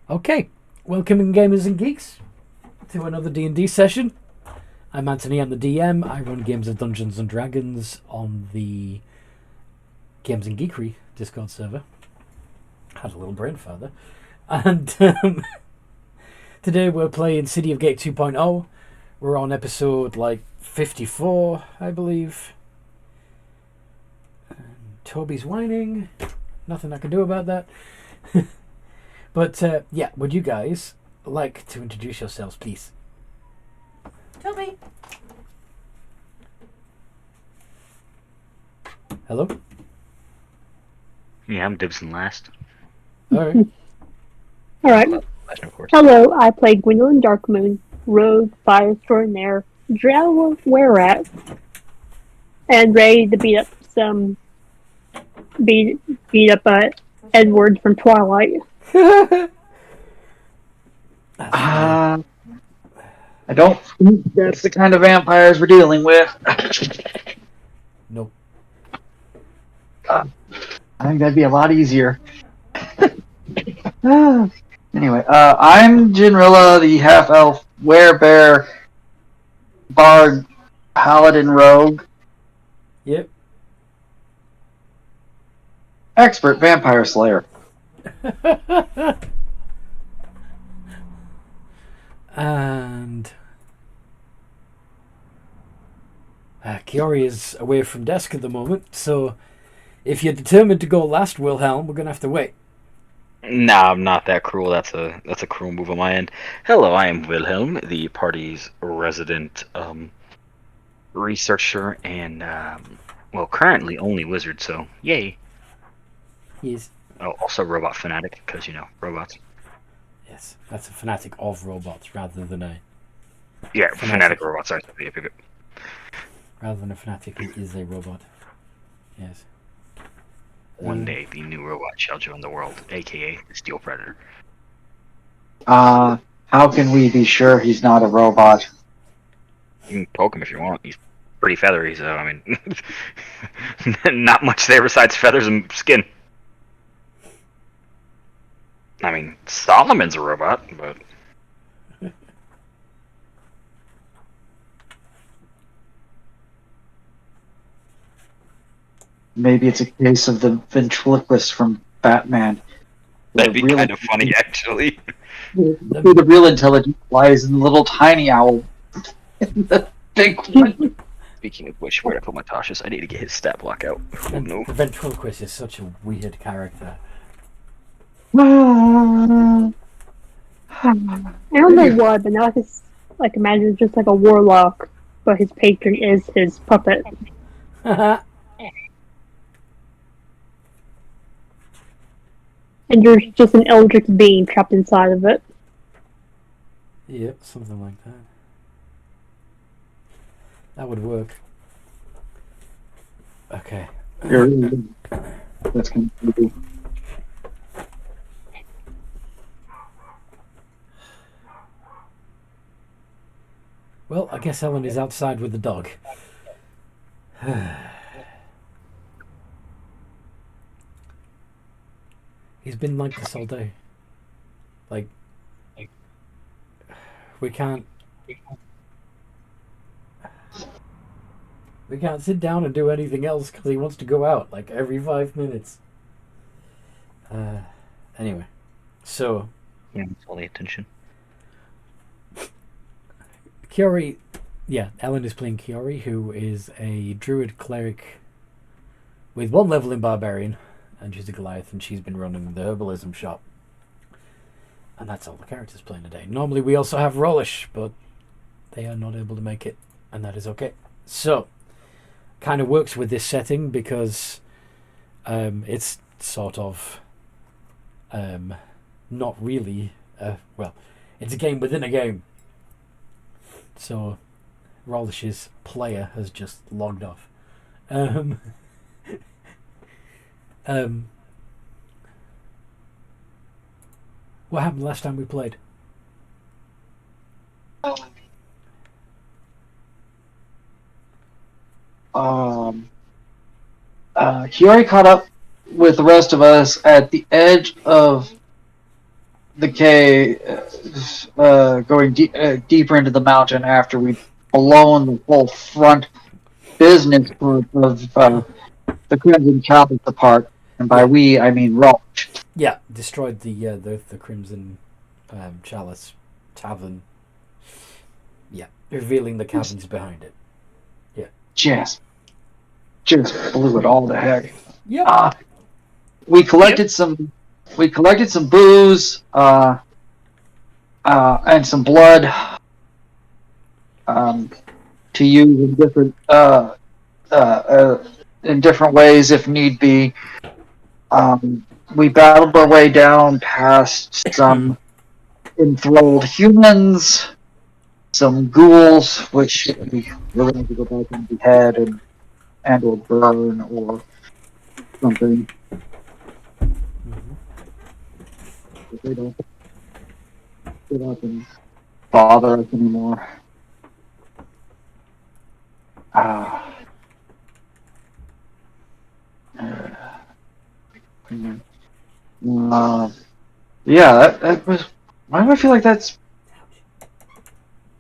Okay, welcome in gamers and geeks to another D&D session. I'm Anthony, I'm the DM. I run games of Dungeons and Dragons on the Games and Geekery Discord server. Had a little brain fart there. And today we're playing City of Gate 2.0. We're on episode 54, I believe. And Toby's whining. Nothing I can do about that. But, would you guys like to introduce yourselves, please? Toby. Hello? Yeah, I'm Dibson last. Alright. Alright. Last, of course. Hello, I play Gwendolyn Darkmoon, Rogue, Fire Extraordinaire, Drow Were-Rat, and ready to beat up Edward from Twilight. I don't think that's the kind of vampires we're dealing with. Nope. I think that'd be a lot easier. Anyway, I'm Jinrilla, the half-elf werebear bard paladin rogue, Yep. expert vampire slayer. And Kiori is away from desk at the moment, so if you're determined to go last, Wilhelm, we're gonna have to wait. Nah, I'm not that cruel. That's a cruel move on my end. Hello, I am Wilhelm, the party's resident researcher and currently only wizard. So yay. Yes. Oh, also robot fanatic because robots. Yes, that's a fanatic of robots rather than a Fanatic robots. Sorry. rather than a fanatic who is a robot. Yes. One day, the new robot shall join the world, aka the Steel Predator. How can we be sure he's not a robot? You can poke him if you want. He's pretty feathery, so I mean, not much there besides feathers and skin. I mean, Solomon's a robot, but Maybe it's a case of the ventriloquist from Batman. that'd be kind of funny, actually. The real intelligence lies in the little tiny owl. The big one. Speaking of which, where did I put my Tasha's? I need to get his stat block out. Oh, And no. the ventriloquist is such a weird character. I don't know why, but now I just imagine it's just like a warlock, but his patron is his puppet. And you're just an eldritch being trapped inside of it. Yep, something like that. That would work. Okay. That's completely. Well, I guess Ellen is outside with the dog. He's been like this all day. We can't sit down and do anything else because he wants to go out every 5 minutes. Anyway, so Yeah, it's all the attention. Kiori, Ellen is playing Kiori, who is a druid cleric with 1 level in barbarian, and she's a Goliath, and she's been running the herbalism shop. And that's all the characters playing today. Normally we also have Rollish, but they are not able to make it, and that is okay. So, kind of works with this setting because it's sort of not really it's a game within a game. So Rollish's player has just logged off. What happened last time we played? Kiori caught up with the rest of us at the edge of the cave, going deeper into the mountain after we'd blown the whole front business group of the Crimson Chapels apart. And by Yeah. we, I mean Roach. Yeah, destroyed the Crimson Chalice Tavern. Yeah, revealing the caverns behind it. Just blew it all to heck. Yep. We collected some booze, and some blood, to use in different ways if need be. We battled our way down past some enthralled humans, some ghouls, which we were going to go back and behead and or burn or something. But they don't get up and bother us anymore. Yeah, that was. Why do I feel like that's?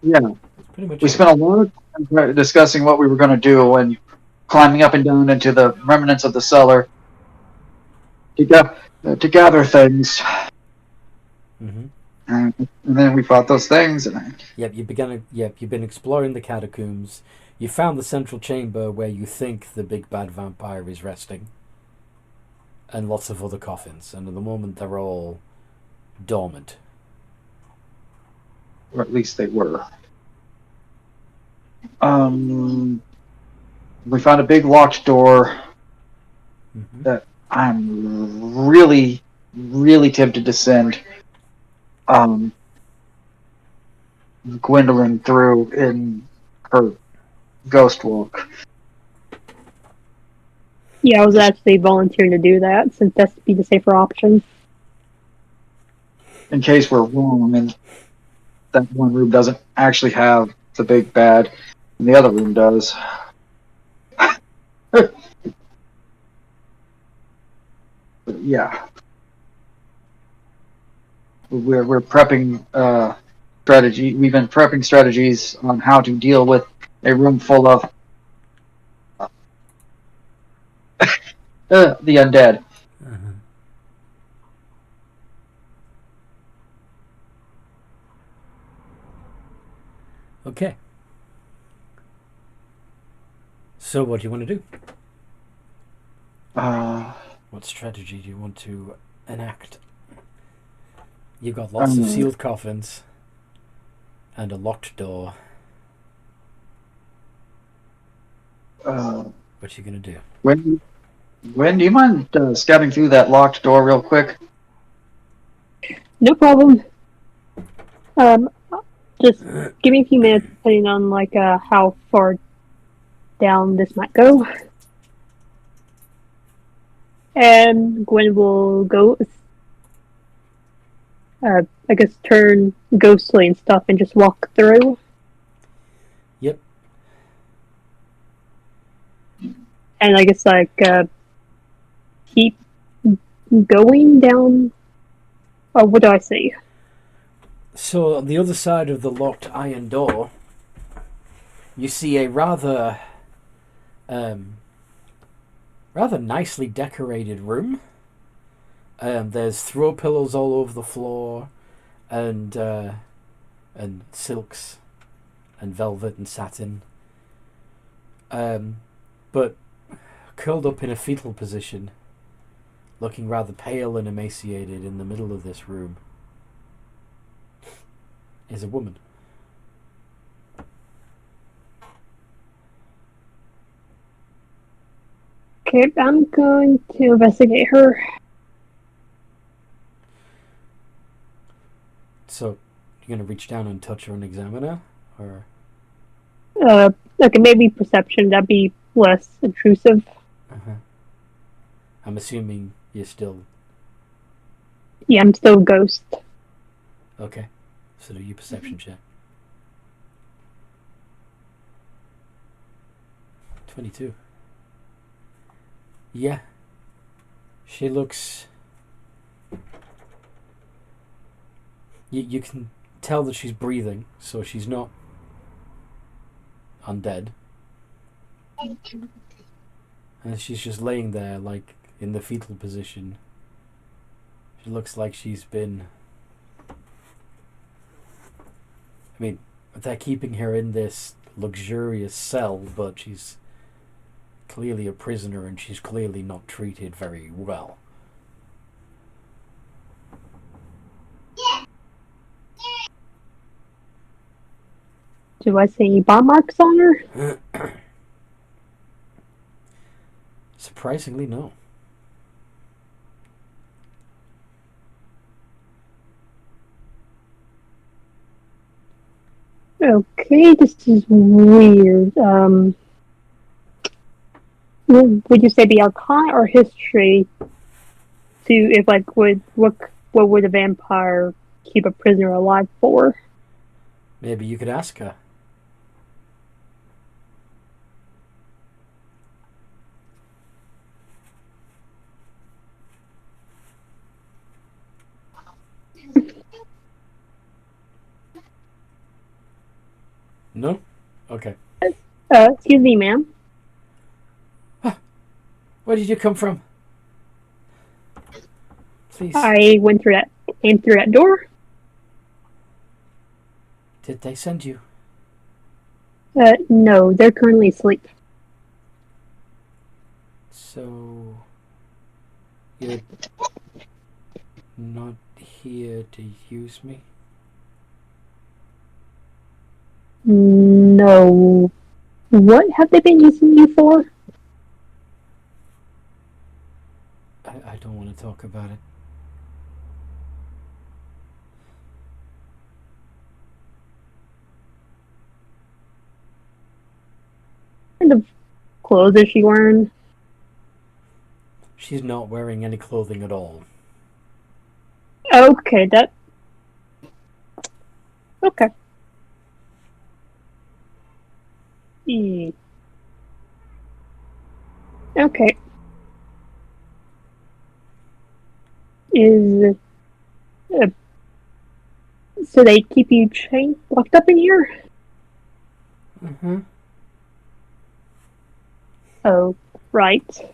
Yeah, Pretty much we it. spent a lot of time discussing what we were going to do and climbing up and down into the remnants of the cellar to gather things. Mm-hmm. And then we fought those things. And You've been exploring the catacombs. You found the central chamber where you think the big bad vampire is resting. And lots of other coffins. And at the moment they're all dormant. or at least they were. We found a big locked door Mm-hmm. that I'm really, really tempted to send Gwendolyn through in her ghost walk. Yeah, I was actually volunteering to do that since that's be the safer option. In case we're wrong and that one room doesn't actually have the big bad, and the other room does. But yeah, we're prepping strategy. We've been prepping strategies on how to deal with a room full of the undead. Uh-huh. Okay. So what do you want to do? What strategy do you want to enact? You've got lots of sealed coffins and a locked door. What are you going to do? Gwen, do you mind scouting through that locked door real quick? No problem. Just give me a few minutes, depending on how far down this might go. And Gwen will go, I guess, turn ghostly and stuff and just walk through. Yep. And I guess, keep going down. Oh, what do I see? So on the other side of the locked iron door, you see a rather nicely decorated room. There's throw pillows all over the floor, and silks, and velvet and satin. But curled up in a fetal position, looking rather pale and emaciated in the middle of this room, is a woman. Okay, I'm going to investigate her. So, you're going to reach down and touch her and examine her? Or... Okay, maybe perception, that'd be less intrusive. Uh-huh. I'm assuming you're still... Yeah, I'm still a ghost. Okay. So do your perception check. 22. Yeah. She looks You can tell that she's breathing, so she's not undead. And she's just laying there, like, in the fetal position. She looks like she's been... I mean, they're keeping her in this luxurious cell, but she's clearly a prisoner and she's clearly not treated very well. Do I see any bomb marks on her? Surprisingly, no. Okay, this is weird. Would you say the Arcana or History to if like what would a vampire keep a prisoner alive for? Maybe you could ask her. No? Okay. Excuse me, ma'am. Where did you come from? Please. I came through that door. Did they send you? No, they're currently asleep. So... You're not here to use me? No. What have they been using you for? I don't want to talk about it. What kind of clothes is she wearing? She's not wearing any clothing at all. Okay, okay. Okay. So they keep you locked up in here? Mm-hmm. Oh, right.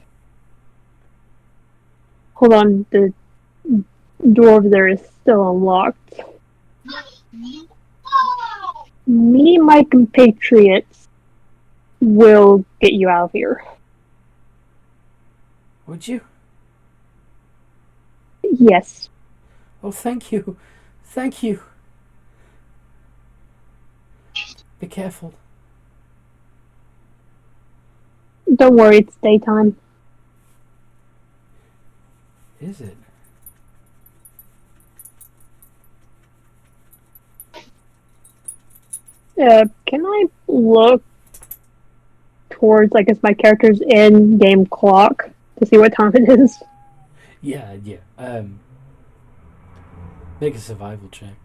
Hold on, the door over there is still unlocked. Me and my compatriots will get you out of here. Would you? Yes. Oh, thank you. Thank you. Be careful. Don't worry, it's daytime. Is it? Can I look towards, I guess, my character's in-game clock to see what time it is? Yeah. Make a survival check.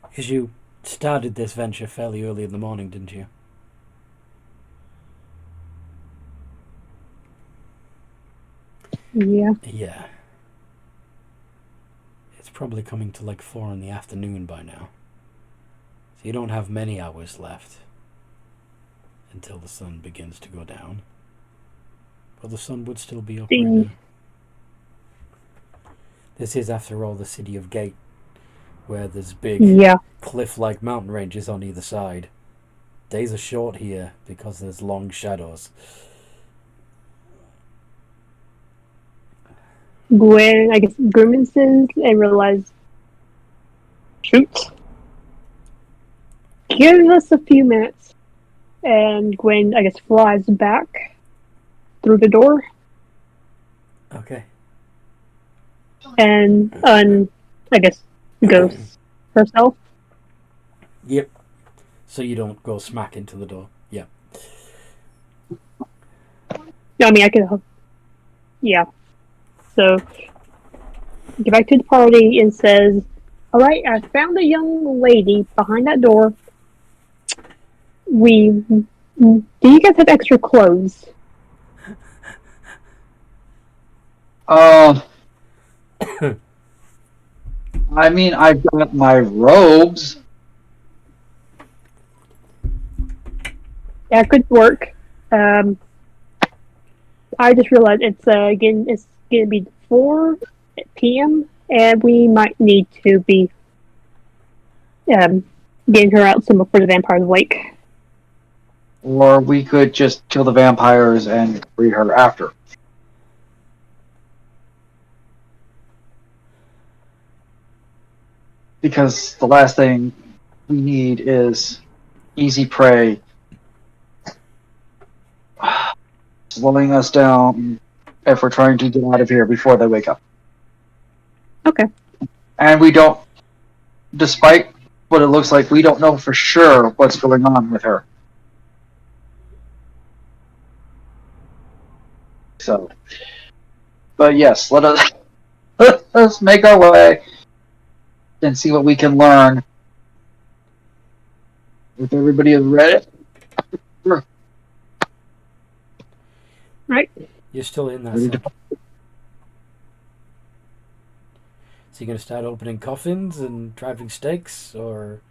Because you started this venture fairly early in the morning, didn't you? Yeah. Yeah. It's probably coming to like 4 in the afternoon by now. So you don't have many hours left until the sun begins to go down. But the sun would still be up right now. This is, after all, the city of Gate, where there's big cliff-like mountain ranges on either side. Days are short here because there's long shadows. Gwen, I guess, grimaces and realize, shoot. Give us a few minutes. And Gwen, I guess, flies back through the door. Okay. And, I guess, ghosts herself. Yep. So you don't go smack into the door. Yeah. I mean, I could, yeah. So, get back to the party and says, alright, I found a young lady behind that door. Do you guys have extra clothes? I mean, I've got my robes. That could work. I just realized it's getting to be 4 p.m. and we might need to be getting her out some before the vampires wake. Or we could just kill the vampires and free her after. Because the last thing we need is easy prey slowing us down if we're trying to get out of here before they wake up. Okay. And we don't, despite what it looks like, we don't know for sure what's going on with her. So, but yes, let us make our way and see what we can learn. If everybody is ready. Right. You're still in that thing. So you're going to start opening coffins and driving stakes, or...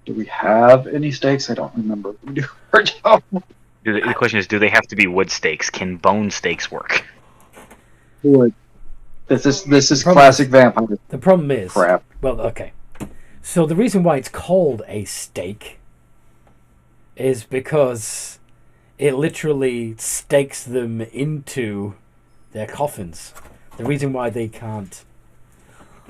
Do we have any stakes? I don't remember. The question is, do they have to be wood stakes? Can bone stakes work? Wood. This is Problem classic vampire The problem is... crap. Well, okay. So the reason why it's called a stake is because it literally stakes them into their coffins. The reason why they can't...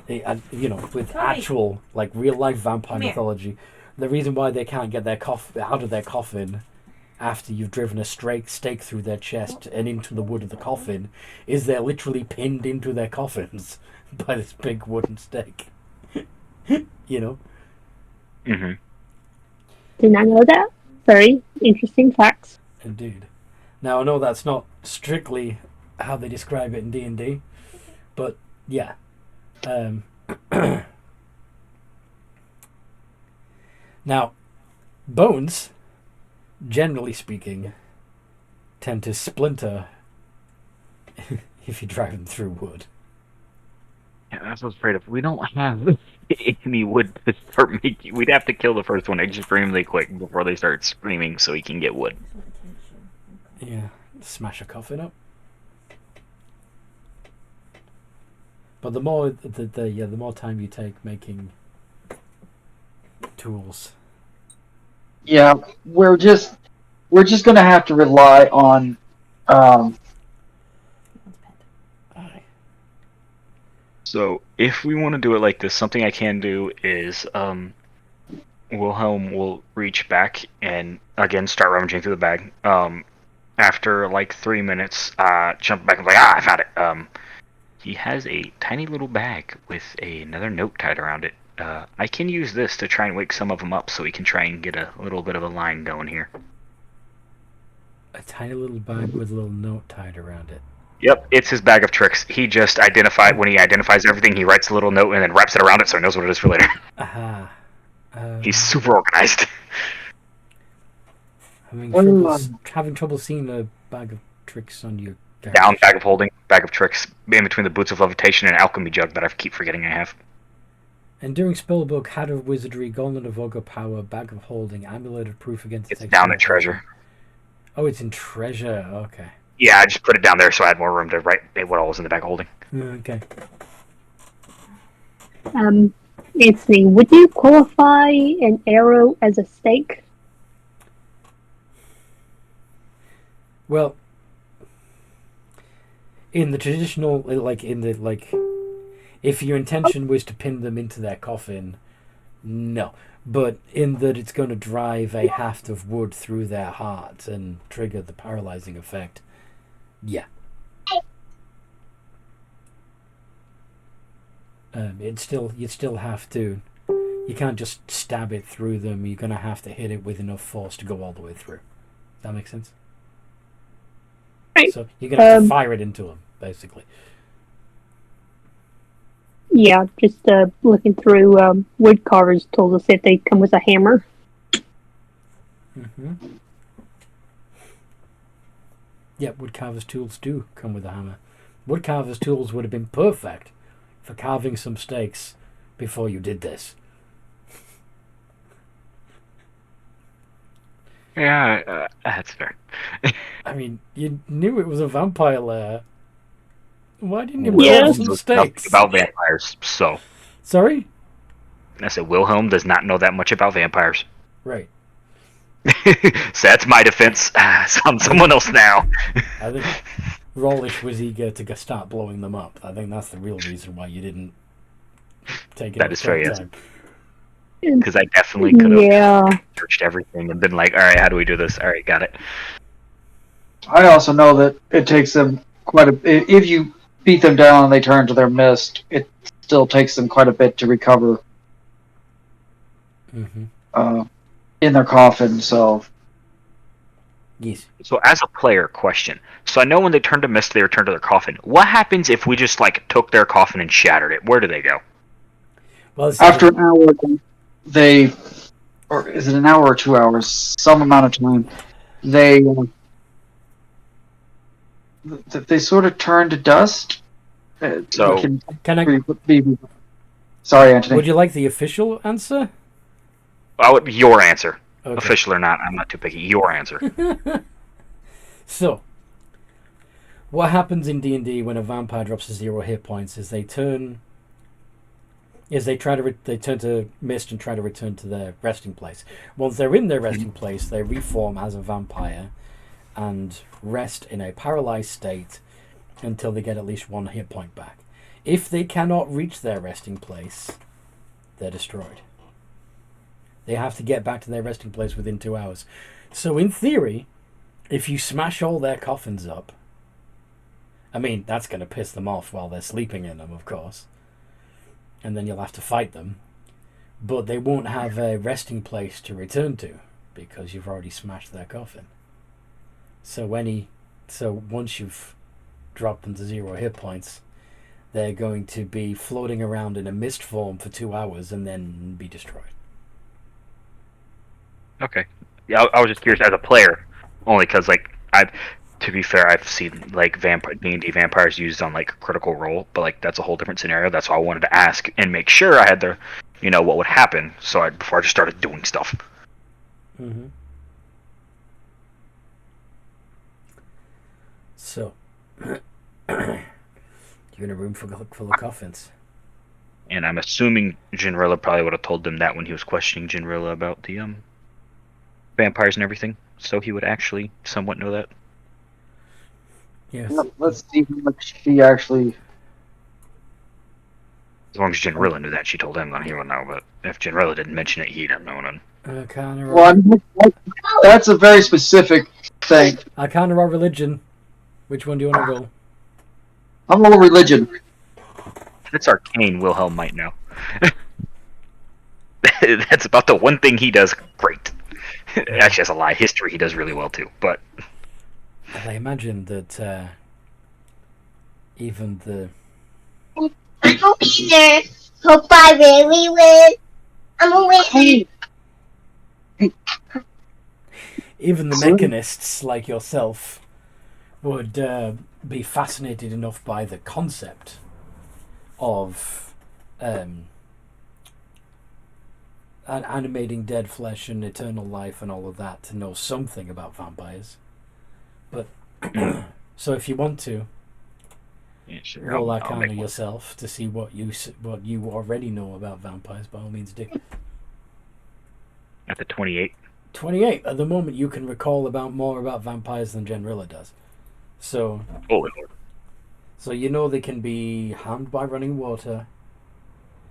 with actual, like, real-life vampire mythology, the reason why they can't get their out of their coffin after you've driven a stake through their chest and into the wood of the coffin is they're literally pinned into their coffins by this big wooden stake. You know? Mm-hmm. Did not know that. Very interesting facts. Indeed. Now, I know that's not strictly how they describe it in D&D, but yeah. Now, bones, generally speaking, tend to splinter if you drive them through wood. Yeah, that's what I was afraid of. We don't have any wood to start making. We'd have to kill the first one extremely quick before they start screaming so we can get wood. Yeah, smash a coffin up. But the more the more time you take making tools. Yeah, we're just gonna have to rely on So if we want to do it like this, something I can do is Wilhelm will reach back and again start rummaging through the bag. After like 3 minutes, jump back and be like, I found it. He has a tiny little bag with another note tied around it. I can use this to try and wake some of them up so we can try and get a little bit of a line going here. A tiny little bag with a little note tied around it. Yep, it's his bag of tricks. He just when he identifies everything, he writes a little note and then wraps it around it so he knows what it is for later. Aha. He's super organized. Having trouble seeing a bag of tricks on your garage. Down, bag of holding, bag of tricks, in between the boots of levitation and alchemy jug that I keep forgetting I have. Enduring spellbook, hat of wizardry, gauntlet of ogre power, bag of holding, amulet of proof against... It's down at treasure. Oh, it's in treasure, okay. Yeah, I just put it down there so I had more room to write what all was in the bag of holding. Okay. Anthony, would you qualify an arrow as a stake? Well, in the traditional, if your intention was to pin them into their coffin, no. But in that it's going to drive a haft of wood through their heart and trigger the paralyzing effect, yeah. You'd still have to. You can't just stab it through them. You're going to have to hit it with enough force to go all the way through. Does that make sense? Right. So you're going to have to fire it into them, basically. Yeah, just looking through wood carvers told us that they come with a hammer. Mm-hmm. Yep, woodcarver's tools do come with a hammer. Woodcarver's tools would have been perfect for carving some steaks before you did this. Yeah, that's fair. I mean, you knew it was a vampire lair. Why didn't you Yes. build some knows nothing steaks? about vampires, so Sorry? I said Wilhelm does not know that much about vampires. Right. So that's my defense. It's on someone else now. I think Rollish was eager to start blowing them up. I think that's the real reason why you didn't take it. That is fair, yes. time. Because I definitely could have Yeah. searched everything and been like, all right, how do we do this? All right, got it. I also know that it takes them quite a. If you beat them down and they turn to their mist, it still takes them quite a bit to recover Mm-hmm. In their coffin. So Yes. So as a player, question. So I know when they turn to mist, they return to their coffin. What happens if we just like took their coffin and shattered it? Where do they go? Well, it's after an hour, they, or is it an hour or 2 hours? Some amount of time, they sort of turn to dust. So- Can I? Sorry, Anthony. Would you like the official answer? Your answer. Okay. Official or not, I'm not too picky. Your answer. So, what happens in D&D when a vampire drops to 0 hit points is they turn to mist and try to return to their resting place. Once they're in their resting place, they reform as a vampire and rest in a paralyzed state until they get at least 1 hit point back. If they cannot reach their resting place, they're destroyed. They have to get back to their resting place within 2 hours. So in theory, if you smash all their coffins up, I mean, that's going to piss them off while they're sleeping in them, of course. And then you'll have to fight them. But they won't have a resting place to return to because you've already smashed their coffin. So once you've dropped them to 0 hit points, they're going to be floating around in a mist form for 2 hours and then be destroyed. Okay. Yeah, I was just curious as a player, only because to be fair, I've seen like D&D vampires used on like Critical Role, but like that's a whole different scenario. That's why I wanted to ask and make sure I had the, what would happen, before I just started doing stuff. Mm-hmm. So, you're in a room full of coffins. And I'm assuming Jinrilla probably would have told them that when he was questioning Jinrilla about the vampires and everything, so he would actually somewhat know that. Yes. Let's see how much she actually. As long as Jinrilla knew that, she told him, then he would know. But if Jinrilla didn't mention it, he didn't know none. Arcana. Well, I mean, that's a very specific thing. Arcana or religion? Which one do you want to roll? I'm a little religion. If it's arcane, Wilhelm might know. That's about the one thing he does great. Actually, that's a lie. History he does really well too. But I imagine that even the I hope either. Hope I really win. I'm a winner. even the mechanists like yourself would be fascinated enough by the concept of animating dead flesh and eternal life and all of that to know something about vampires. But so if you want to roll Arcana yourself to see what you already know about vampires, by all means do. at the 28. 28. At the moment, you can recall more about vampires than Genrilla does. So, Holy Lord. so you know they can be harmed by running water.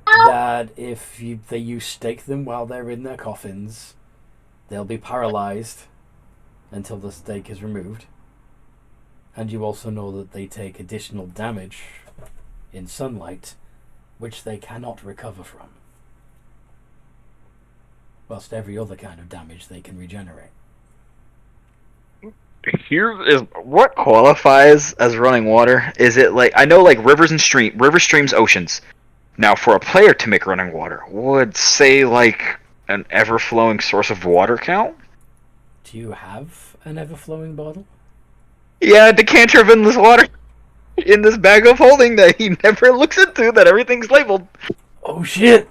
That if you stake them while they're in their coffins, they'll be paralyzed until the stake is removed. And you also know that they take additional damage in sunlight, which they cannot recover from. Whilst every other kind of damage they can regenerate. Here is what qualifies as running water. Is it like, I know like rivers, streams, oceans. Now, for a player to make running water, would say like an ever-flowing source of water count? Do you have an ever-flowing bottle? Yeah, a decanter of endless water in this bag of holding that he never looks into. That everything's labeled. Oh shit!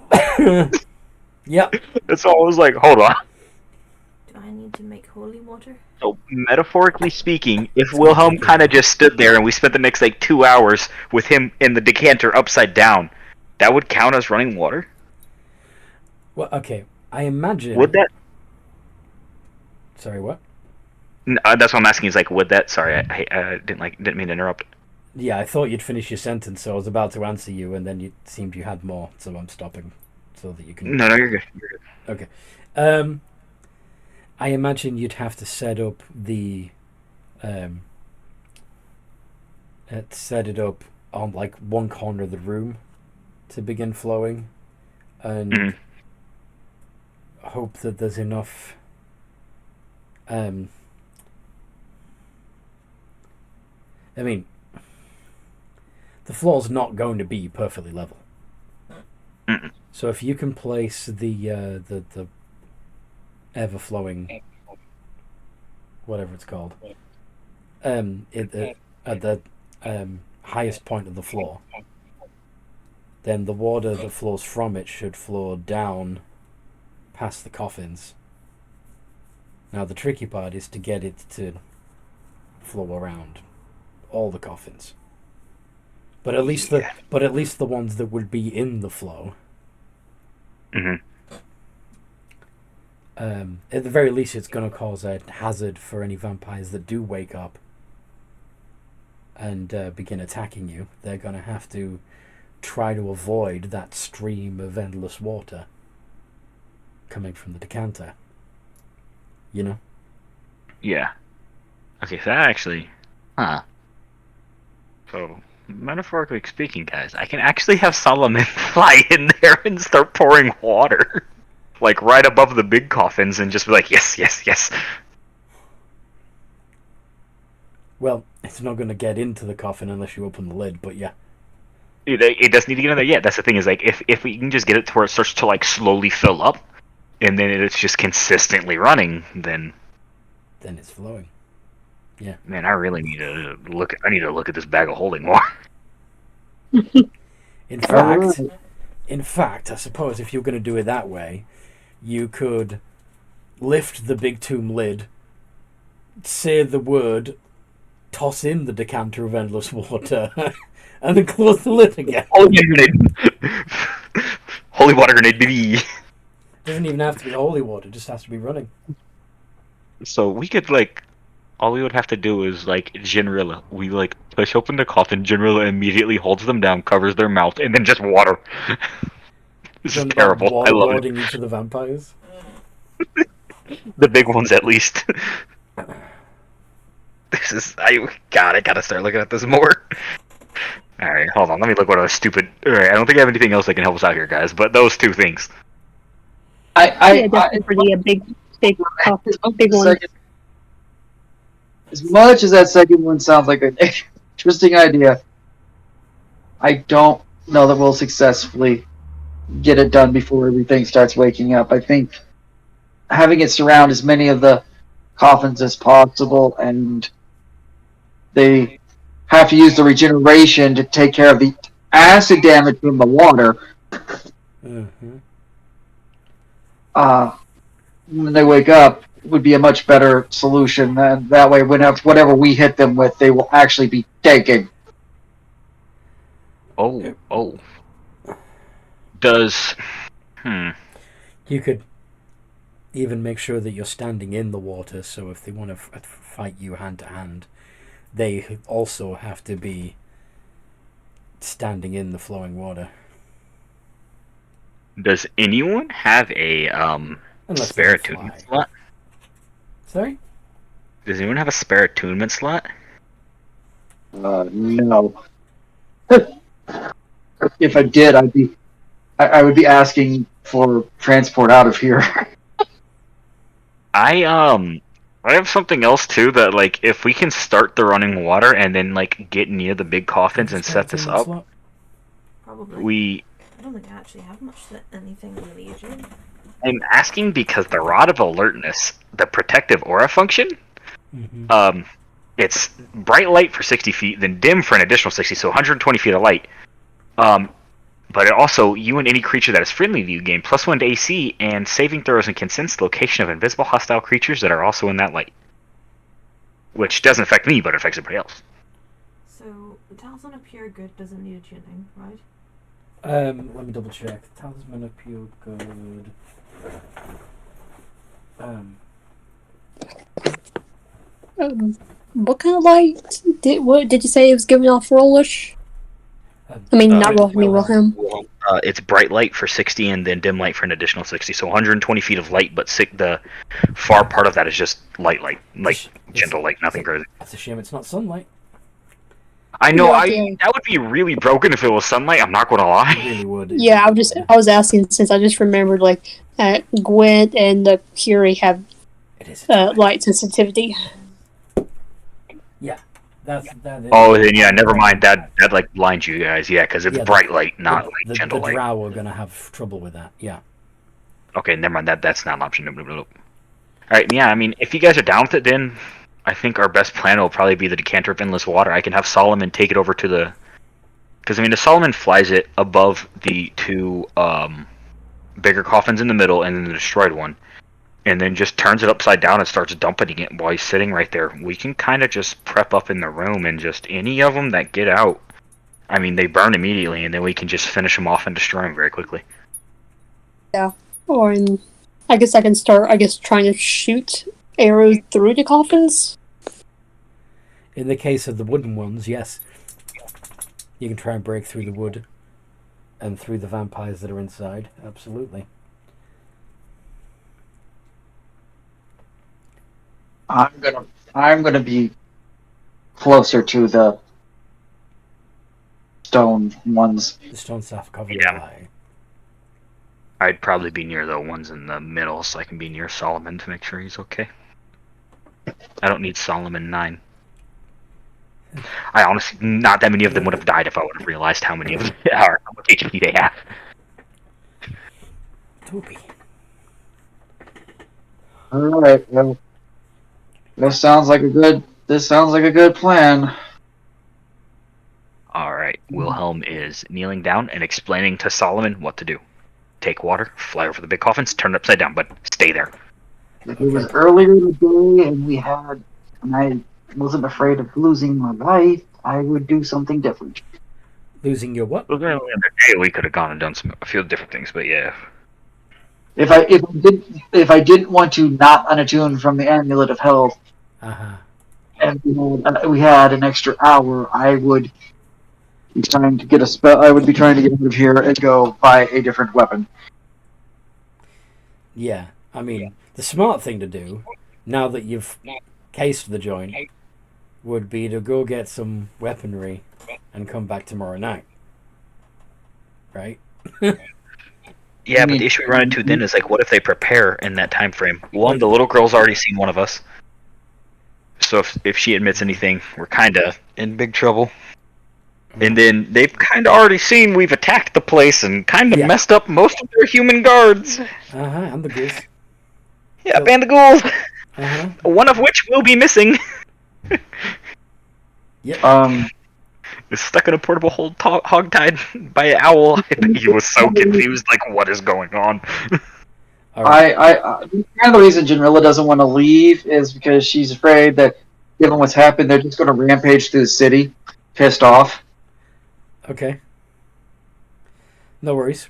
Yep. That's all I was like, hold on. Do I need to make holy water? So, metaphorically speaking, if It's gonna Wilhelm take you kind a of just stood there and we spent the next, 2 hours with him in the decanter upside down, that would count as running water? Well, okay. I imagine. Would that? Sorry, what? That's what I'm asking. Is would that? Sorry, I didn't mean to interrupt. Yeah, I thought you'd finish your sentence, so I was about to answer you, and then it seemed you had more, so I'm stopping, so that you can. No, you're good. You're good. Okay. I imagine you'd have to set up the, set it up on one corner of the room to begin flowing, and hope that there's enough. I mean, the floor's not going to be perfectly level. So if you can place the ever flowing, whatever it's called, at the highest point of the floor, then the water that flows from it should flow down past the coffins. Now the tricky part is to get it to flow around all the coffins. But at least the ones that would be in the flow. At the very least, it's going to cause a hazard for any vampires that do wake up and begin attacking you. They're going to have to try to avoid that stream of endless water coming from the decanter. You know? Yeah. Okay, so that actually... So, metaphorically speaking, guys, I can actually have Solomon fly in there and start pouring water. Right above the big coffins and just be like, yes, yes, yes. Well, it's not going to get into the coffin unless you open the lid, but yeah. It doesn't need to get in there yet. That's the thing is, if we can just get it to where it starts to, slowly fill up, and then it's just consistently running, then it's flowing. Yeah. Man, I really need to look at this bag of holding more. In fact, I suppose if you're going to do it that way, you could lift the big tomb lid, say the word, toss in the decanter of endless water, and then close the lid again. Holy grenade! Holy water grenade, baby! Doesn't even have to be holy water; it just has to be running. So we could all we would have to do is Jinrilla. We push open the coffin. Jinrilla immediately holds them down, covers their mouth, and then just water. This is terrible. I love it. Each of the vampires. The big ones, at least. I gotta start looking at this more. Alright, hold on. Let me look what a stupid... Alright, I don't think I have anything else that can help us out here, guys, but those two things. Definitely for the big one. As much as that second one sounds like an interesting idea, I don't know that we'll successfully get it done before everything starts waking up. I think having it surround as many of the coffins as possible, and they have to use the regeneration to take care of the acid damage from the water. When they wake up, would be a much better solution. And that way, whatever we hit them with, they will actually be taking. Oh. Does... You could even make sure that you're standing in the water, so if they want to fight you hand to hand, they also have to be standing in the flowing water. Does anyone have a spare attunement slot? Sorry? Does anyone have a spare attunement slot? No. If I did, I would be asking for transport out of here. I have something else too that if we can start the running water and then get near the big coffins and set this up, Probably. I don't think I actually have anything really usually. I'm asking because the Rod of Alertness, the protective aura function, it's bright light for 60 feet, then dim for an additional 60, so 120 feet of light. But it also, you and any creature that is friendly to you gain +1 to AC and saving throws and can sense the location of invisible hostile creatures that are also in that light. Which doesn't affect me, but it affects everybody else. So, the talisman of pure good doesn't need a tuning, right? Let me double check. Talisman of pure good. What kind of light did you say it was giving off rollish? I mean, not roll. I mean, Wilhelm. It's bright light for 60 and then dim light for an additional 60. So 120 feet of light, but the far part of that is just light, like gentle light, nothing crazy. That's a shame it's not sunlight. I know. Yeah, that would be really broken if it was sunlight. I'm not going to lie. It really would. Yeah, I was asking since I just remembered like Gwent and the Curie have It is. light sensitivity. Yeah. That is. Oh, then yeah, never mind. That like blinds you guys. Yeah, because it's bright light, not like gentle the light. drow are gonna have trouble with that. Yeah. Okay, never mind. That's not an option. Nope. All right. Yeah, I mean, if you guys are down with it, then I think our best plan will probably be the decanter of endless water. I can have Solomon take it over to the, because I mean, if Solomon flies it above the two bigger coffins in the middle and then the destroyed one, and then just turns it upside down and starts dumping it while he's sitting right there, we can kind of just prep up in the room and just any of them that get out, I mean, they burn immediately, and then we can just finish them off and destroy them very quickly. Yeah, or I guess I can start. Trying to shoot arrows through the coffins. In the case of the wooden ones, yes. You can try and break through the wood and through the vampires that are inside. Absolutely. I'm gonna be closer to the stone ones. The stone staff covered Yeah. eye. I'd probably be near the ones in the middle, so I can be near Solomon to make sure he's okay. I don't need Solomon 9. I honestly, not that many of them would have died if I would have realized how many of them are, how much HP they have. Toby. All right. Well, this sounds like a good plan. Alright, Wilhelm is kneeling down and explaining to Solomon what to do. Take water, fly over the big coffins, turn it upside down, but stay there. If it was earlier in the day and I wasn't afraid of losing my life, I would do something different. Losing your what? Well, the other day we could have gone and done a few different things, but yeah. If I didn't want to not unattune from the amulet of health, and we had an extra hour, I would be trying to get a spell. I would be trying to get out of here and go buy a different weapon. Yeah, I mean, the smart thing to do, now that you've cased the joint, would be to go get some weaponry and come back tomorrow night. Right? Yeah, but the issue we run into then is, like, what if they prepare in that time frame? One, the little girl's already seen one of us. So if she admits anything, we're kind of in big trouble. And then they've kind of already seen we've attacked the place and kind of messed up most of their human guards. And the ghouls. Yeah, band of ghouls. One of which will be missing. Yep. Is stuck in a portable hogtied by an owl. I bet he was so confused, like, what is going on? The reason Janrilla doesn't want to leave is because she's afraid that, given what's happened, they're just going to rampage through the city, pissed off. Okay. No worries.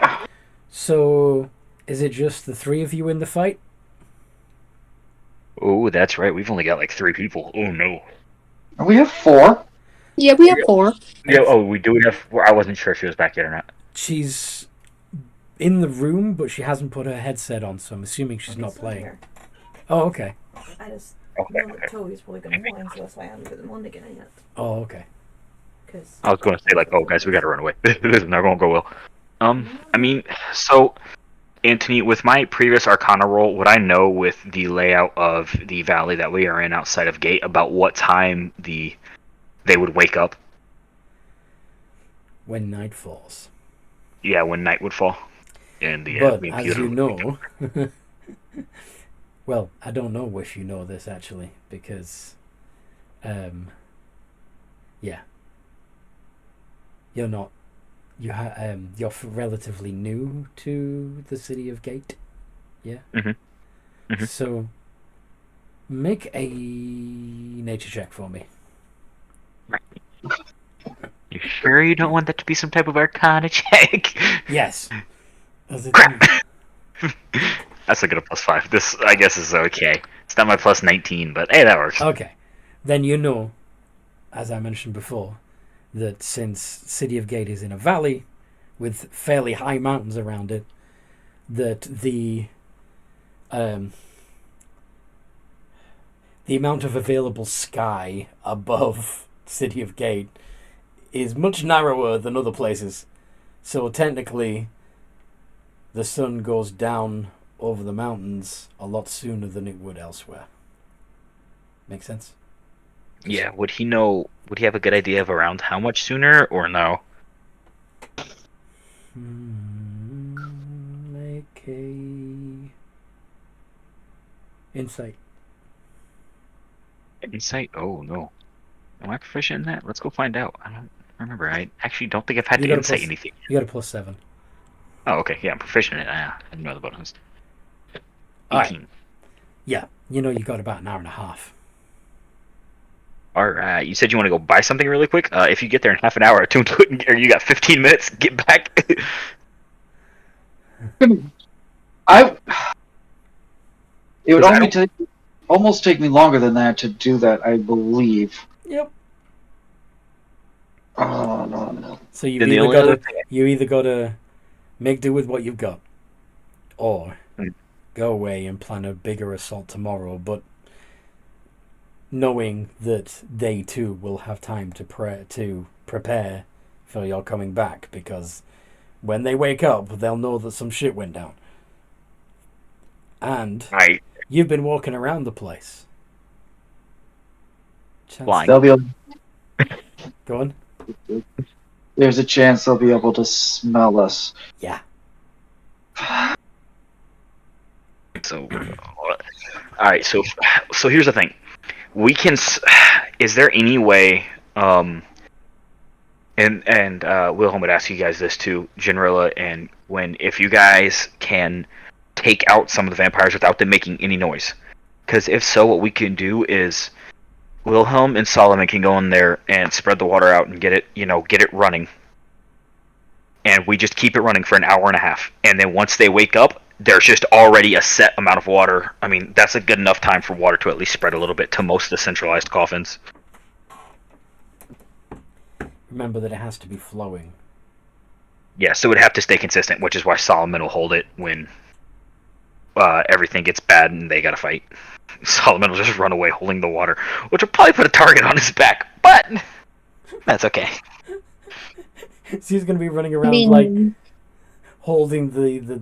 So, is it just the three of you in the fight? Oh, that's right. We've only got like 3 people. Oh no. We have 4. Yeah, we have 4. Yeah. Oh, we do have 4. I wasn't sure if she was back yet or not. She's in the room, but she hasn't put her headset on, so I'm assuming she's not playing. Here. Oh, okay. I just Okay, know that Toby's probably going to whine, so that's why I haven't put them on again yet. Oh, okay. Cause I was going to say, like, oh, guys, we got to run away. This is not going to go well. I mean, so, Anthony, with my previous Arcana roll, would I know with the layout of the valley that we are in outside of Gate about what time they would wake up? When night falls. Yeah, when night would fall. And the But, as you know... well, I don't know if you know this, actually, because Yeah. You're not. You're relatively new to the city of Gate. Yeah. Mhm. So, make a nature check for me. You sure you don't want that to be some type of arcana check? Yes. As it- Crap! That's a good +5. This, I guess, is okay. It's not my +19, but hey, that works. Okay. Then you know, as I mentioned before, that since City of Gate is in a valley with fairly high mountains around it, that the amount of available sky above City of Gate is much narrower than other places. So technically, the sun goes down over the mountains a lot sooner than it would elsewhere. Make sense? Yeah, would he know? Would he have a good idea of around how much sooner, or no? Make a insight. Insight? Oh no. Am I proficient in that? Let's go find out. I don't remember. I actually don't think I've had You to got a insight plus- anything. You got a +7. Oh, okay. Yeah, I'm proficient in it. I didn't know the bonus. Alright. 18. Yeah, you know you got about an hour and a half. Alright, you said you want to go buy something really quick? If you get there in half an hour, attune to it, or you got 15 minutes, get back. It would 'Cause I only almost take me longer than that to do that, I believe. Yep. No. So Then the only other thing- you either got to make do with what you've got, or Hmm. go away and plan a bigger assault tomorrow. But knowing that they too will have time to prepare for your coming back, because when they wake up, they'll know that some shit went down. And Right. you've been walking around the place. Flying. They'll be able, Go on. there's a chance they'll be able to smell us. Yeah. So, alright, so here's the thing. We can, is there any way, and Wilhelm would ask you guys this too, Generilla, and if you guys can take out some of the vampires without them making any noise. Because if so, what we can do is Wilhelm and Solomon can go in there and spread the water out and get it running. And we just keep it running for an hour and a half. And then once they wake up, there's just already a set amount of water. I mean, that's a good enough time for water to at least spread a little bit to most of the centralized coffins. Remember that it has to be flowing. Yeah, so it would have to stay consistent, which is why Solomon will hold it when everything gets bad and they gotta fight. Solomon will just run away holding the water, which will probably put a target on his back, but that's okay. So he's gonna be running around like holding the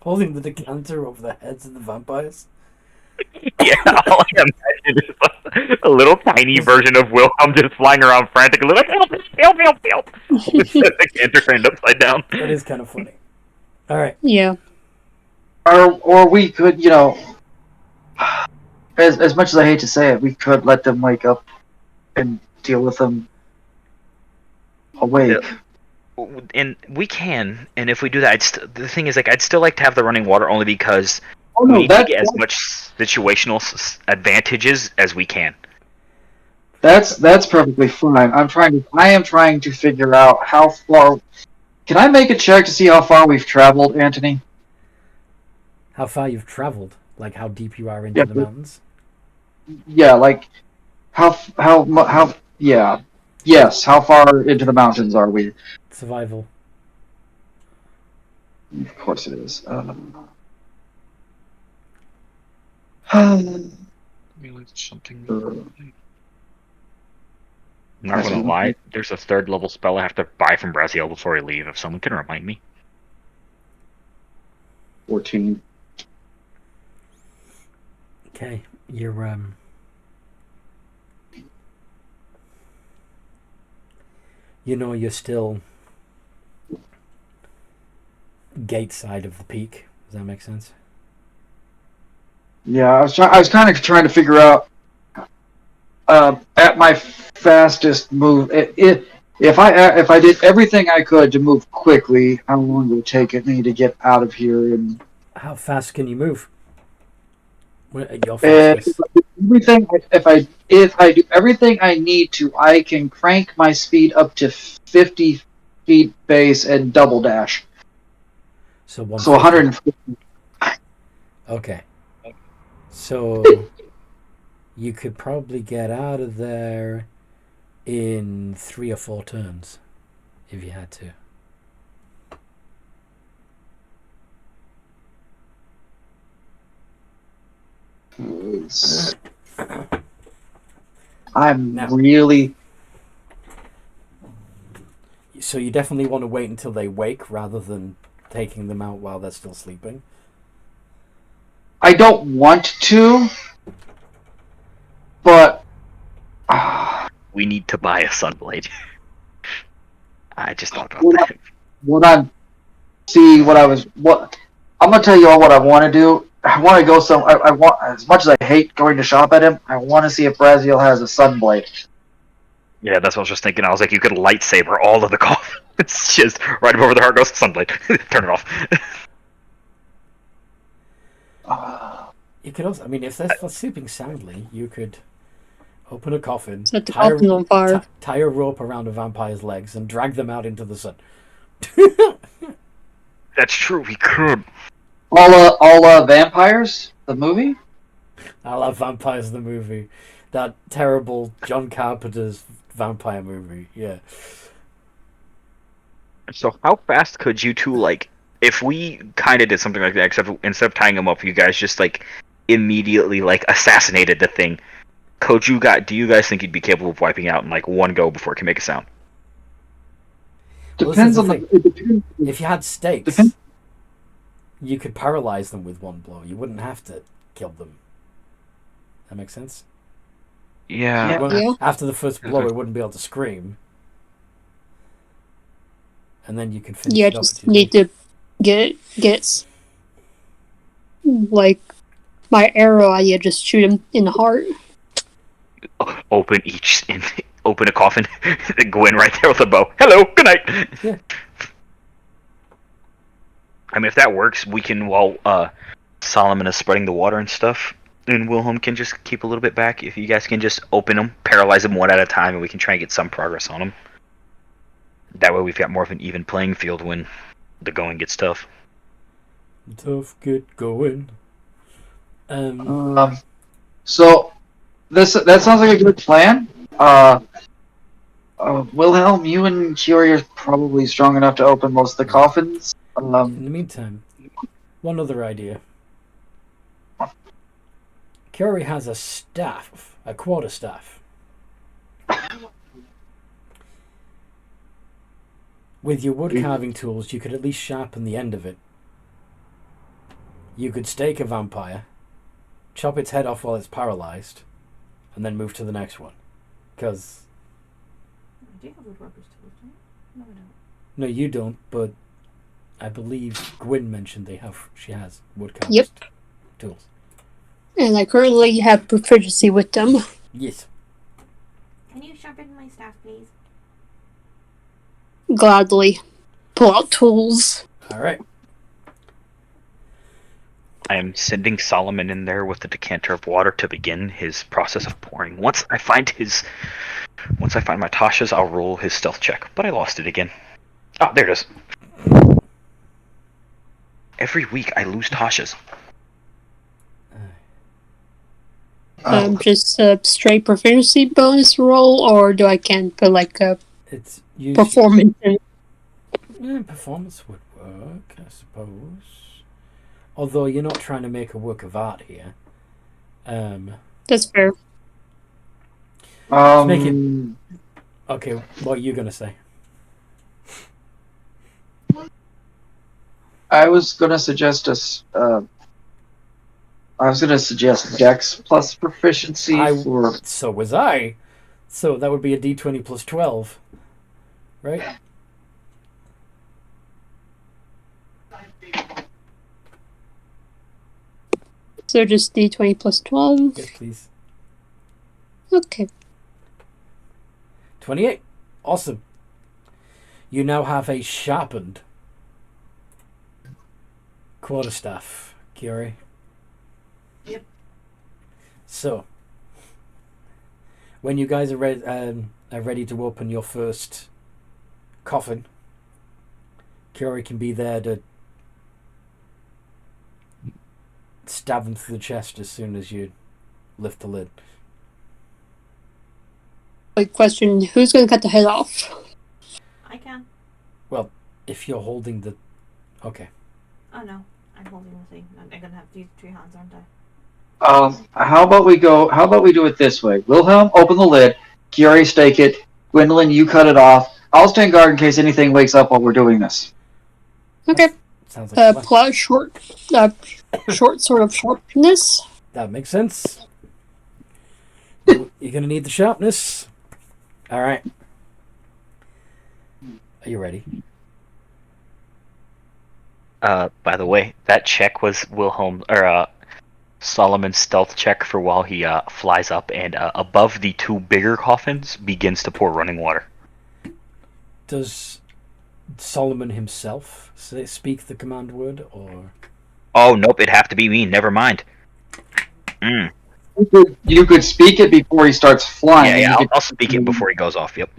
holding the decanter over the heads of the vampires. Yeah, all I imagine is a little tiny version of Wilhelm just flying around frantically, like, help, with the decanter turned upside down. That is kind of funny. All right. Yeah. Or we could, as much as I hate to say it, we could let them wake up and deal with them awake. And we can, and if we do that, the thing is, like, I'd still like to have the running water only because Oh we no, need to get as much situational advantages as we can. that's perfectly fine. I am trying to figure out how far. Can I make a check to see how far we've traveled, Anthony? How far you've traveled, like how deep you are into the mountains. Yeah, like how yeah. Yes, how far into the mountains are we? Survival. Of course it is. Something. I'm not gonna lie, there's a third level spell I have to buy from Braziel before I leave, if someone can remind me. 14. Okay, you're you're still gate side of the peak. Does that make sense? Yeah, I was kind of trying to figure out at my fastest move, if I did everything I could to move quickly, how long would it take me to get out of here? And How fast can you move? At your fastest. if I do everything I need to, I can crank my speed up to 50 feet base and double dash. So So 150. 150. Okay. So you could probably get out of there in 3 or 4 turns if you had to. I'm Now- really. So you definitely want to wait until they wake rather than taking them out while they're still sleeping. I don't want to, but We need to buy a Sunblade. I just thought about Well, that. what I'm gonna tell you all what I want to do. I want to go I want, as much as I hate going to shop at him, I want to see if Braziel has a Sunblade. Yeah, that's what I was just thinking. I was like, you could lightsaber all of the coffin. It's just right over the heart goes Sunblade. Turn it off. You could also, I mean, if they're sleeping soundly, you could open a coffin, Set the coffin on fire. tie a rope around a vampire's legs, and drag them out into the sun. That's true. We could. All vampires, the movie. I love Vampires the movie. That terrible John Carpenter's vampire movie. Yeah. So how fast could you two, like, if we kind of did something like that, except instead of tying them up, you guys just like immediately like assassinated the thing? Do you guys think you'd be capable of wiping out in like one go before it can make a sound? Well, Depends this on is the. It depends. If you had stakes, Depends. you could paralyze them with one blow. You wouldn't have to kill them. That makes sense? Yeah. Well, Yeah. after the first blow, it wouldn't be able to scream. And then you can finish Yeah, it off. just need to get like my arrow idea. Just shoot him in the heart. Open a coffin, then go in right there with a bow. Hello, good night. Yeah. I mean, if that works, we can, while Solomon is spreading the water and stuff, and Wilhelm can just keep a little bit back. If you guys can just open them, paralyze them one at a time, and we can try and get some progress on them. That way we've got more of an even playing field when the going gets tough. Tough get going. So that sounds like a good plan. Wilhelm, you and Kiori are probably strong enough to open most of the coffins. In the meantime, one other idea. Kiori has a staff, a quarterstaff. With your wood carving tools, you could at least sharpen the end of it. You could stake a vampire, chop its head off while it's paralyzed, and then move to the next one. Because... I do have woodworker's tools, don't I? No, I don't. No, you don't, but I believe Gwyn mentioned she has wood carving Yep. tools. And I currently have proficiency with them. Yes. Can you sharpen my staff, please? Gladly. Pull out tools. Alright. I am sending Solomon in there with the decanter of water to begin his process of pouring. Once I find my Tasha's, I'll roll his stealth check. But I lost it again. Oh, there it is. Every week I lose Tasha's. Just a straight proficiency bonus roll, or do I can put like a It's usually... performance in? Yeah, performance would work, I suppose. Although you're not trying to make a work of art here. That's fair. Make it... Okay, what are you going to say? I was gonna suggest Dex plus proficiency for. So was I. So that would be a d20 plus 12. Right? So just d20 plus 12. Yes, please. Okay. 28. Awesome. You now have a sharpened quarterstaff, Kiori. Yep. So, when you guys are ready to open your first coffin, Kiori can be there to stab him through the chest as soon as you lift the lid. Like, question, who's going to cut the head off? I can. Well, if you're holding the... Okay. Oh no, I'm holding the thing. I'm gonna have these 2 hands, aren't I? How about we do it this way? Wilhelm, open the lid. Kiori, stake it. Gwendolyn, you cut it off. I'll stand guard in case anything wakes up while we're doing this. Okay. Sounds like a plan. Plot short sort of sharpness. That makes sense. You're going to need the sharpness. All right. Are you ready? By the way, that check was Wilhelm or Solomon's stealth check for while he flies up and above the 2 bigger coffins begins to pour running water. Does Solomon himself speak the command word, or? Oh nope, it'd have to be me. Never mind. You could speak it before he starts flying. Yeah, I'll speak it before he goes off. Yep.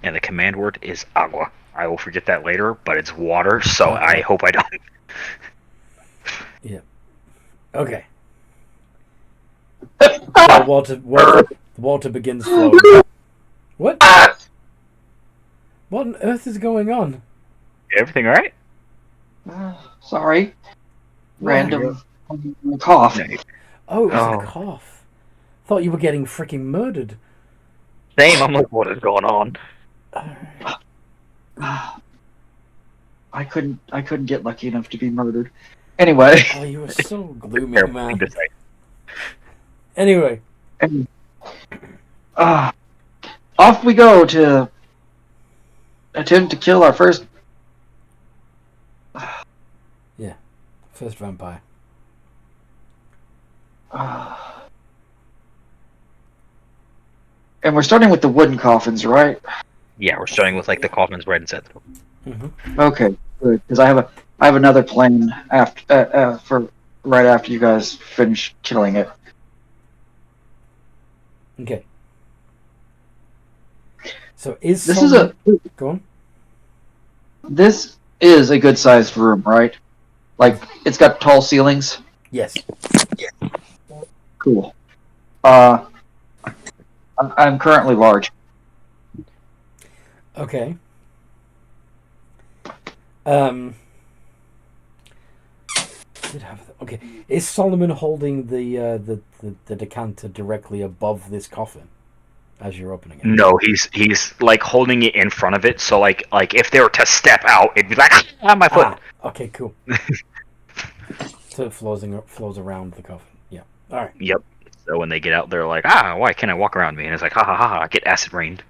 And the command word is agua. I will forget that later, but it's water, so Okay. I hope I don't. Yeah. Okay. The water begins flowing. What? What on earth is going on? Everything all right? Sorry. Random cough. Oh, it was Oh. a cough. Thought you were getting freaking murdered. Same. I'm like, what is going on? I couldn't get lucky enough to be murdered. Anyway. Oh, you were so gloomy, Terrible man. thing to say. Anyway. Off we go to attempt to kill our first. First vampire. And we're starting with the wooden coffins, right? Yeah, we're starting with like the coffins right inside. Mm-hmm. Okay, good. Because I have another plan after for right after you guys finish killing it. Okay. So is This Solomon... is Go on. This is a good sized room, right? Like it's got tall ceilings. Yes. Cool. I'm currently large. Okay. Okay. Is Solomon holding the decanter directly above this coffin as you're opening it? No, he's like holding it in front of it, so like if they were to step out, it'd be like my foot. Okay, cool. So it flows around the coffin. Yeah. All right. Yep. So when they get out, they're like, why can't I walk around me? And it's like, ha ha ha ha, get acid rained.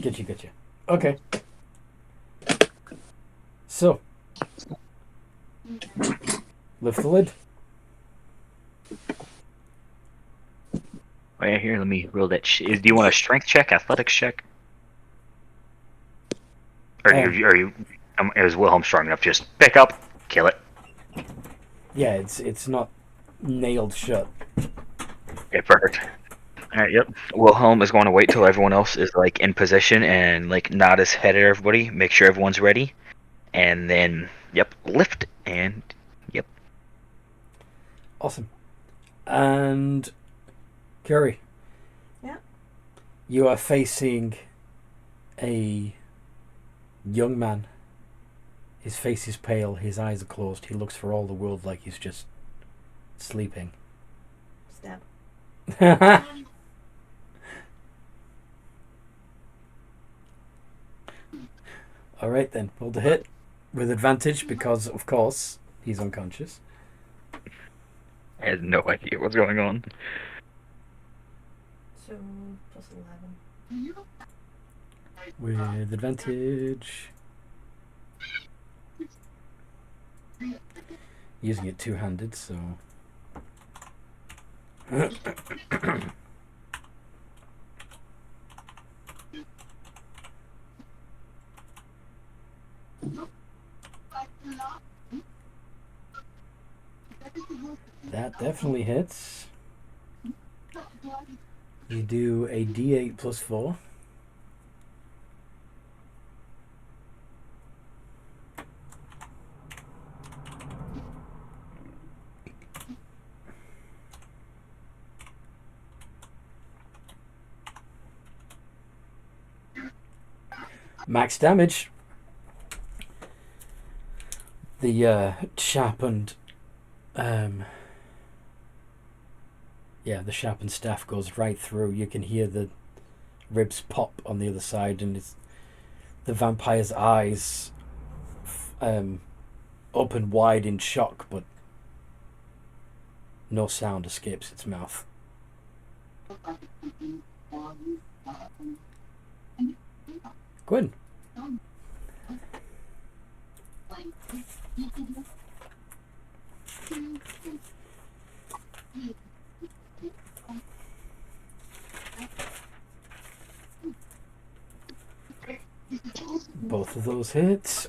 Get you. Okay. So, lift the lid. Oh yeah, here, let me roll that. Do you want a strength check, athletics check? Or is Wilhelm strong enough? Just pick up, kill it. Yeah, it's not nailed shut. Okay, perfect. Alright, yep. Wilhelm is going to wait till everyone else is like in position and like nod his head at everybody, make sure everyone's ready, and then lift and Awesome. And Curry. Yeah. You are facing a young man. His face is pale, his eyes are closed, he looks for all the world like he's just sleeping. Stab. Alright then, roll the hit with advantage because, of course, he's unconscious. I had no idea what's going on. So, plus 11. With advantage. Using it two-handed, so... That definitely hits. You do a D8 plus 4. Max damage. The sharpened the sharpened staff goes right through. You can hear the ribs pop on the other side, and it's the vampire's eyes open wide in shock, but no sound escapes its mouth. Gwyn. Both of those hits.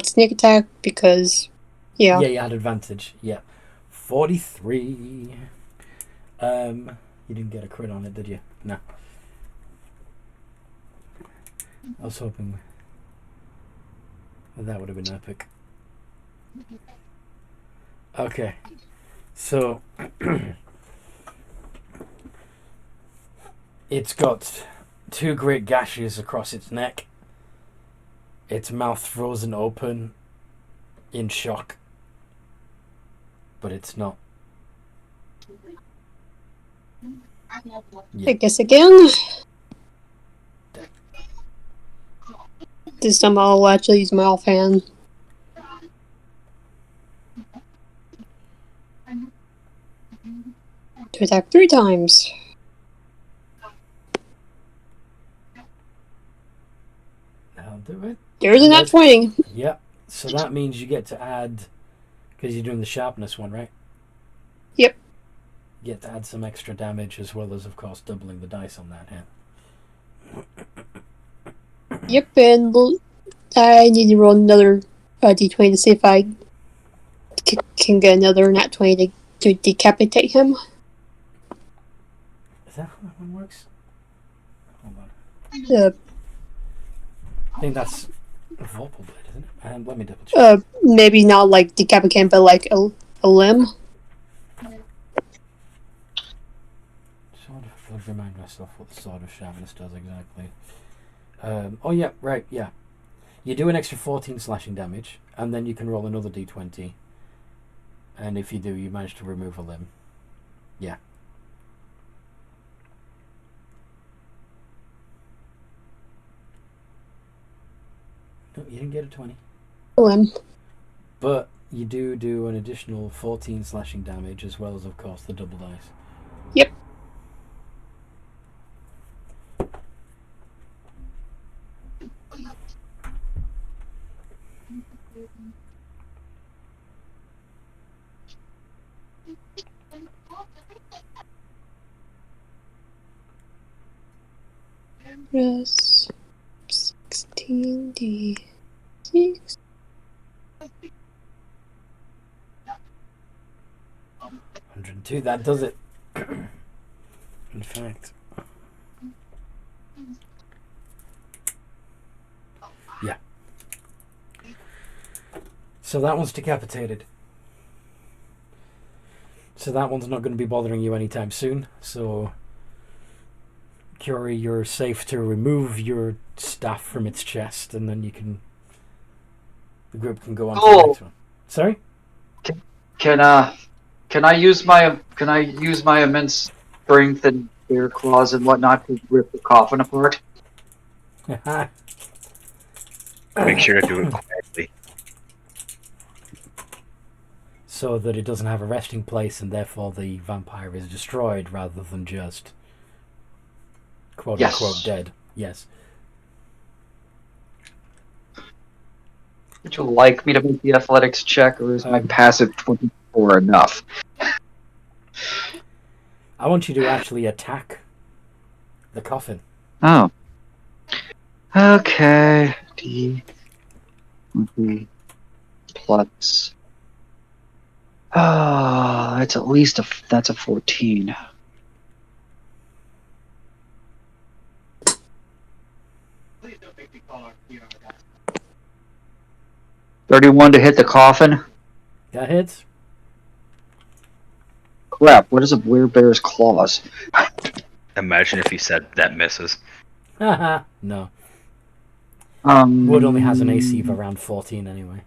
Sneak attack because, yeah. Yeah, you had advantage. Yeah. 43. You didn't get a crit on it, did you? No. I was hoping that would have been epic. Okay. So it's got 2 great gashes across its neck. Its mouth frozen open in shock. But it's not. I guess again. This time I'll actually use my offhand. To attack 3 times. I'll do it. There's a nat 20. Yep. So that means you get to add, because you're doing the sharpness one, right? Yep. You get to add some extra damage as well as, of course, doubling the dice on that hit. Yep, and I need to roll another d20 to see if I can get another nat 20 to decapitate him. Is that how that one works? Hold on. I think that's a Vorpal Blade, isn't it? And let me double check. Maybe not like decapitate, but like a limb. Sword of, I'll remind myself what the Sword of Sharpness does exactly. Oh yeah, right, yeah. You do an extra 14 slashing damage, and then you can roll another d20. And if you do, you manage to remove a limb. Yeah. No, you didn't get a 20. A limb. But you do an additional 14 slashing damage, as well as, of course, the double dice. Yep. Plus 16d6. 102, that does it. In fact. Yeah. So that one's decapitated. So that one's not going to be bothering you anytime soon. So, Curie, you're safe to remove your staff from its chest, and then you can. The group can go on to the next one. Sorry? Can I use my immense strength and bear claws and whatnot to rip the coffin apart? Make sure to do it quietly. so that it doesn't have a resting place and therefore the vampire is destroyed rather than just quote unquote dead. Yes. Would you like me to make the athletics check, or is my passive 24 enough? I want you to actually attack the coffin. Oh. Okay. D. Plus. It's at least that's a 14. $31 to hit the coffin. That hits. Crap! What is a werebear's claws? Imagine if you said that misses. Haha. No. Um. Wood only has an AC of around 14 anyway.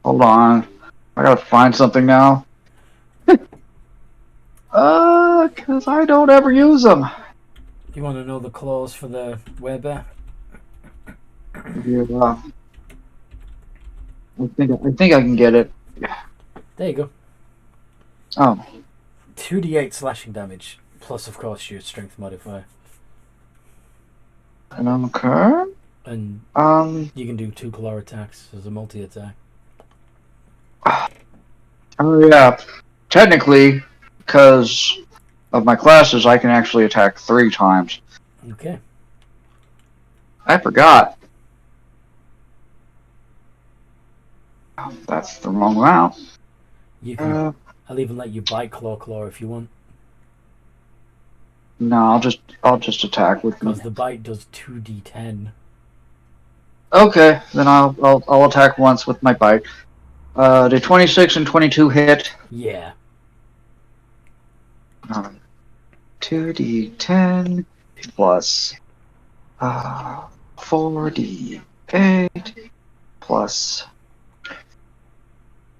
Hold on. I gotta find something now. Because I don't ever use them. You want to know the clause for the werebear? Yeah. I think I can get it. There you go. Oh. 2d8 slashing damage, plus of course your strength modifier. Okay. And you can do 2 claw attacks as a multi-attack. Oh yeah. Technically, because of my classes, I can actually attack 3 times. Okay. I forgot. Oh, that's the wrong amount. You can. I'll even let you bite claw if you want. No, I'll just attack with. Because the bite does 2d10. Okay, then I'll attack once with my bite. Do 26 and 22 hit? Yeah. 2d10 plus 4d8 plus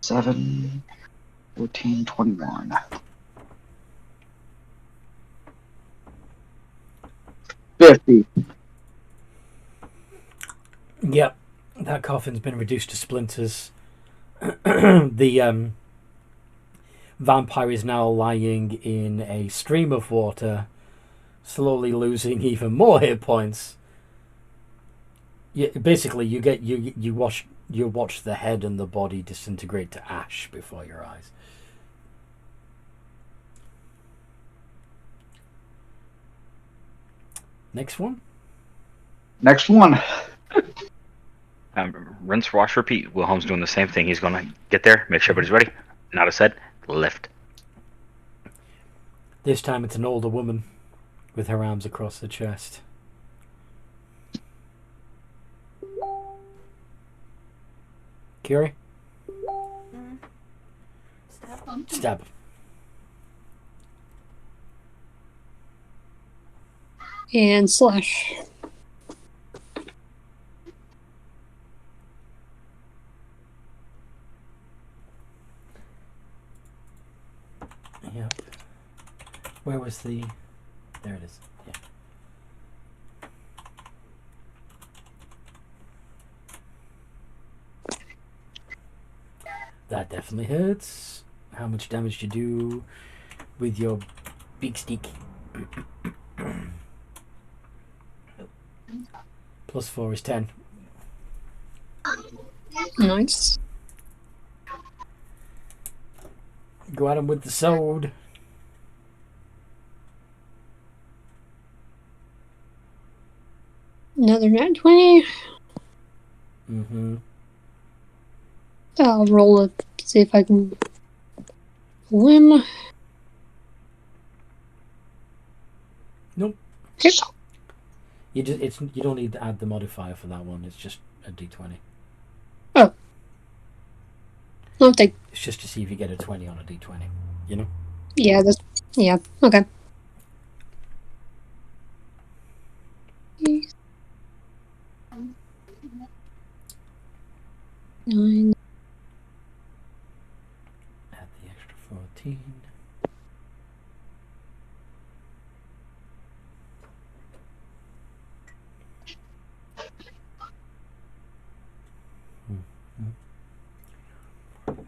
7, 14, 21. 50. Yep. That coffin's been reduced to splinters. The vampire is now lying in a stream of water, slowly losing even more hit points. Basically, you watch the head and the body disintegrate to ash before your eyes. Next one. Rinse, wash, repeat. Wilhelm's doing the same thing. He's going to get there, make sure everybody's ready. Nod his head, lift. This time it's an older woman with her arms across her chest. Curie? Stab. And slash. Yep. Where was the... There it is. Yeah. That definitely hurts. How much damage do you do with your big stick? Plus 4 is 10. Nice. Go at him with the sword. Another nat 20. Mm-hmm. I'll roll it, see if I can win. Nope. Okay. You don't need to add the modifier for that one. It's just a d20. Oh. I'll take. It's just to see if you get a 20 on a d20. You know? Yeah, yeah, okay. Nine. Add the extra 14.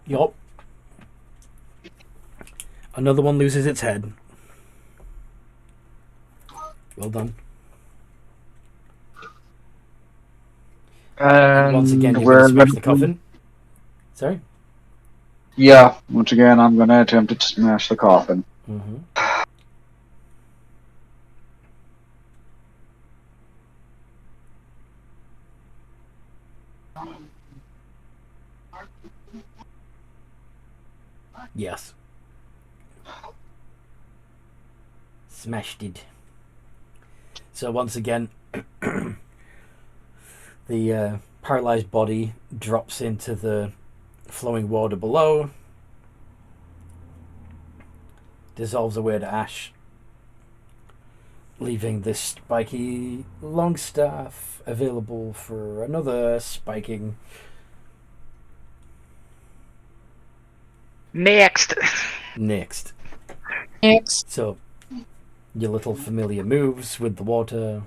Yup. Another one loses its head. Well done. And Once again, you're we're going to smash the coffin. Sorry? Yeah, once again, I'm going to attempt to smash the coffin. Mm-hmm. Yes. Smashed it. So once again, the paralyzed body drops into the flowing water below, dissolves away to ash, leaving this spiky long staff available for another spiking. Next. Next. Next. So, your little familiar moves with the water.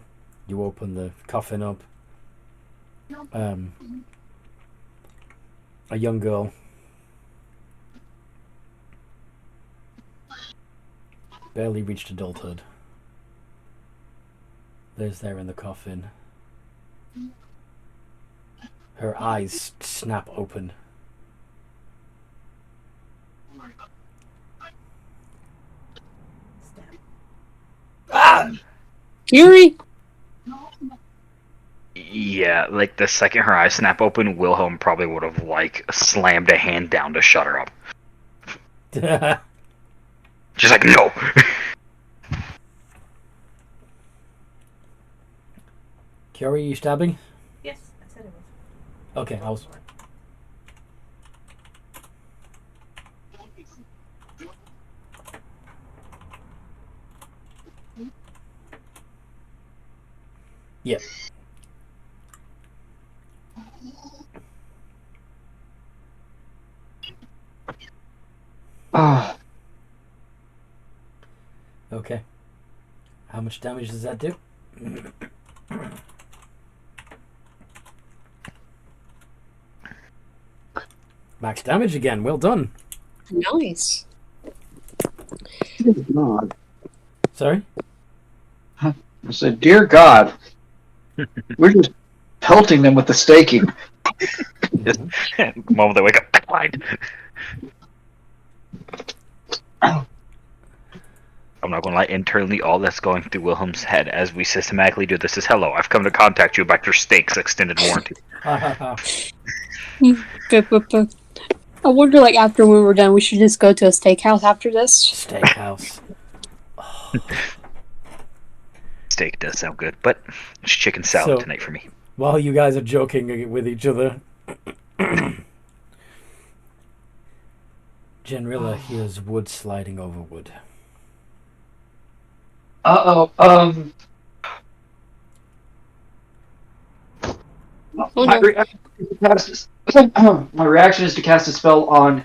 You open the coffin up. A young girl. Barely reached adulthood. Lies there in the coffin. Her eyes snap open. Fury? Yeah, like the second her eyes snap open, Wilhelm probably would have like slammed a hand down to shut her up. She's like, no. Kiori, you stabbing? Yes, I said it was. Okay, I was. Yep. Ah, Okay. How much damage does that do? Max damage again. Well done. Nice. God. Sorry? I said, dear God, we're just pelting them with the staking. The moment they wake up, blind. I'm not gonna lie, internally all that's going through Wilhelm's head as we systematically do this is, hello, I've come to contact you about your steaks extended warranty. But I wonder, like, after when we're done, we should just go to a steakhouse after this. Steakhouse. Steak does sound good, but it's chicken salad So- tonight for me. While you guys are joking with each other, Genrilla hears wood sliding over wood. Uh-oh, Oh, my, no. reaction is to cast my reaction is to cast a spell on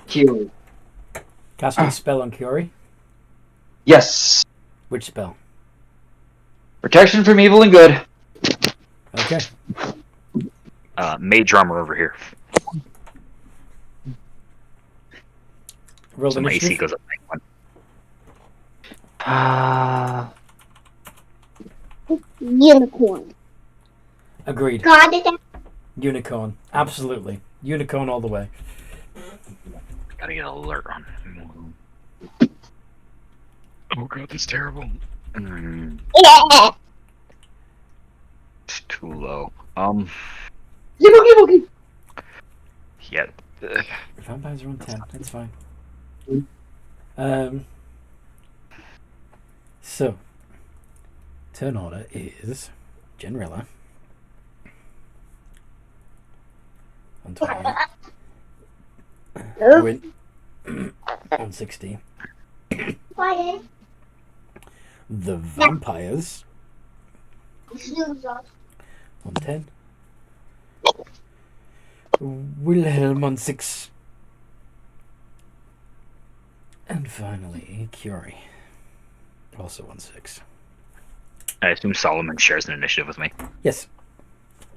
Kiori. Casting a spell on Kiori? Yes. Which spell? Protection from evil and good. Okay. Mage armor over here. Roll So my AC initiative. goes up by 1. Unicorn. Agreed. God is that. Unicorn. Absolutely. Unicorn all the way. Gotta get an alert on. Oh god, that's terrible. Yeah. It's too low. Yeah. Vampires are on 10. That's fine. So, turn order is Genrilla. On 20. Win. On 60. Quiet. The vampires Snooze off. on 10. Wilhelm on 6. And finally, Curie. Also on 6. I assume Solomon shares an initiative with me. Yes.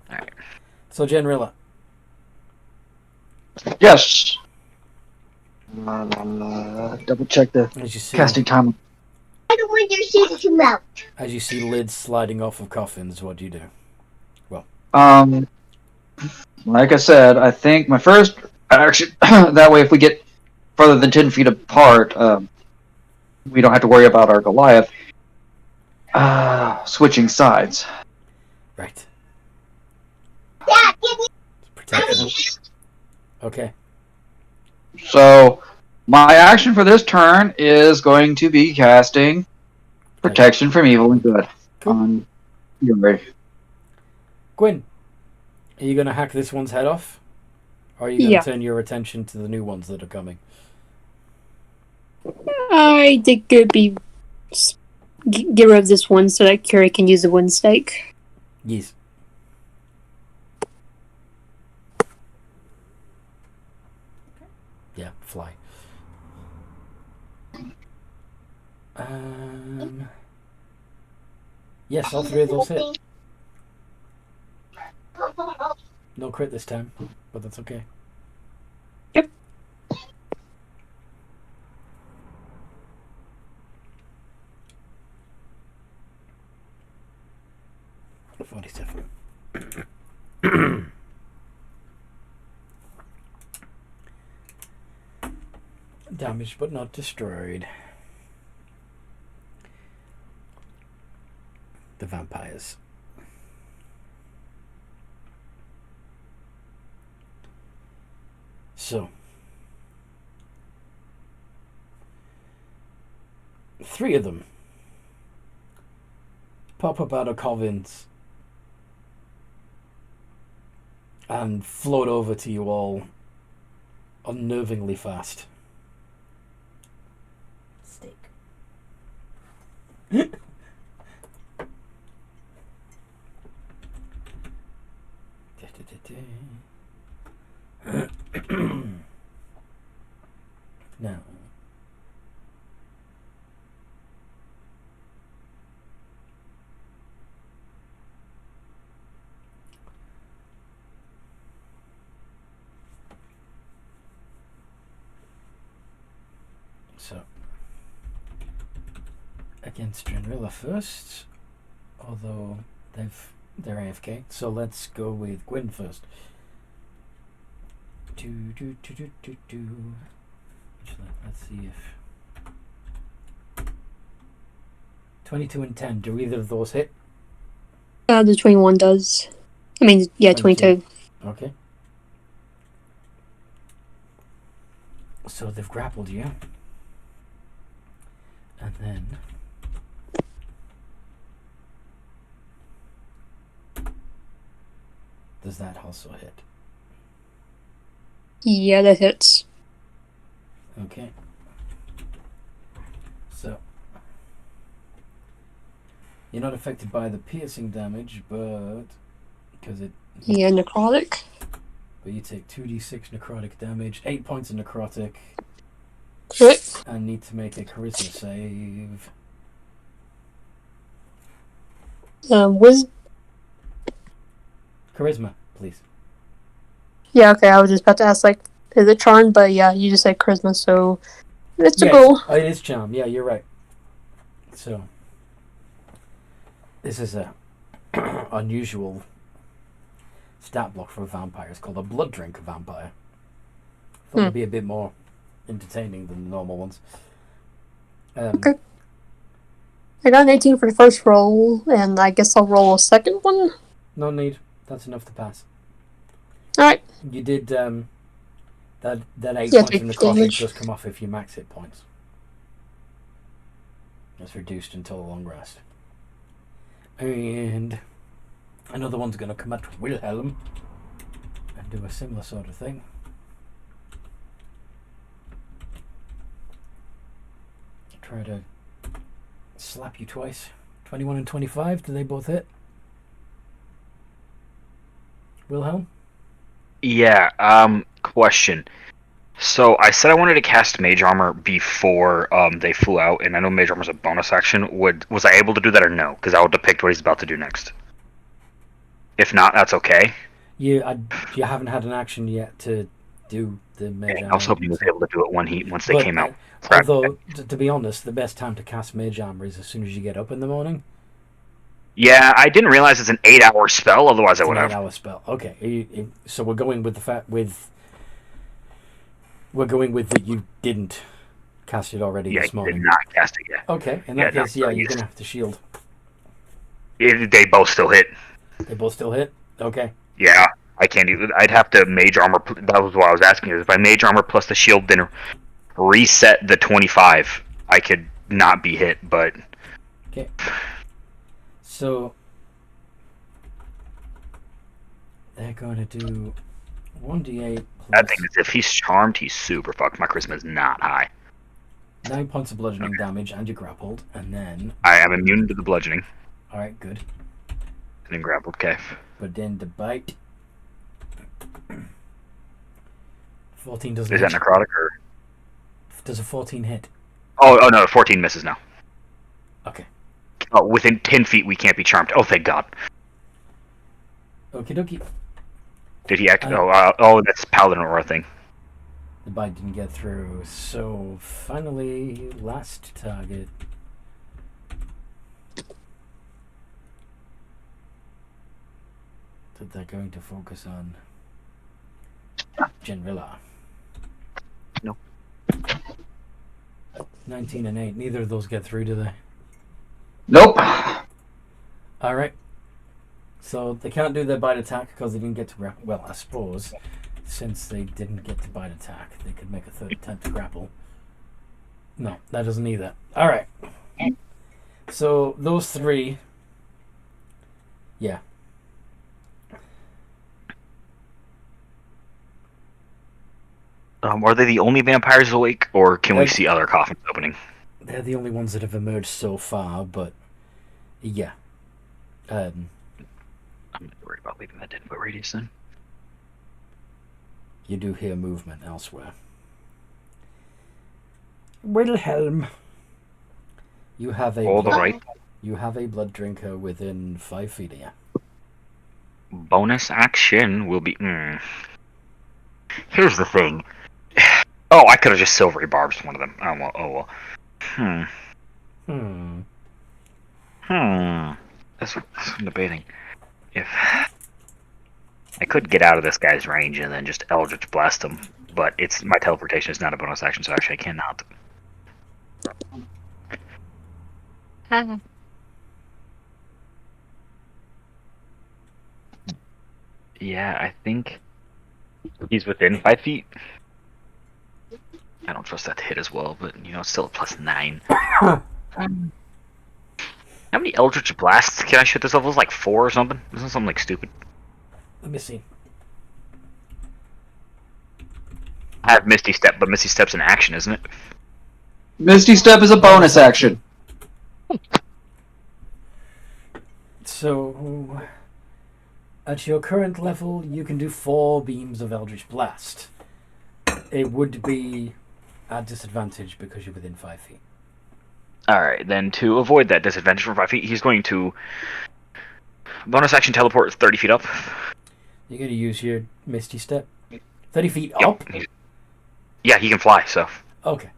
Alright. So, Genrilla. Yes. Double check the As you see, casting time. I don't want your season to melt. as you see lids sliding off of coffins, what do you do? Like I said, I think my first action. That way, if we get further than 10 feet apart, we don't have to worry about our Goliath switching sides. Right. Dad, give me. Protection. Okay. So, my action for this turn is going to be casting Protection from Evil and Good on Yuri. Gwyn, are you going to hack this one's head off? Or are you going to Yeah. turn your attention to the new ones that are coming? I think it would be get rid of this one so that Curie can use the wind stake. Yes. Yeah, fly. Yes, all three of those hit. No crit this time, but that's okay. Yep. $47. Damaged but not destroyed. The vampires. So, 3 of them pop up out of covens and float over to you all unnervingly fast. Steak. Now, so against Drenrilla first, although they're AFK. So let's go with Gwyn first. Let's see if 22 and 10. Do either of those hit? The 21 does. I mean, yeah, 22. Okay. So they've grappled you. And then does that also hit? Yeah, that hits. Okay. So you're not affected by the piercing damage, but because it. Yeah, necrotic. But you take 2d6 necrotic damage, 8 points of necrotic, Crit. and need to make a charisma save. Charisma, please. Yeah, okay, I was just about to ask, like, is it charmed? But yeah, you just said charisma, so it's a Yes. goal. Oh, it is charm. Yeah, you're right. So this is a unusual stat block for a vampire. It's called a blood drink vampire. Thought it'd be a bit more entertaining than the normal ones. Okay. I got an 18 for the first roll, and I guess I'll roll a second one. No need. That's enough to pass. Alright. You did that 8 Yeah, points of take necrotic damage. does come off if you max hit points. That's reduced until a long rest. And another one's going to come at Wilhelm and do a similar sort of thing. Try to slap you twice. 21 and 25, do they both hit? Wilhelm? Yeah, question. So I said I wanted to cast Mage Armor before they flew out, and I know Mage Armor is a bonus action. Was I able to do that or no? Because I will depict what he's about to do next. If not, that's okay. You haven't had an action yet to do the mage I armor. was hoping he was able to do it once they But, came out. although, to be honest, the best time to cast mage armor is as soon as you get up in the morning. Yeah, I didn't realize it's an 8-hour spell. Otherwise, I It's would an have. 8-hour spell. Okay, so we're going with the fact we're going with that you didn't cast it already Yeah, this did morning. not cast it yet. Okay, in that case, you're gonna have to shield. They both still hit. They both still hit. Okay. Yeah, I can't even. I'd have to mage armor. That was what I was asking. Is if I mage armor plus the shield, then reset the 25, I could not be hit. But Okay. So they're going to do 1d8 that plus thing is, if he's charmed, he's super fucked. My charisma is not high. 9 points of bludgeoning damage, and you're grappled, and then. I am immune to the bludgeoning. All right, good. And then grappled. Okay. But then the bite. 14 doesn't Is that hit. necrotic or? Does a 14 hit? Oh no, 14 misses now. Okay. Oh, within 10 feet we can't be charmed. Oh, thank God. Okie dokie. Did he act? Oh, that's Paladin Aura thing. The bite didn't get through. So finally, last target. That they're going to focus on. Genrilla. No. 19 and 8. Neither of those get through, do they? Nope. Alright. So they can't do their bite attack because they didn't get to grapple. Well, I suppose, since they didn't get to bite attack, they could make a third attempt to grapple. No, that doesn't either. Alright. So those three. Yeah. Are they the only vampires awake, or can we Uh, see other coffins opening? They're the only ones that have emerged so far, but yeah. I'm not worried about leaving that 10-foot radius then. You do hear movement elsewhere. Wilhelm, you have a All the right. you have a blood drinker within 5 feet of you. Bonus action will be. Here's the thing. Oh, I could have just silvery barbs one of them. Oh well. That's what I'm debating. If I could get out of this guy's range and then just Eldritch Blast him, but it's my teleportation is not a bonus action, so actually I cannot. Yeah, I think he's within 5 feet. I don't trust that to hit as well, but it's still a +9. How many Eldritch Blasts can I shoot this level? It's like 4 or something? Isn't something like stupid? Let me see. I have Misty Step, but Misty Step's an action, isn't it? Misty Step is a bonus action. So, at your current level, you can do 4 beams of Eldritch Blast. It would be at disadvantage because you're within 5 feet. Alright, then to avoid that disadvantage from 5 feet, he's going to bonus action teleport 30 feet up. You're going to use your Misty Step? 30 feet Yep. up? Yeah, he can fly, so. Okay.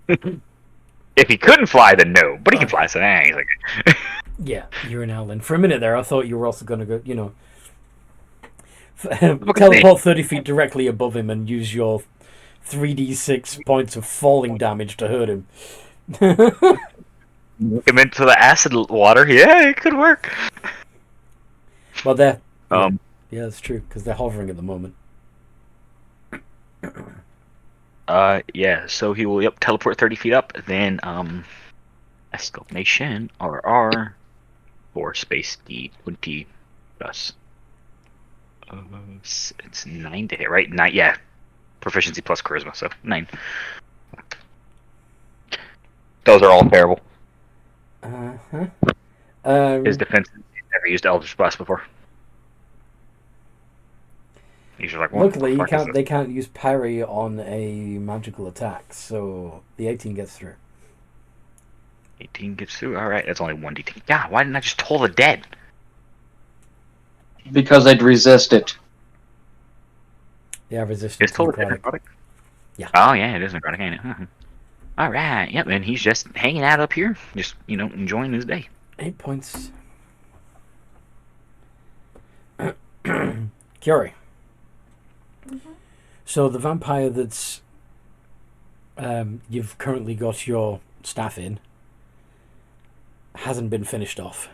If he couldn't fly, then no. But he can fly, so he's like. Yeah, you're an Owlin. For a minute there, I thought you were also going to go, teleport 30 feet directly above him and use your 3d6 points of falling damage to hurt him. Look him into the acid water. Yeah, it could work. Well, they're... Yeah, that's true, because they're hovering at the moment. Yeah, so he will teleport 30 feet up, then exclamation RR for space D20 plus it's 9 to hit, right? 9, yeah. Proficiency plus charisma, so 9. Those are all terrible. His defense, he's never used Eldritch Blast before. He's just like, what Luckily, the fuck is they can't use parry on a magical attack, so the 18 gets through. 18 gets through. Alright, that's only 1d10. Yeah, why didn't I just toll the dead? Because I'd resist it. They are resistant It's to totally necrotic. necrotic. Yeah. Oh yeah, it is necrotic, ain't it? All right. Yep. And he's just hanging out up here, just enjoying his day. 8 points. Curie. So the vampire that's you've currently got your staff in hasn't been finished off.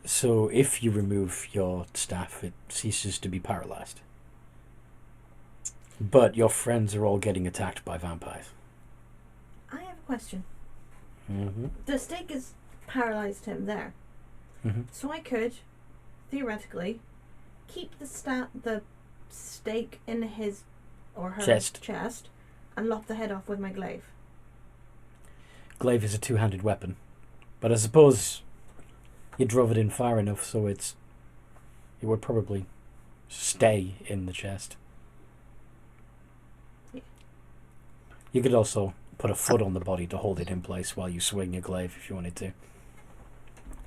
So if you remove your staff, it ceases to be paralyzed. But your friends are all getting attacked by vampires. I have a question. Mm-hmm. The stake has paralyzed him there. Mm-hmm. So I could, theoretically, keep the stake in his or her chest and lop the head off with my glaive. Glaive is a two-handed weapon. But I suppose you drove it in far enough so it would probably stay in the chest. Yeah. You could also put a foot on the body to hold it in place while you swing your glaive if you wanted to.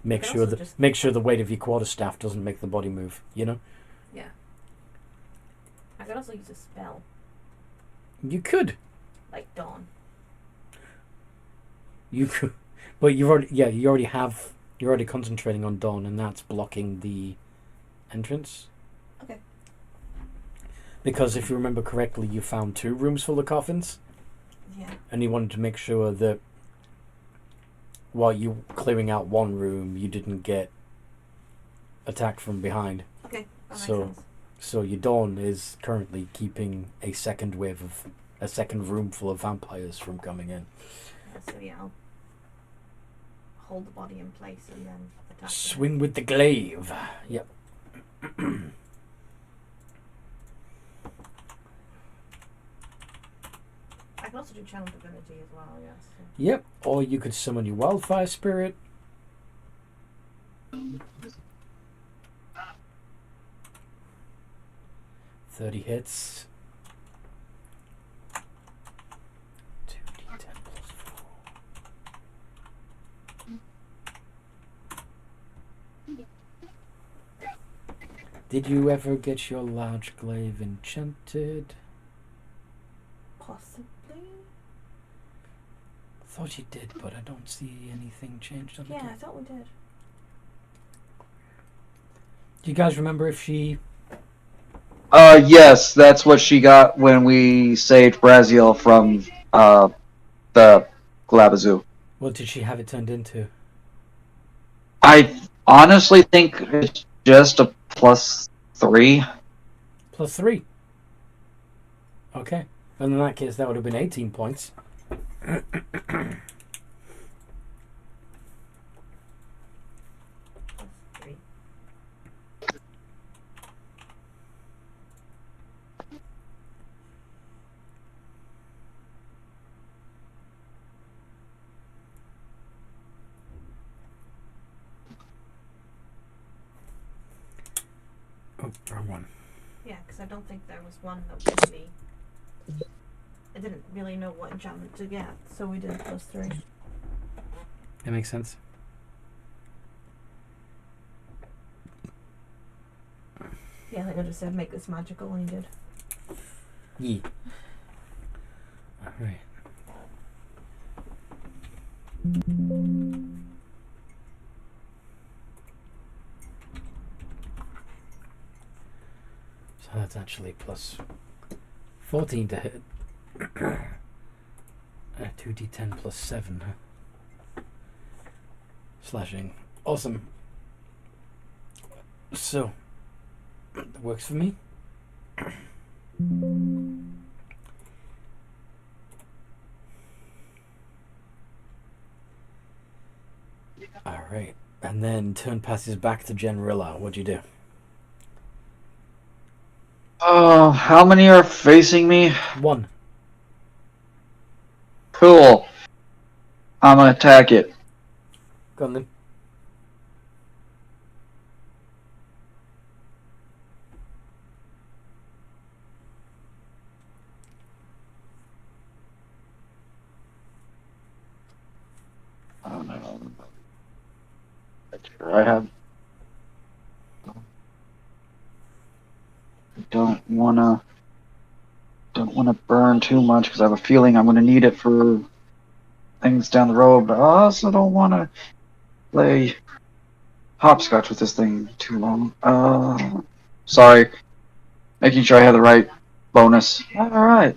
Make sure the weight of your quarterstaff doesn't make the body move, Yeah. I could also use a spell. You could. Like Dawn. You could. But you're already concentrating on Dawn, and that's blocking the entrance. Okay. Because if you remember correctly, you found 2 rooms full of coffins. Yeah. And you wanted to make sure that while you clearing out one room, you didn't get attacked from behind. Okay. That makes So, sense. so your Dawn is currently keeping a second room full of vampires from coming in. Yeah, so yeah, I'll hold the body in place and then attack. Swing with the glaive. Yep. I can also do channel divinity as well, yes. Yep. Or you could summon your wildfire spirit. $30 hits. 2d10 plus 4. Did you ever get your large glaive enchanted? Possibly. Thought you did, but I don't see anything changed on the Yeah, I glaive. thought we did. Do you guys remember if she... Yes, that's what she got when we saved Braziel from the Glabazoo. What did she have it turned into? I honestly think it's just a +3. +3. Okay. And in that case, that would have been 18 points. +3. Oh, wrong one. Yeah, because I don't think there was one that really... I didn't really know what enchantment to get, so we did +3. That makes sense. Yeah, I think I just said make this magical, and he did. Yeah. Alright. So that's actually plus 14 to hit. 2d10 plus 7. Slashing. Awesome. So, that works for me. Alright. And then turn passes back to Generilla. What'd you do? How many are facing me? 1. Cool. I'm gonna attack it. Go on then. Oh no. Make sure I have. don't wanna burn too much because I have a feeling I'm gonna need it for things down the road. But I also don't wanna play hopscotch with this thing too long. Sorry, making sure I have the right bonus. All right.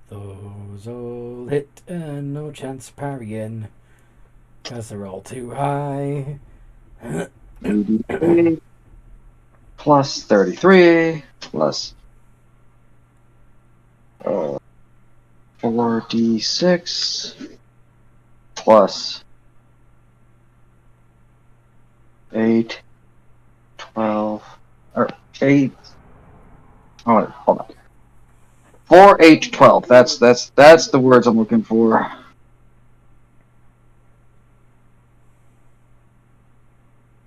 Those all hit and no chance parrying, cause they're all too high. 83 plus 33 plus 4d6 plus 8, 12, or 8. Oh, hold on. 4, 8, 12. That's the words I'm looking for.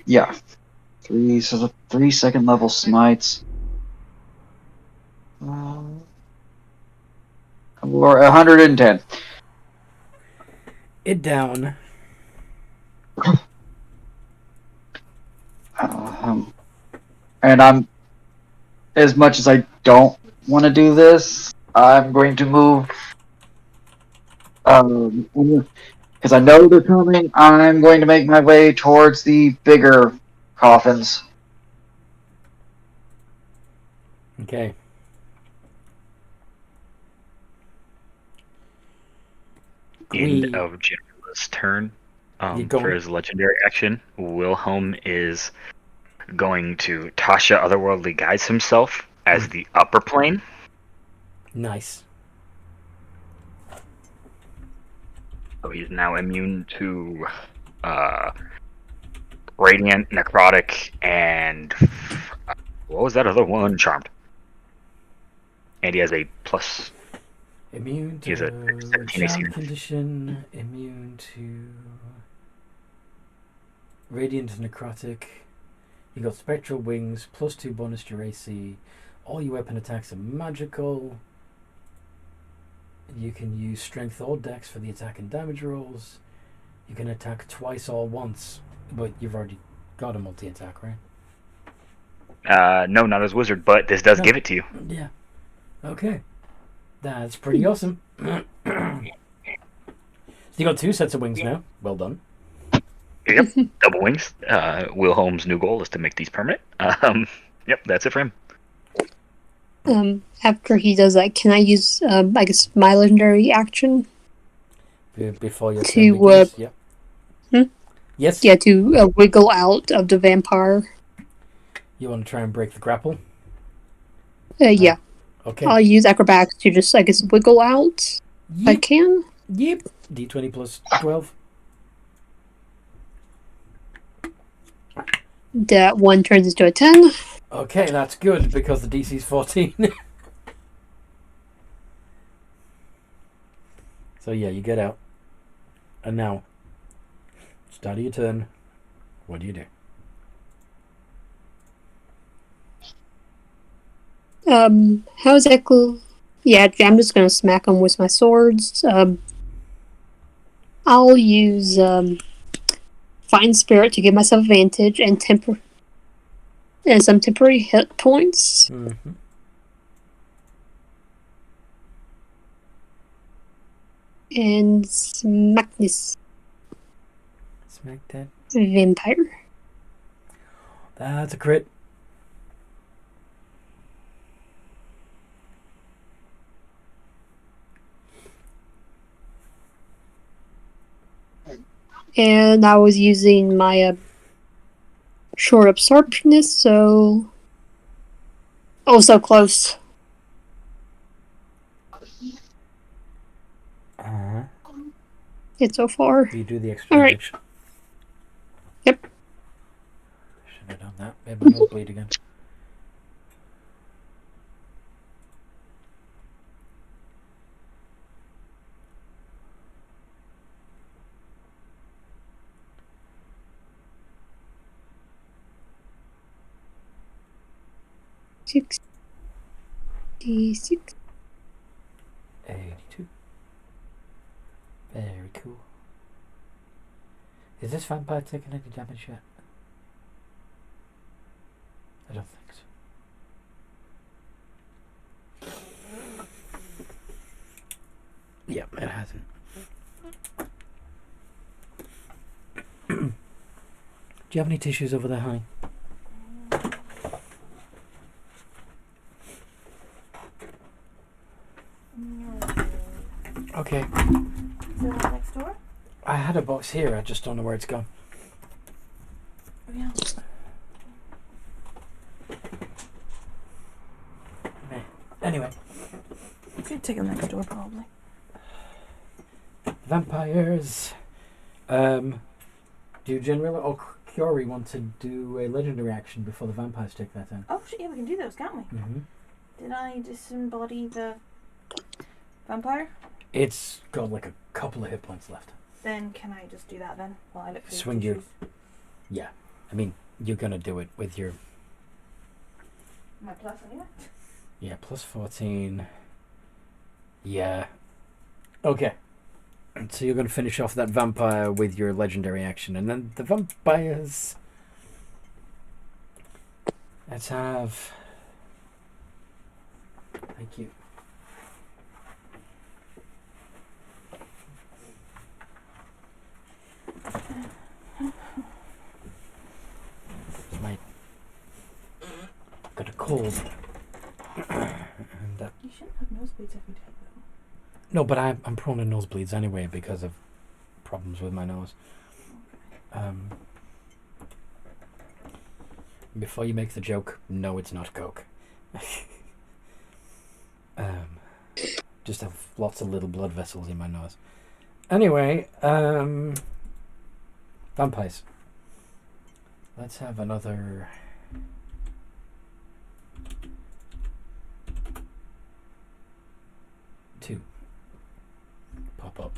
Yeah. 3, so the 3 second level smites. Or 110. It down. And I'm, as much as I don't want to do this, I'm going to move. Because I know they're coming, I'm going to make my way towards the bigger coffins. Okay. End of General's turn. For his legendary action, Wilhelm is going to Tasha Otherworldly Guise himself as the upper plane. Nice. So he's now immune to Radiant, Necrotic, and what was that other one? Charmed. And he has a plus. Immune He has a to 17 AC. charm condition. Immune to radiant necrotic. You got spectral wings, +2 bonus to your AC. All your weapon attacks are magical. You can use strength or dex for the attack and damage rolls. You can attack twice or once, but you've already got a multi-attack, right? No, not as wizard, but this does give it to you. Yeah. Okay. That's pretty awesome. So you got 2 sets of wings now. Well done. Yep, double wings. Wilhelm's new goal is to make these permanent. Yep, that's it for him. After he does that, can I use, I guess, my legendary action Before your to, turn begins? Yeah. Yes? Yeah, to wiggle out of the vampire. You want to try and break the grapple? Yeah. Okay. I'll use acrobatics to just, I guess, wiggle out if I can. Yep. D20 plus 12. That one turns into a 10. Okay, that's good because the DC's 14. So yeah, you get out. And now, start of your turn. What do you do? How exactly? Yeah, I'm just gonna smack them with my swords. I'll use Find Spirit to give myself advantage and some temporary hit points. Mm-hmm. And smack this Smack that. vampire. That's a crit. And I was using my short up sharpness, so so close. Uh-huh. It's so far. You do the extra All right. damage. Yep. Should have done that. Made my nose bleed again. D6. 82. Very cool. Is this vampire taking any damage yet? Do you have any tissues over there, honey? No. Okay. Is there one next door? I had a box here. I just don't know where it's gone. Oh, yeah. Anyway, You could take them next door, probably. vampires. Do Generilla or Kiori want to do a legendary action before the vampires take their turn? Oh, shit, yeah, we can do those, can't we? Mm-hmm. Did I disembody the vampire? It's got like a couple of hit points left. Then can I just do that then? While I look for Swing your- tissues? Yeah. I mean, you're going to do it with your... My plus anyway. Yeah, plus 14. Yeah. Okay. So you're going to finish off that vampire with your legendary action. And then the vampires... Let's have... Thank you. Got a cold. And, You shouldn't have nosebleeds if you take them. no, but I'm prone to nosebleeds anyway because of problems with my nose. Before you make the joke, no, it's not Coke. Just have lots of little blood vessels in my nose. Anyway, vampires. Let's have another... two. Pop up.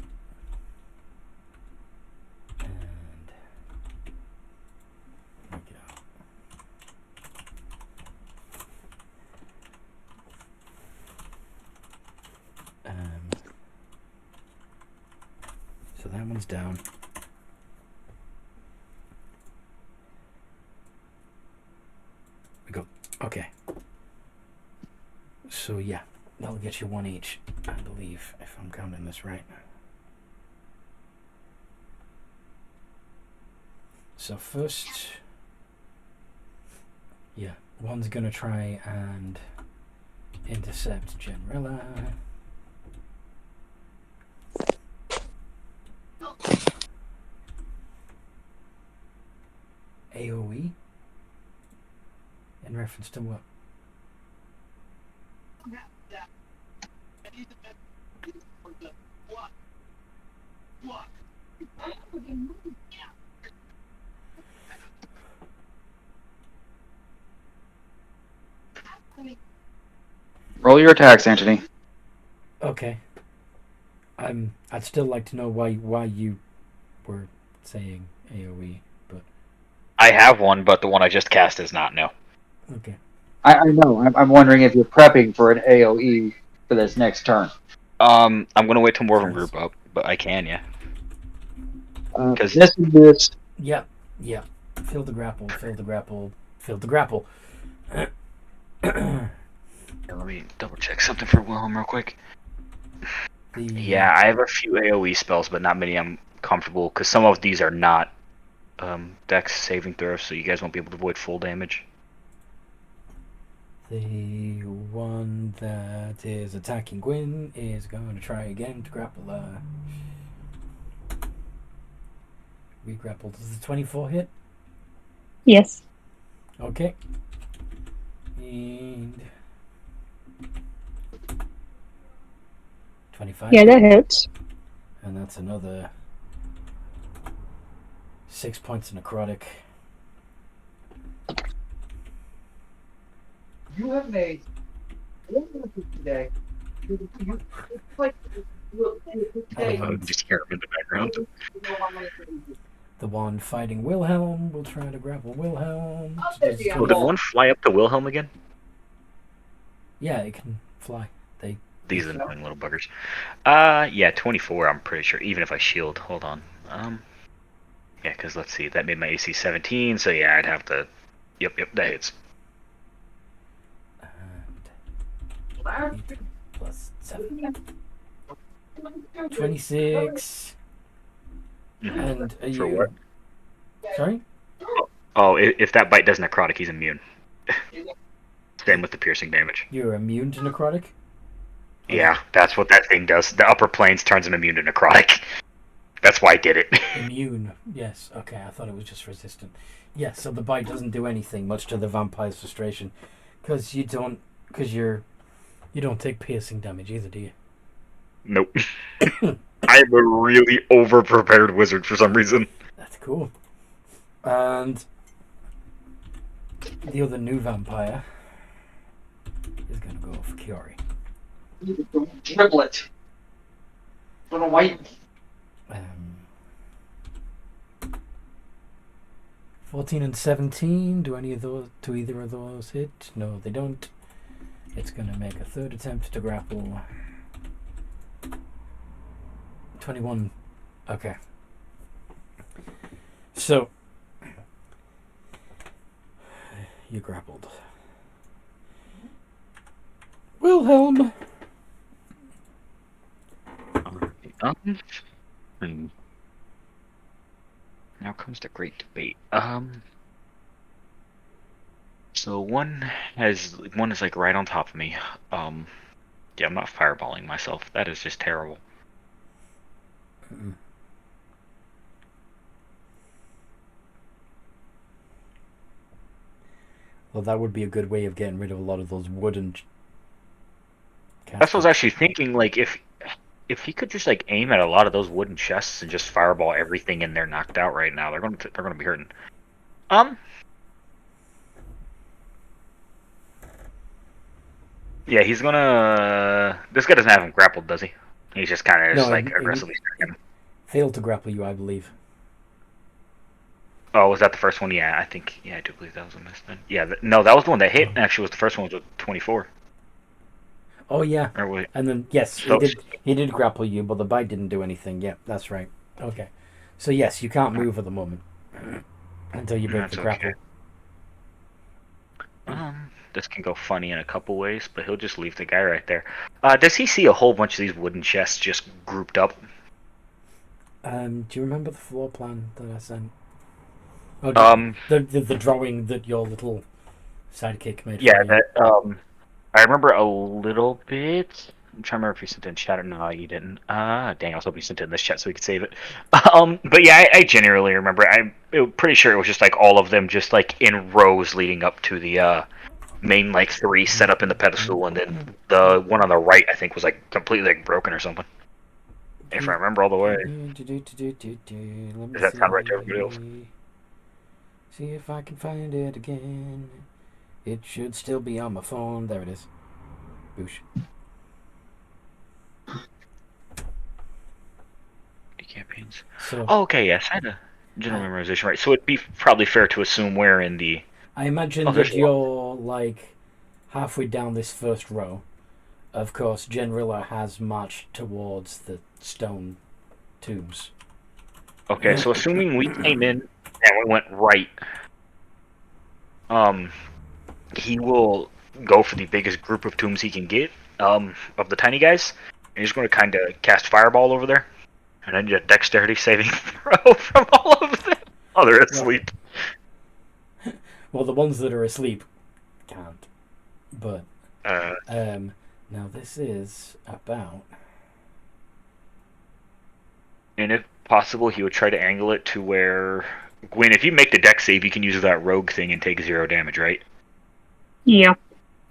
And... there we go. So that one's down. We go. Okay. So yeah, that'll get you one each, I believe, if I'm counting this right. So first, yeah, one's gonna try and intercept Generilla. AoE? In reference to what? Roll your attacks, Anthony. Okay. I'd still like to know why you were saying AoE, but I have one, but the one I just cast is not. No. okay. I know. I'm wondering if you're prepping for an AOE for this next turn. I'm gonna wait till more of them group up, but I can, yeah. 'Cause- This is this. Yep. Fill the grapple, fill the grapple, fill the grapple. Let me double check something for Wilhelm real quick. The, Yeah, I have a few AoE spells, but not many I'm comfortable, because some of these are not Dex saving throws, so you guys won't be able to avoid full damage. The one that is attacking Gwyn is going to try again to grapple her. We grappled. Does the 24 hit? Yes. Okay. And 25. Yeah, that hits. And that's another 6 points necrotic. You have made today. Just hear him in the background. The one fighting Wilhelm will try to grapple Wilhelm. there you Oh, did one fly up to Wilhelm again? Yeah, it can fly. These annoying little buggers. Yeah, 24, I'm pretty sure, even if I shield. Hold on. Yeah, because let's see, that made my AC 17, so yeah, I'd have to... Yep, that hits. And plus 7. 26. And are you... For what? Sorry? Oh, if that bite does necrotic, he's immune. Same with the piercing damage. You're immune to necrotic? Yeah, that's what that thing does. The upper planes turns him immune to necrotic. That's why I did it. Immune, yes. Okay, I thought it was just resistant. Yes, so the bite doesn't do anything, much to the vampire's frustration. Because you don't take piercing damage either, do you? Nope. I'm a really over-prepared wizard for some reason. That's cool. And the other new vampire is going to go for Kiori. Triplet. Little white. 14 and 17. Do either of those hit? No, they don't. It's going to make a third attempt to grapple. 21. Okay. So you grappled. Wilhelm. Now comes the great debate. So one is like right on top of me. Yeah, I'm not fireballing myself. That is just terrible. Well, that would be a good way of getting rid of a lot of those wooden. That's what I was actually thinking. Like if he could just like aim at a lot of those wooden chests and just fireball everything in there knocked out right now, they're gonna be hurting. Yeah, he's gonna. This guy doesn't have him grappled, does he? He's just kind of aggressively striking him. Failed to grapple you, I believe. Oh, was that the first one? Yeah, I think. Yeah, I do believe that was a miss then. Yeah, no, that was the one that hit. Actually, was the first one was with 24. Oh yeah. Or wait. And then yes, he did grapple you, but the bite didn't do anything. Yep, that's right. Okay. So yes, you can't move at the moment until you break the grapple. Okay. This can go funny in a couple ways, but he'll just leave the guy right there. Does he see a whole bunch of these wooden chests just grouped up? Do you remember the floor plan that I sent? Oh, the drawing that your little sidekick made. Yeah, that. I remember a little bit. I'm trying to remember if you sent it in chat or no, you didn't. Dang, I was hoping you sent it in this chat so we could save it. But yeah, I generally remember. I'm pretty sure it was just like all of them, just like in rows leading up to the main like 3 set up in the pedestal, and then the one on the right I think was like completely like broken or something. If I remember all the way. Does that sound right to everybody else? See if I can find it again. It should still be on my phone. There it is. Boosh. Campaigns. So, oh, okay, yes, I had a general memorization right. So it'd be probably fair to assume where in the. I imagine that you're like halfway down this first row. Of course, Genrilla has marched towards the stone tombs. Okay, so assuming we came in and we went right, he will go for the biggest group of tombs he can get, of the tiny guys. And he's going to kind of cast Fireball over there. And then get a dexterity saving throw from all of them. Oh, they're asleep. Well, the ones that are asleep can't. But, now this is about... And if possible, he would try to angle it to where... Gwyn, if you make the dex save, you can use that rogue thing and take 0 damage, right? Yeah.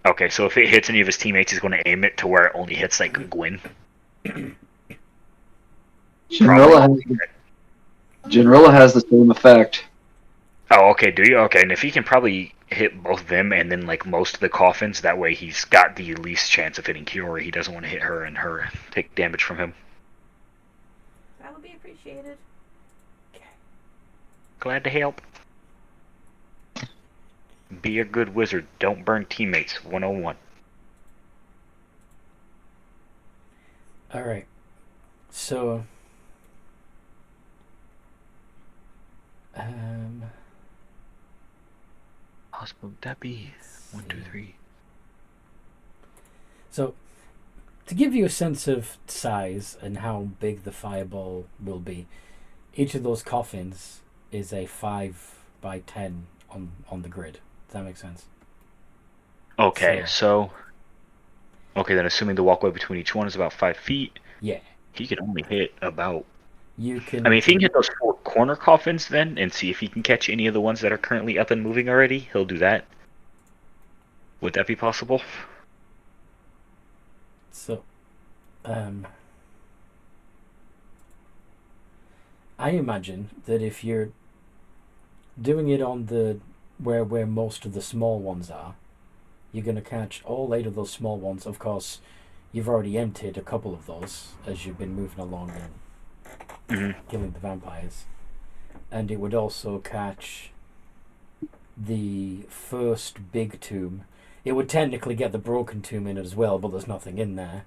Okay, so if it hits any of his teammates, he's going to aim it to where it only hits, like, Gwyn. Genrilla has the same effect. Oh, okay, do you? Okay, and if he can probably hit both them and then, like, most of the coffins, that way he's got the least chance of hitting Kiori. He doesn't want to hit her and her take damage from him. That would be appreciated. Okay. Glad to help. Be a good wizard. Don't burn teammates. 101. Alright. So... possible would that be? 1, 2, 3. So, to give you a sense of size and how big the fireball will be, each of those coffins is a 5 by 10 on the grid. Does that make sense? Okay, so okay, then assuming the walkway between each one is about 5 feet, Yeah. he can only hit about. You can. I mean, if he can hit those 4 corner coffins then, and see if he can catch any of the ones that are currently up and moving already, he'll do that. Would that be possible? So, I imagine that if you're doing it on the where most of the small ones are, you're going to catch all 8 of those small ones. Of course, you've already emptied a couple of those as you've been moving along and killing the vampires. And it would also catch the first big tomb. It would technically get the broken tomb in it as well, but there's nothing in there.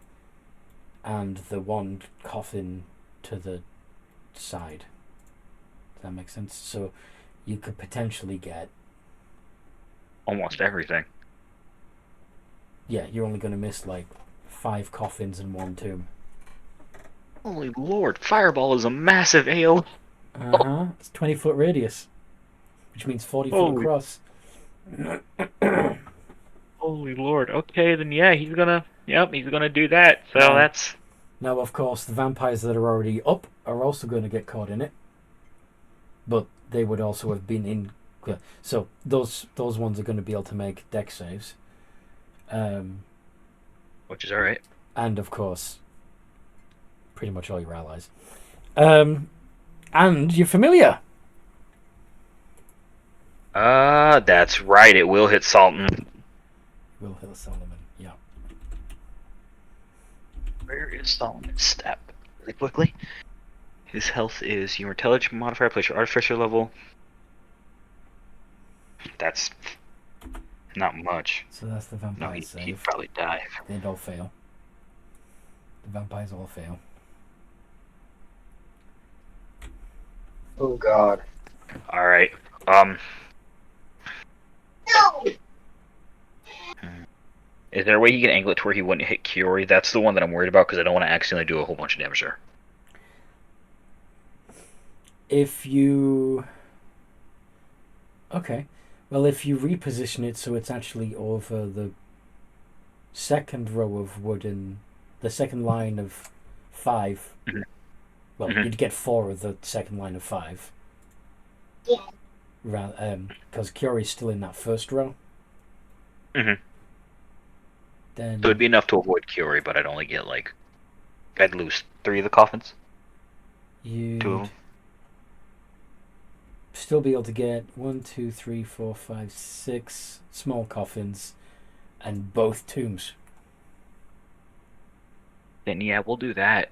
And the one coffin to the side. Does that make sense? So you could potentially get Almost everything. Yeah, you're only going to miss like 5 coffins and 1 tomb. Holy lord, Fireball is a massive ale. It's 20-foot radius, which means 40 feet across. Holy lord. Okay, then yeah, he's gonna do that. So that's. Now, of course, the vampires that are already up are also going to get caught in it, but they would also have been in. So those ones are going to be able to make dex saves. Which is alright. And of course, pretty much all your allies. And you're familiar. That's right. It will hit Sultan. Will hit Solomon. Yeah. Where is Solomon's step? Really quickly. His health is your intelligence modifier plus your artificer level. That's not much. So that's the vampire No, save. he'd probably die. They'd all fail. The vampires all fail. Oh god. Alright. No! Is there a way he can angle it to where he wouldn't hit Kiori? That's the one that I'm worried about because I don't want to accidentally do a whole bunch of damage there. If you... Okay. Well, if you reposition it so it's actually over the second row of wooden... The second line of 5. Mm-hmm. Well, you'd get 4 of the second line of 5. Yeah. Because Kiori's still in that first row. Mm-hmm. Then So it'd be enough to avoid Kiori, but I'd only get like... I'd lose 3 of the coffins. you'd 2 of them. still be able to get 1, 2, 3, 4, 5, 6 small coffins and both tombs. Then yeah, we'll do that.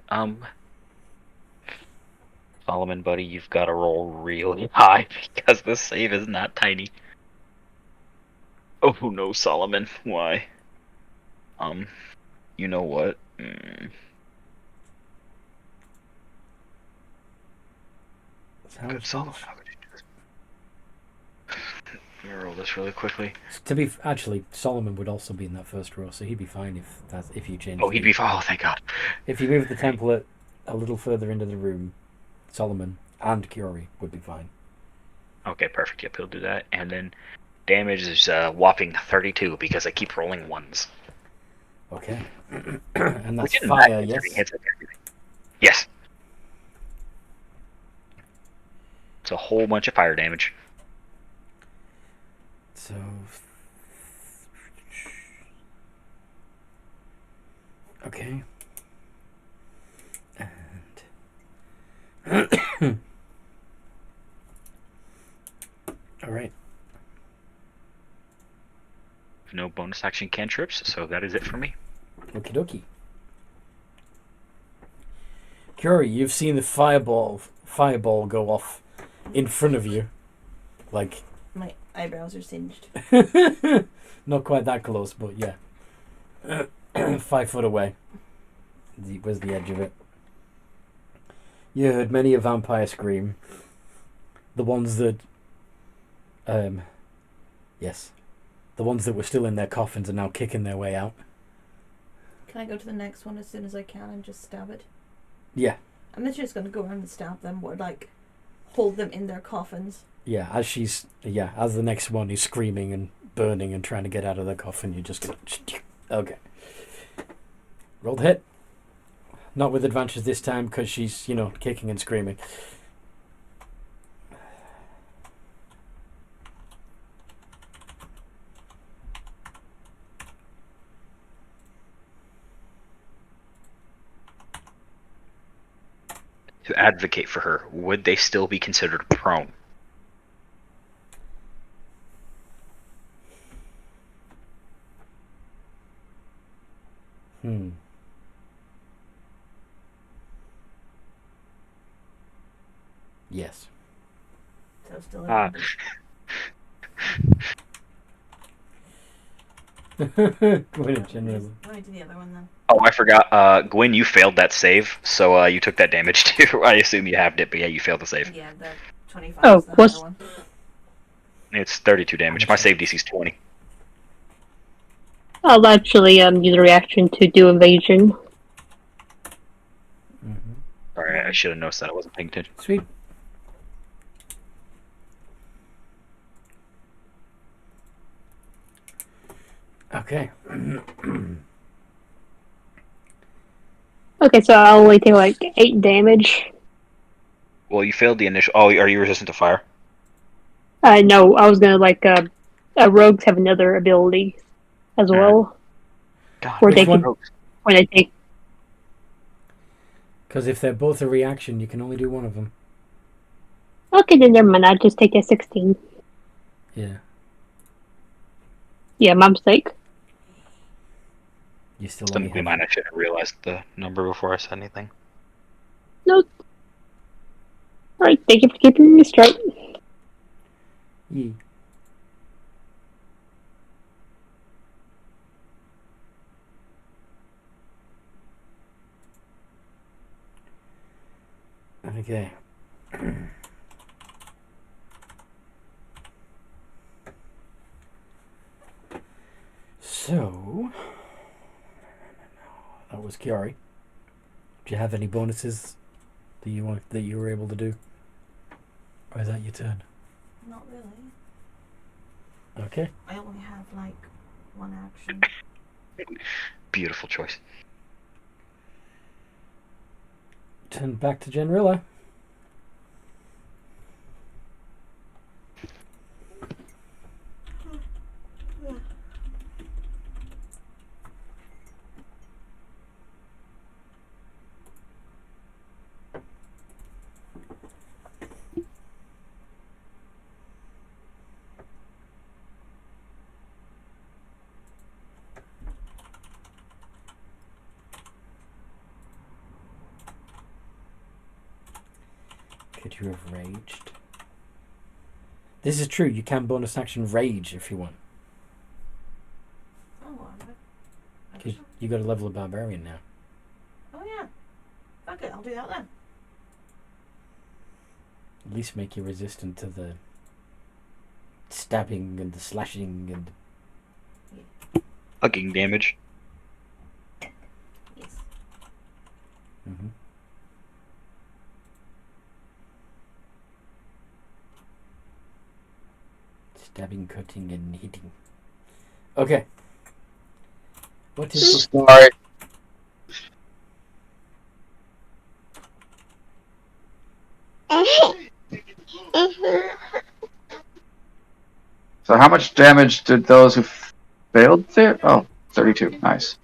Solomon, buddy, you've got to roll really high because the save is not tiny. Oh no, Solomon, why? You know what? Good, Solomon, how would you do this? Let me roll this really quickly. Actually, Solomon would also be in that first row, so he'd be fine if you change. Oh, he'd be fine. Oh, thank God. If you move the template a little further into the room, Solomon and Kiori would be fine. Okay, perfect. Yep, he'll do that. And then damage is whopping 32 because I keep rolling 1s. Okay. And that's Which isn't fire, bad yes? considering hits like everything. Yes. It's a whole bunch of fire damage. So... Okay. And... Alright. No bonus action cantrips, so that is it for me. Okie dokie. Kiori, you've seen the fireball go off in front of you. Like... My eyebrows are singed. Not quite that close, but yeah. 5 foot away was the edge of it. You heard many a vampire scream. The ones that... Yes. The ones that were still in their coffins are now kicking their way out. Can I go to the next one as soon as I can and just stab it? Yeah. I'm literally just going to go around and stab them or, like, hold them in their coffins as the next one is screaming and burning and trying to get out of the coffin, you just go, okay. Roll the hit. Not with advantage this time because she's, kicking and screaming. To advocate for her, would they still be considered prone? Yes. So still Gwyn generally. Let me do the other one then. Oh, I forgot. Gwyn, you failed that save, so you took that damage too. I assume you halved it, but yeah, you failed the save. Yeah, the 25 Oh, is the plus- higher one. It's 32 damage. My save DC is 20. I'll actually use a reaction to do evasion. Mm-hmm. Sorry, I should have noticed that. I wasn't paying attention. Sweet. Okay. Okay, so I'll only take like 8 damage. Well, you failed the initial. Oh, are you resistant to fire? No, I was gonna rogues have another ability as well, God, where Which they one? can when they take. Because if they're both a reaction, you can only do one of them. Okay, then never mind. I'll just take a 16. Yeah. Yeah, my mistake. You still Didn't only be have... mine. I should have realized the number before I said anything. No. Alright, thank you for keeping me straight. Yee. Okay. So, that was Kiari. Do you have any bonuses that you were able to do? Or is that your turn? Not really. Okay. I only have like one action. Beautiful choice. Turn back to Generilla. Could you have raged? This is true. You can bonus action rage if you want. Oh, Because you got a level of barbarian now. oh yeah. Fuck it, I'll do that then. At least make you resistant to the stabbing and the slashing and... Hugging damage. Yes. Mm-hmm. Stabbing, cutting, and hitting. Okay. What is Sorry. So how much damage did those who failed there? Oh, 32. Nice.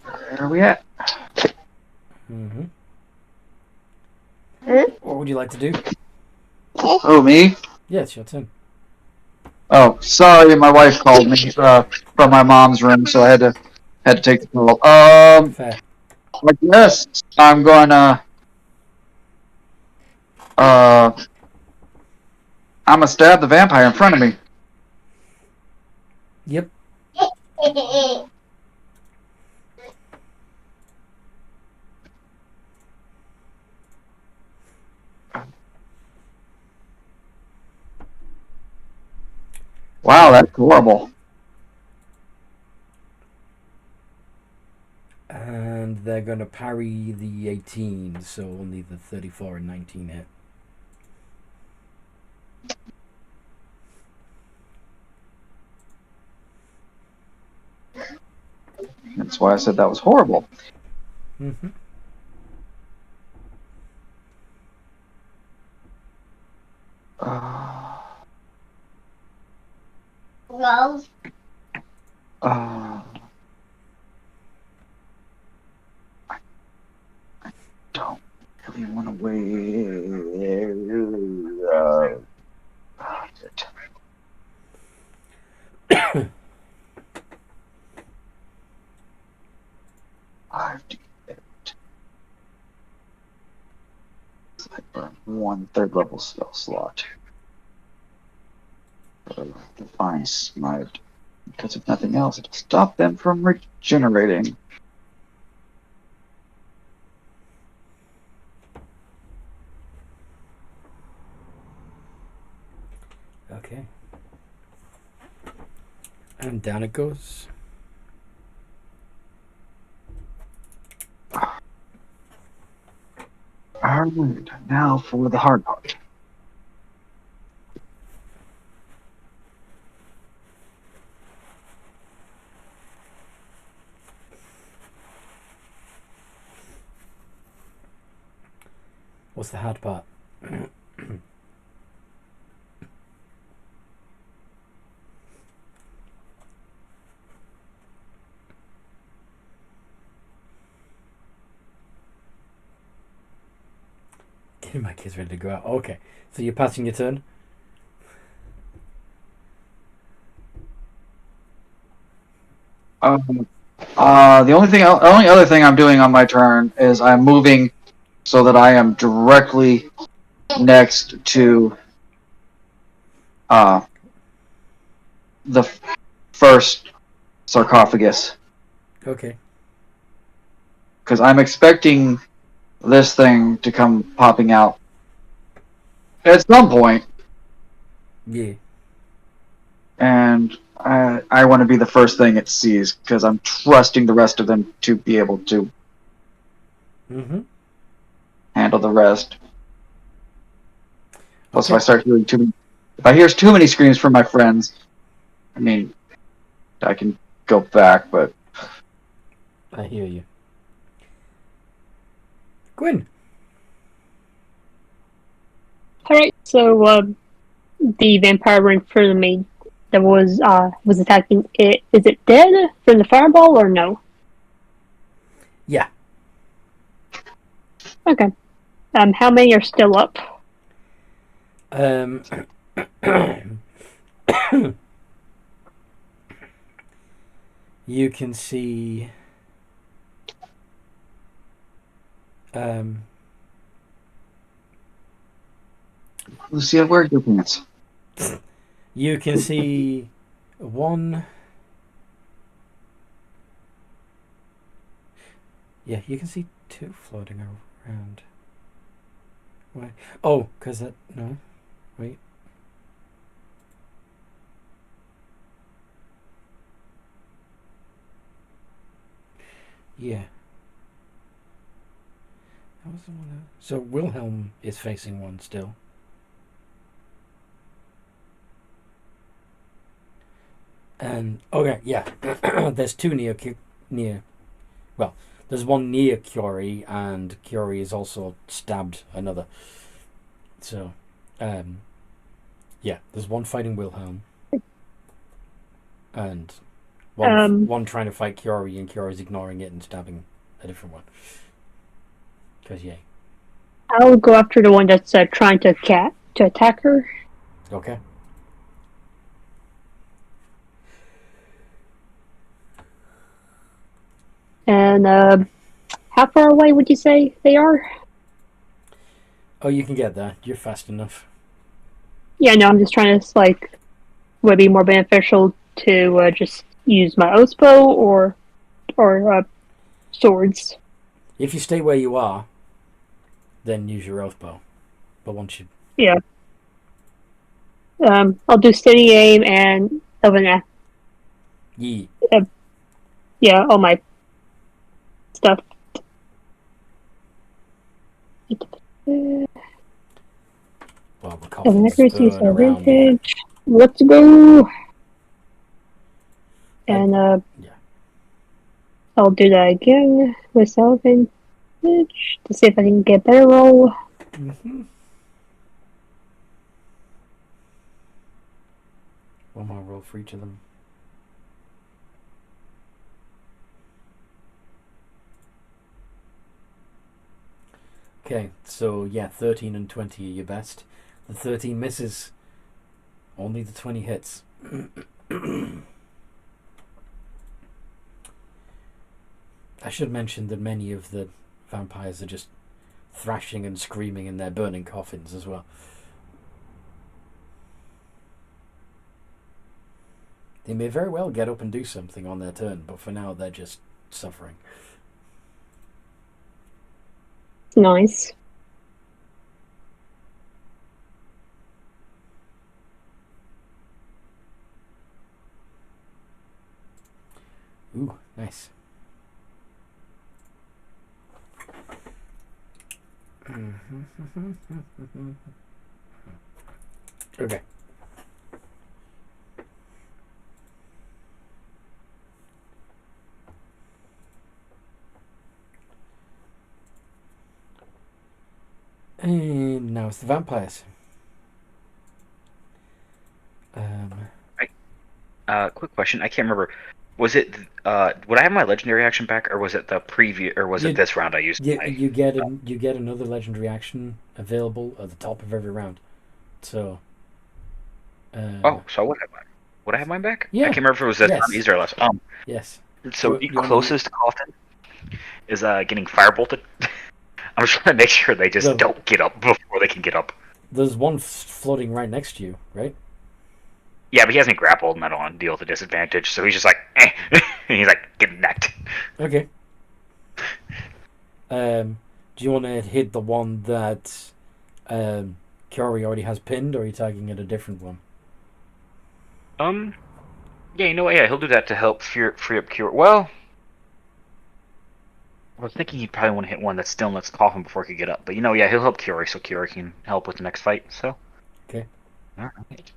Where are we at? Mm-hmm. What would you like to do? Oh, me? Yeah, it's your turn. Oh, sorry, my wife called me from my mom's room, so I had to take the call. Fair. I guess I'm gonna I'm gonna stab the vampire in front of me. Yep. Wow, that's horrible. they're going to parry the 18, so only the 34 and 19 hit. That's why I said that was horrible. Mm-hmm. Rose. I don't really want to wait. I've I burn 1/3 level spell slot. Divine Smite. Because if nothing else, it'll stop them from regenerating. Okay. And down it goes. Alright, now for the hard part. What's the hard part? Getting my kids ready to go out. Okay, so you're passing your turn. The only other thing I'm doing on my turn is I'm moving so that I am directly next to the first sarcophagus. Okay. Because I'm expecting this thing to come popping out at some point. Yeah. And I want to be the first thing it sees because I'm trusting the rest of them to be able to handle the rest. Plus, if I start hearing if I hear too many screams from my friends, I mean, I can go back, but I hear you. Gwyn. Alright, so the vampire right in front of me that was attacking it, is it dead from the fireball or no? Yeah. Okay. How many are still up? You can see Lucia, where are your pants? you can see one. Yeah, you can see two floating around. Why? Oh, because that. No. Wait. Yeah. That was the one. So Wilhelm is facing one still. And okay, yeah. There's two near. Well, there's one near Curie, and Curie is also stabbed another. So, yeah, there's one fighting Wilhelm, and one trying to fight Curie, and Curie's ignoring it and stabbing a different one. Because yay. I'll go after the one that's trying to attack her. Okay. And how far away would you say they are? Oh, you can get there. You're fast enough. Yeah, no, I'm just trying to would it be more beneficial to just use my oath bow or swords? If you stay where you are, then use your oath bow. But once you... Yeah. I'll do steady aim and Yee. yeah, all my stuff. Well, the And coffins accuracy is burn around you. advantage. Let's go. And- And yeah. I'll do that again with advantage to see if I can get a better roll. Mm-hmm. One more roll for each of them. Okay, so yeah, 13 and 20 are your best. The 13 misses. Only the 20 hits. I should mention that many of the vampires are just thrashing and screaming in their burning coffins as well. They may very well get up and do something on their turn, but for now they're just suffering. Nice. Ooh, nice. Okay. And now it's the vampires. Quick question. I can't remember. Was it? Would I have my legendary action back, or was it the preview, or was it this round I used? You get another legendary action available at the top of every round. So. So would I have mine back? Yeah. I can't remember if it was this round, these or less. Yes. So the closest coffin is getting firebolted. I'm just trying to make sure they just don't get up before they can get up. There's one floating right next to you, right? Yeah, but he hasn't grappled, and I don't want to deal with the disadvantage, so he's just like, eh. And he's like, get necked. Okay. Do you want to hit the one that Kiori already has pinned, or are you targeting at a different one? Yeah, you know what? Yeah, he'll do that to help free up Kiori. Well, I was thinking he'd probably want to hit one that's still in its coffin before he could get up. But yeah, he'll help Kiori, so Kiori can help with the next fight. So. Okay. All right.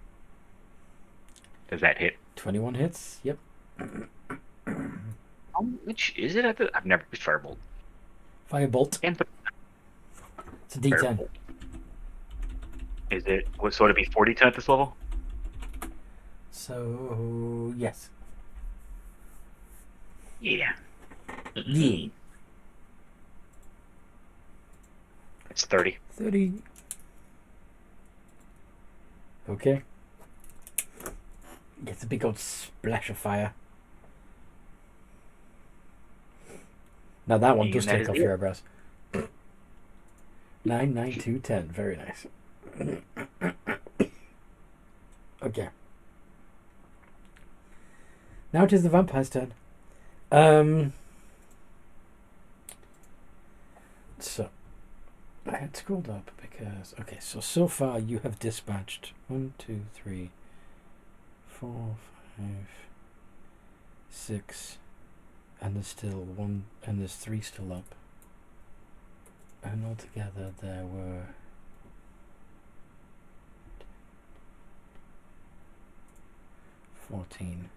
Does that hit? 21 hits. Yep. How much is it? I've never used Firebolt. Firebolt. It's a D10. Firebolt. Is it? So would it be 40 at this level? So yes. Yeah. Yeah. It's 30. 30. Okay. Gets a big old splash of fire. Now that one does take off your eyebrows. 9, 9, 2, 10. Very nice. Okay. Now it is the vampire's turn. So I had scrolled up because so far you have dispatched 1, 2, 3, 4, 5, 6, and there's still one, and there's 3 still up. And altogether there were 14.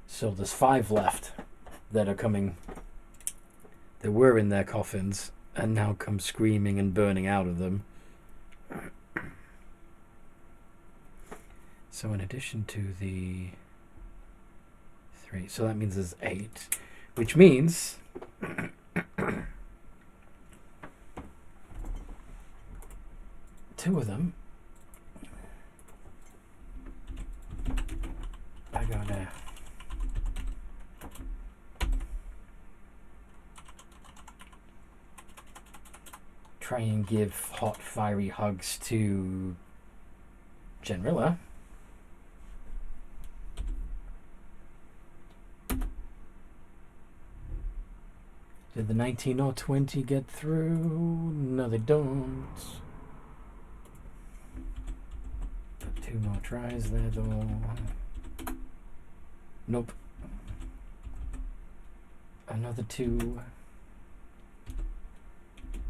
So there's 5 left that are coming. They were in their coffins and now come screaming and burning out of them. So in addition to the 3, so that means there's 8, which means two of them I gotta try and give hot fiery hugs to Genrilla. Did the 19 or 20 get through? No, they don't. 2 more tries there, though. Nope. another two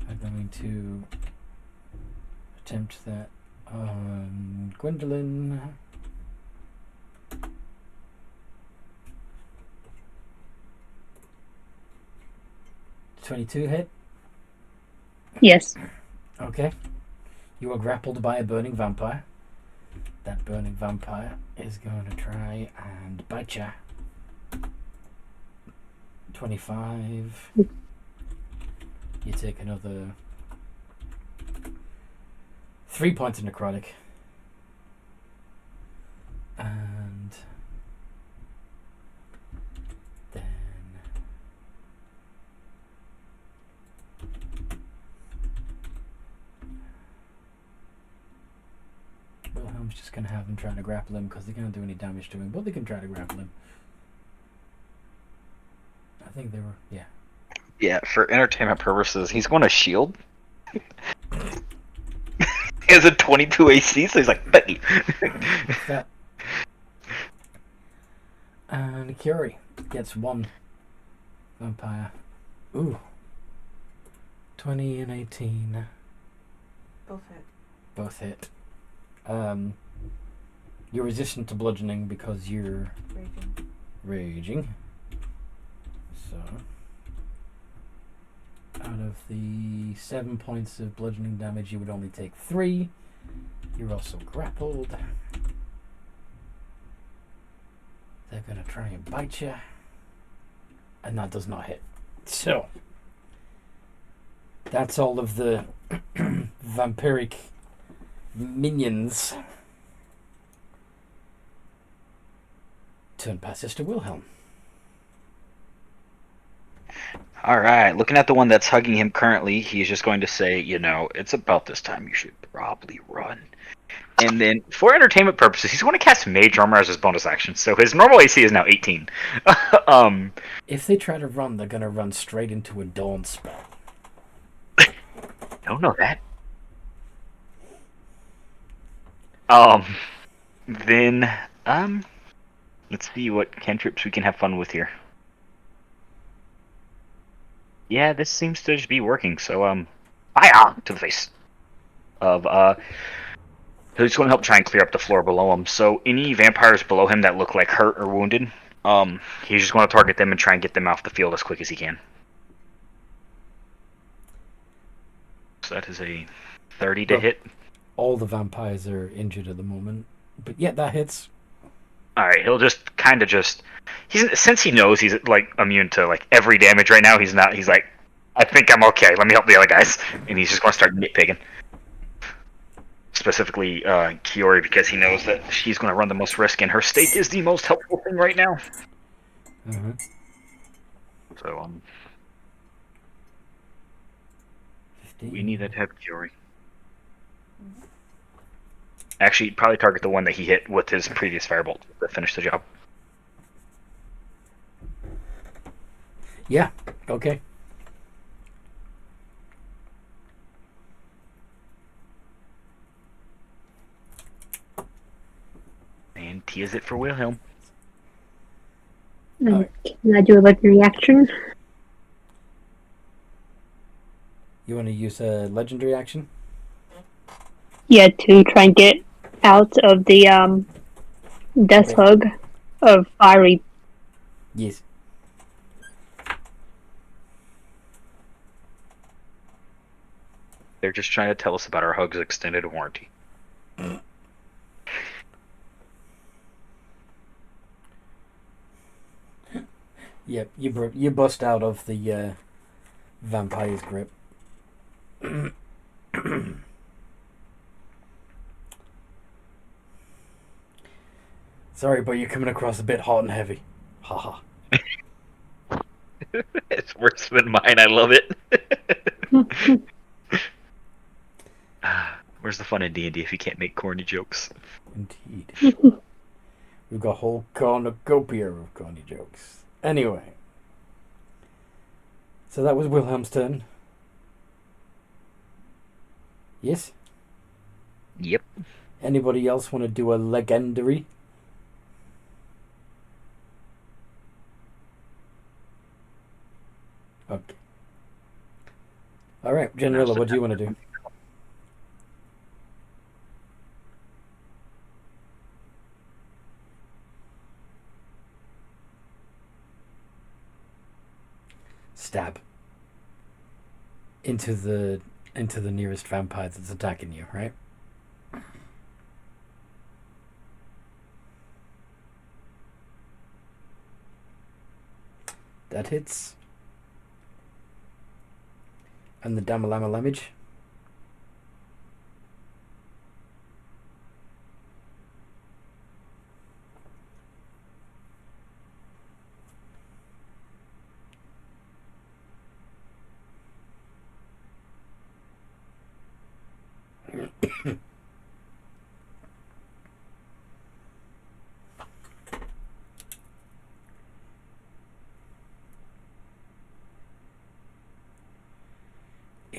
are going to attempt that on Gwendolyn. $22 hit. Yes. Okay. You are grappled by a burning vampire. That burning vampire is going to try and bite ya. 25. You take another 3 points of necrotic. And then Wilhelm's just going to have them trying to grapple him because they can't do any damage to him, but they can try to grapple him. I think they were, yeah. Yeah, for entertainment purposes, he's going to shield. He has a 22 AC, so he's like, Becky. That. And Curie gets one vampire. Ooh. 20 and 18. Both hit. Both hit. You're resistant to bludgeoning because you're raging. So, out of the 7 points of bludgeoning damage, you would only take 3. You're also grappled. They're going to try and bite you. And that does not hit. So, that's all of the vampiric minions. Turn passes to Wilhelm. Alright, looking at the one that's hugging him currently, he's just going to say, you know, it's about this time you should probably run. And then, for entertainment purposes, he's going to cast Mage Armor as his bonus action, so his normal AC is now 18. If they try to run, they're going to run straight into a Dawn spell. Don't know that. Then, let's see what cantrips we can have fun with here. Yeah, this seems to just be working, so, fire to the face of, he's going to help try and clear up the floor below him. So, any vampires below him that look like hurt or wounded, he's just going to target them and try and get them off the field as quick as he can. So that is a 30 to hit. All the vampires are injured at the moment. But yeah, that hits. Alright, he'll just kind of since he knows he's like immune to like every damage right now, he's like, I think I'm okay, let me help the other guys. And he's just going to start nitpicking. Specifically, Kiori, because he knows that she's going to run the most risk and her state is the most helpful thing right now. Mm-hmm. So, we need that to have Kiori. Actually, probably target the one that he hit with his previous firebolt to finish the job. Yeah, okay. And T is it for Wilhelm. Alright. Can I do a legendary action? You want to use a legendary action? Yeah, to try and get out of the death hug of fiery. Yes. They're just trying to tell us about our hug's extended warranty. Yep, you bust out of the vampire's grip. Sorry, but you're coming across a bit hot and heavy. Haha. It's worse than mine, I love it. Where's the fun in D&D if you can't make corny jokes? Indeed. We've got a whole cornucopia of corny jokes. Anyway. So that was Wilhelm's turn. Yes? Yep. Anybody else want to do a legendary? Okay. All right, Generilla, what do you want to do? Stab into the nearest vampire that's attacking you, right? That hits. And the Damalama damage.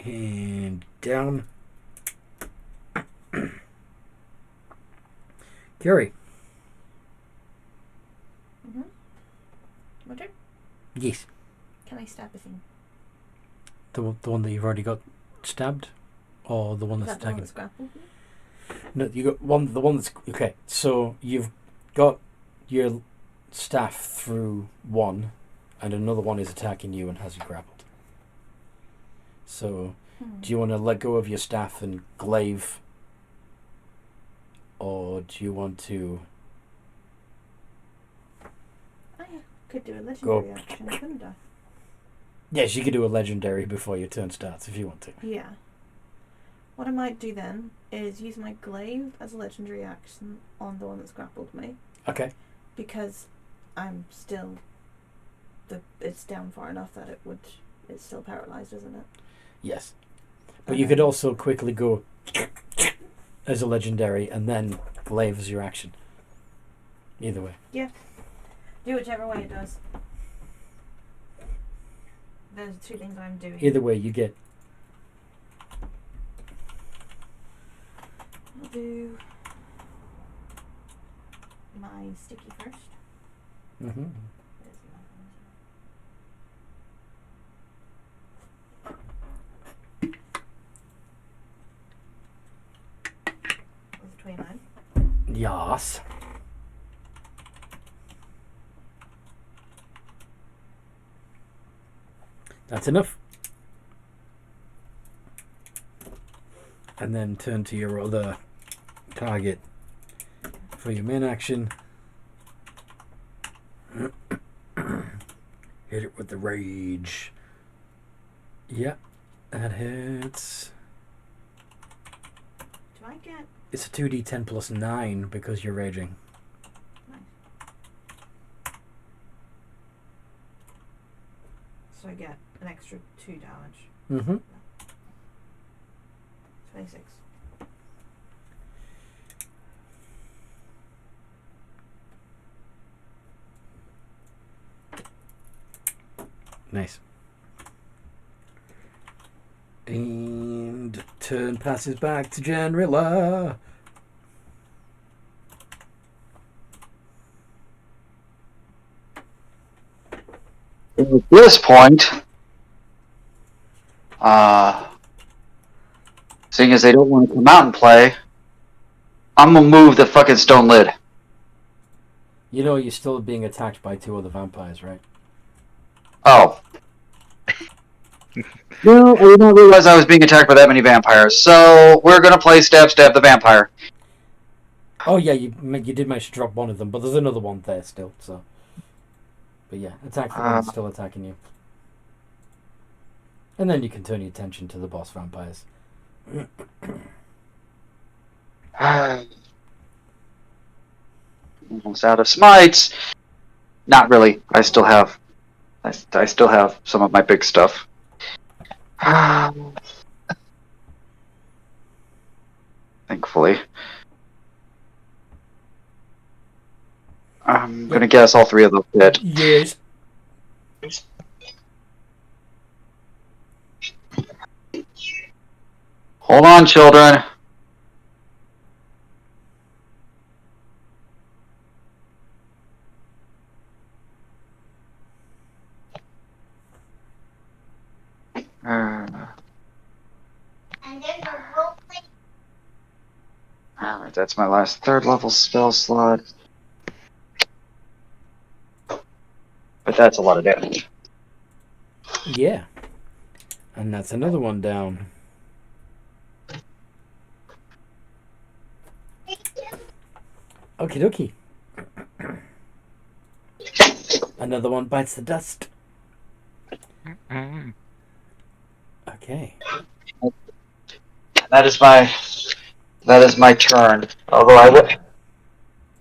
And down. Curie. My turn? Yes. Can I stab the thing? The one that you've already got stabbed? Or the one Is that's that the one attacking? that's grappled me? No, you got the one that's... Okay, so you've got your staff through one, and another one is attacking you and has you grappled. So, do you want to let go of your staff and glaive? Or do you want to... I could do a legendary action, couldn't I? Yes, you could do a legendary before your turn starts if you want to. Yeah. What I might do then is use my glaive as a legendary action on the one that's grappled me. Okay. Because I'm still... it's down far enough that it's still paralyzed, isn't it? Yes. But you could also quickly go as a legendary and then glaive as your action. Either way. Yeah. Do whichever way it does. Those are two things I'm doing. Either way, you get... I'll do my sticky first. Mm-hmm. There's a 29. Yes. That's enough. And then turn to your other target for your main action. Hit it with the rage. Yep, that hits. Do I get... It's a 2d10 plus 9 because you're raging. Nice. So I get an extra 2 damage. Mm-hmm. 26. Nice. And turn passes back to Janrilla. At this point, seeing as they don't want to come out and play, I'm gonna move the fucking stone lid. You know you're still being attacked by 2 other vampires, right? Oh. No, I did not realize I was being attacked by that many vampires. So we're gonna play stab the vampire. Oh yeah, you did manage to drop one of them, but there's another one there still. So, but yeah, attack the one that's still attacking you, and then you can turn your attention to the boss vampires. Almost out of smites. Not really. I still have some of my big stuff. Thankfully. I'm gonna guess all 3 of those hit. Yes. Hold on, children. Alright, And there's a rope. that's my last 3rd level spell slot. But that's a lot of damage. Yeah. And that's another one down. Okie dokie. Another one bites the dust. Okay. That is my turn. Although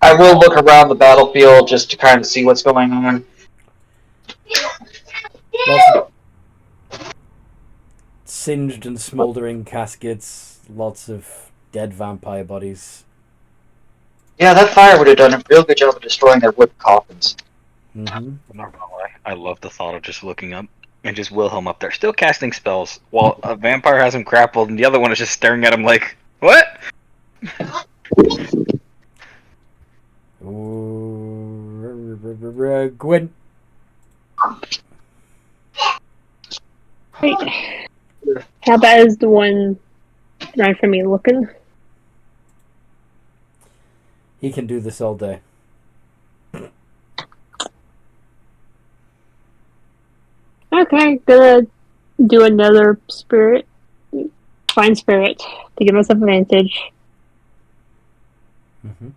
I will look around the battlefield just to kind of see what's going on. Lots of singed and smouldering caskets. Lots of dead vampire bodies. Yeah, that fire would have done a real good job of destroying their wood coffins. Mm-hmm. I'm not gonna lie. I love the thought of just looking up and just Wilhelm up there, still casting spells, while a vampire has him grappled and the other one is just staring at him like, what? Gwen. Wait. How bad is the one right from me looking? He can do this all day. Okay, gonna do another spirit. Find spirit to give myself advantage. Mm-hmm.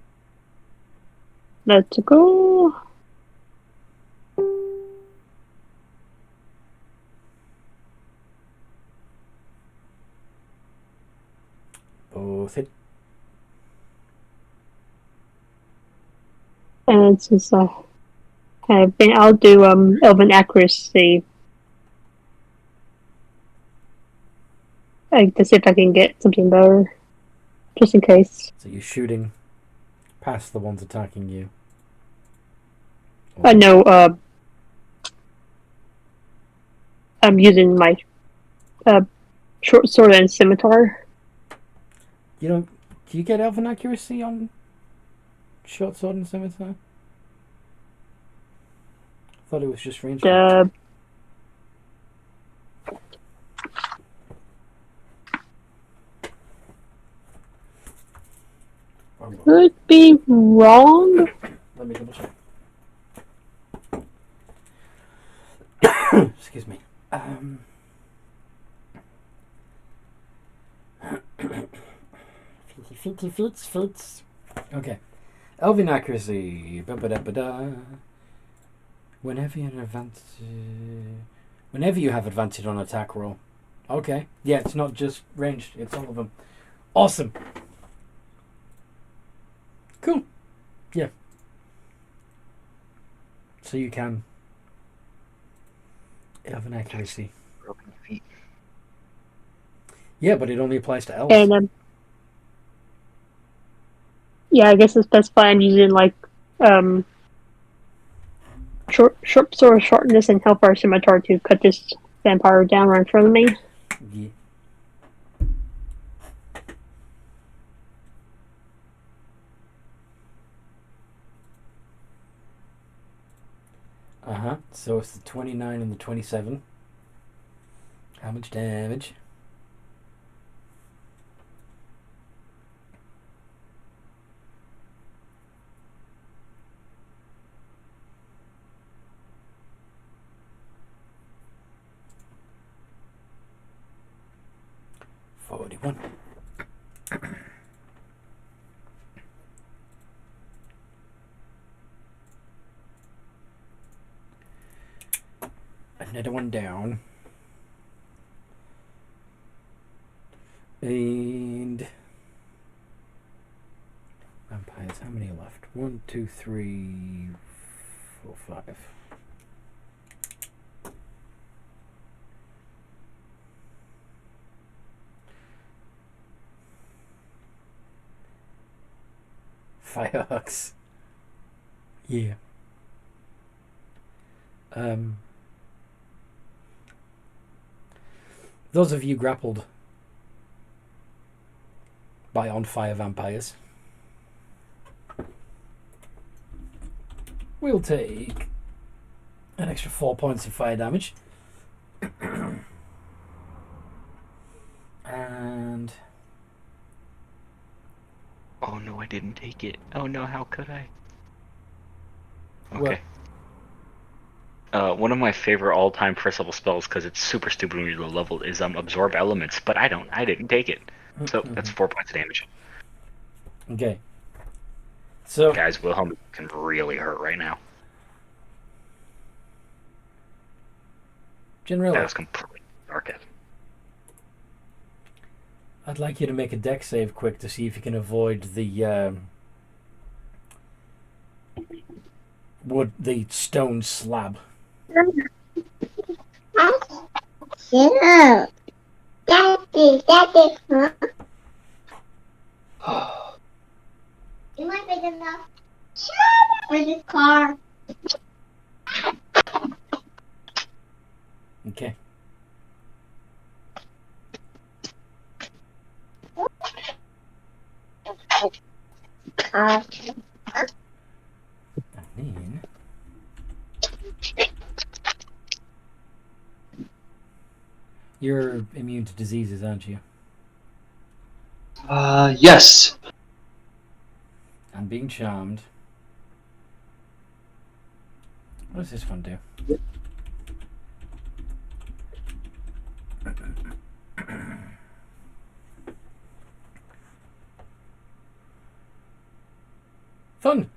Let's go. Both hit. And it's just I'll do elven accuracy. To see if I can get something better, just in case. So you're shooting past the ones attacking you. No. I'm using my short sword and scimitar. You don't. Do you get elven accuracy on short sword and scimitar? I thought it was just ranged. Could be wrong. Let me double check. Excuse me. Feats. Okay. Elven accuracy. Ba-ba-da-ba-da. Whenever you have advantage on attack roll. Okay. Yeah, it's not just ranged. It's all of them. Awesome. Cool. Yeah. So you can have an accuracy. Broken feet. Yeah, but it only applies to elves. And yeah, I guess to specify I'm using like short sword shortness and hellfire scimitar to cut this vampire down right in front of me. Yeah. So it's the 29 and the 27. How much damage? $41. Another one down. And vampires, how many left? 1, 2, 3, 4, 5. Firehawks. Yeah. Those of you grappled by on fire vampires will take an extra 4 points of fire damage. Oh no, I didn't take it. Oh no, how could I? What? Okay. One of my favorite all-time first level spells, because it's super stupid when you're low level, is absorb elements. But I didn't take it. So that's 4 points of damage. Okay. So Guys, Wilhelm can really hurt right now. generally, That was completely dark. I'd like you to make a deck save quick to see if you can avoid the the stone slab. Yeah. Daddy, huh? Am I big enough? For this car. Okay. I mean, you're immune to diseases, aren't you? Yes. And being charmed. What does this one do? Fun.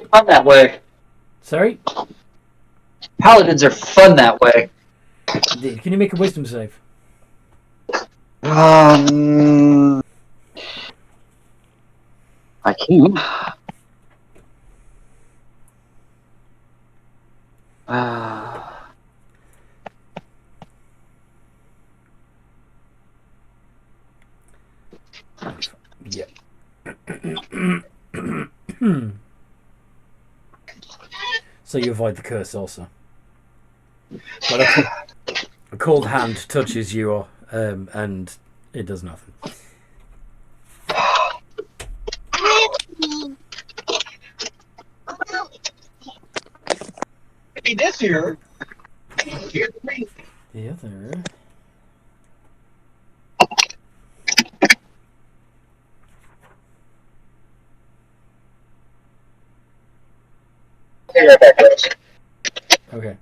Fun that way. Sorry? Paladins are fun that way. Indeed. Can you make a wisdom save? I can. Yeah. So you avoid the curse also. But a cold hand touches you, and it does nothing. Hey, this here. The other. Okay.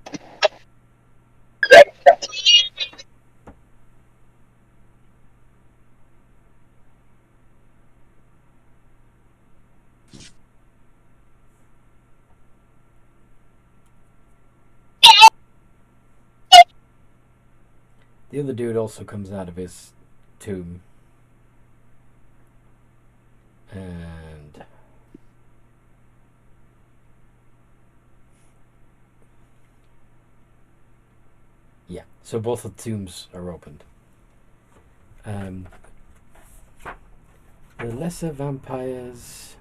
The other dude also comes out of his tomb. And yeah, so both of the tombs are opened. The lesser vampires.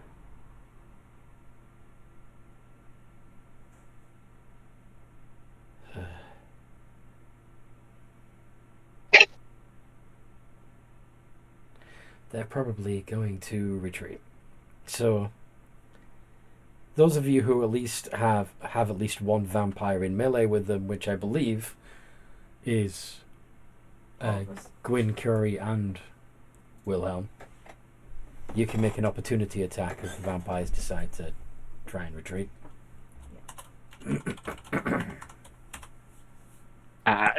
They're probably going to retreat. So those of you who at least have at least one vampire in melee with them, which I believe is Gwyn, Curie, and Wilhelm, you can make an opportunity attack if the vampires decide to try and retreat.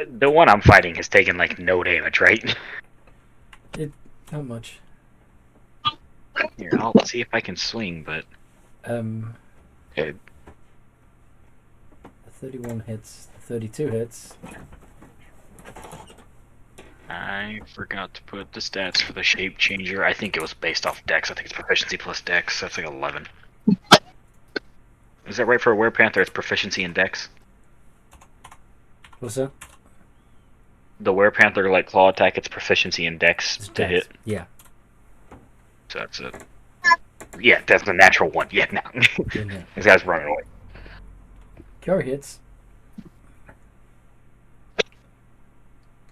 The one I'm fighting has taken like no damage, right? Not much. Here, I'll see if I can swing, but The 31 hits, the 32 hits. I forgot to put the stats for the shape changer. I think it was based off Dex. I think it's proficiency plus Dex. That's like 11. Is that right for a werepanther? It's proficiency in Dex. What's that? The werepanther like claw attack. It's proficiency in Dex It's to dex. hit. Yeah. So that's it. Yeah, that's the natural one. Yeah, no. Yeah. This guy's running away. Cure hits.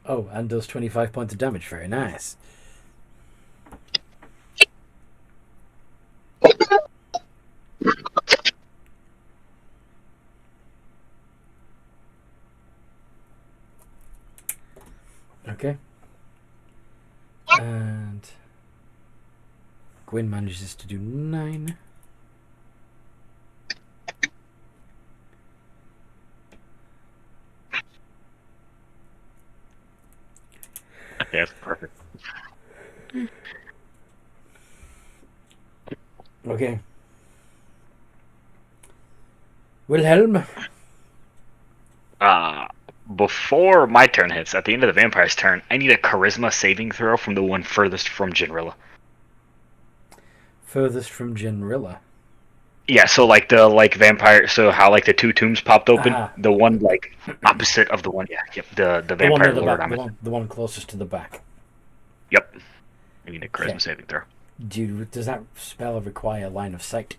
Oh, and does 25 points of damage. Very nice. Okay. And Gwyn manages to do 9. Okay, that's perfect. Okay. Wilhelm. Before my turn hits, at the end of the vampire's turn, I need a charisma saving throw from the one furthest from Jinrilla. Furthest from Jinrilla. Yeah, so like the vampire, so how like the 2 tombs popped open, Ah. the one like opposite of the one, the vampire one at the lord. back, the one closest to the back. Yep. I need a charisma Okay. saving throw. Does that spell require line of sight?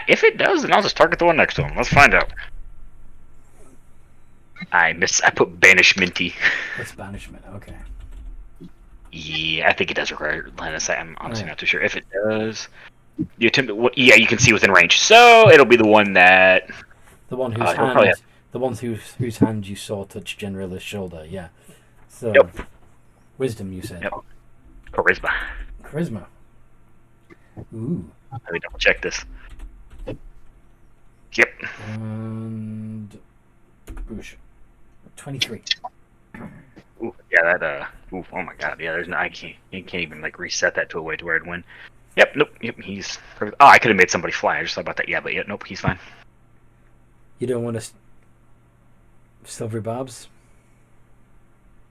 If it does, then I'll just target the one next to him. Let's find out. I put banishmenty. It's banishment. Okay. Yeah, I think it does require line of sight. I'm honestly not too sure. If it does, you attempt. Yeah, you can see within range. So it'll be the one that. The one whose whose hand you saw touch Jinrilla's shoulder. Yeah. So. Yep. Wisdom, you said. Yep. Charisma. Charisma. Ooh. Let me double check this. Yep. And. Boosh. 23. Ooh, yeah, that. Ooh, oh my god. Yeah, there's no. You can't even like reset that to a way to where it'd win. Yep. Nope. Yep. He's. Oh, I could have made somebody fly. I just thought about that. Yeah, but yeah. Nope. He's fine. You don't want to. Silvery Barbs?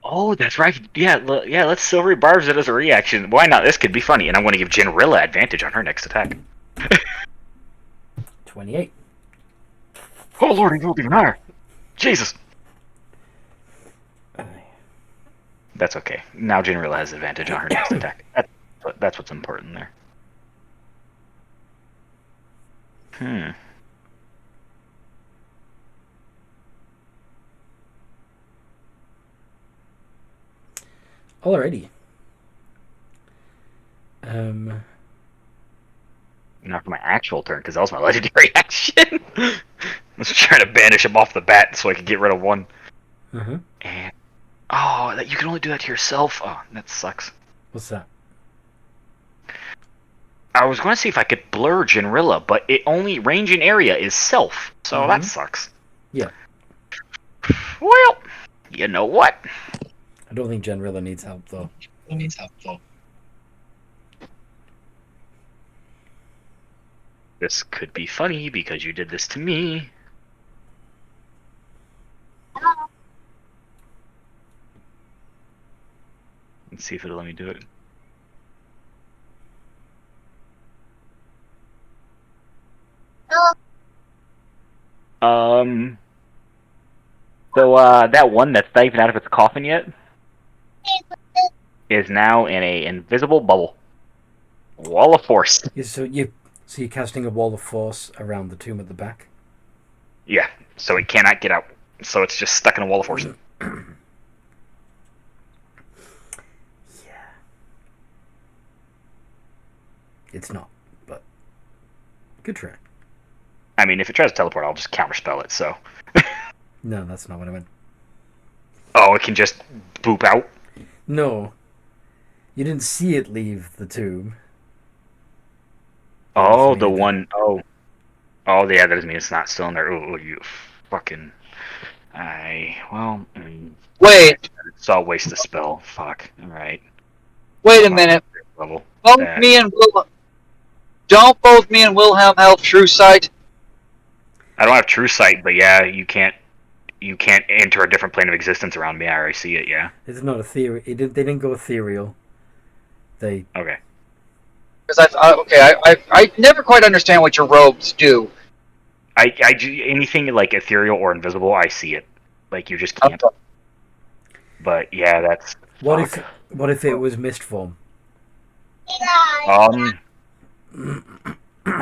Oh, that's right. Yeah, let's Silvery Barbs it as a reaction. Why not? This could be funny. And I want to give Jinrilla advantage on her next attack. 28. Oh, Lord, he rolled even higher. Jesus. That's okay. Now Jinrilla has advantage on her next attack. That's what's important there. Alrighty. Not for my actual turn, because that was my legendary action. I was trying to banish him off the bat so I could get rid of one. Uh-huh. And that you can only do that to yourself. Oh, that sucks. What's that? I was going to see if I could blur Jinrilla, but it only range in area is self, so that sucks. Yeah. Well, you know what? I don't think Jinrilla needs help, though. This could be funny because you did this to me. Let's see if it'll let me do it. So that one that's not even out of its coffin yet is now in a invisible bubble. Wall of force. So you're casting a wall of force around the tomb at the back? Yeah, so it cannot get out. So it's just stuck in a wall of force. Yeah. It's not, but good try. I mean, if it tries to teleport, I'll just counterspell it, so. No, that's not what I meant. Oh, it can just boop out? No. You didn't see it leave the tomb. Oh, the one. Oh, yeah, that doesn't mean it's not still in there. Oh, you fucking. Wait. It's all waste of spell. Fuck. Alright. Wait a minute. Level. Don't both me and Wilhelm have true sight? I don't have true sight, but yeah, you can't enter a different plane of existence around me. I already see it, yeah. It's not a theory. They didn't go ethereal. Okay. Because I never quite understand what your robes do. I do anything like ethereal or invisible, I see it. Like you just can't. But yeah, that's. What if it was mist form? I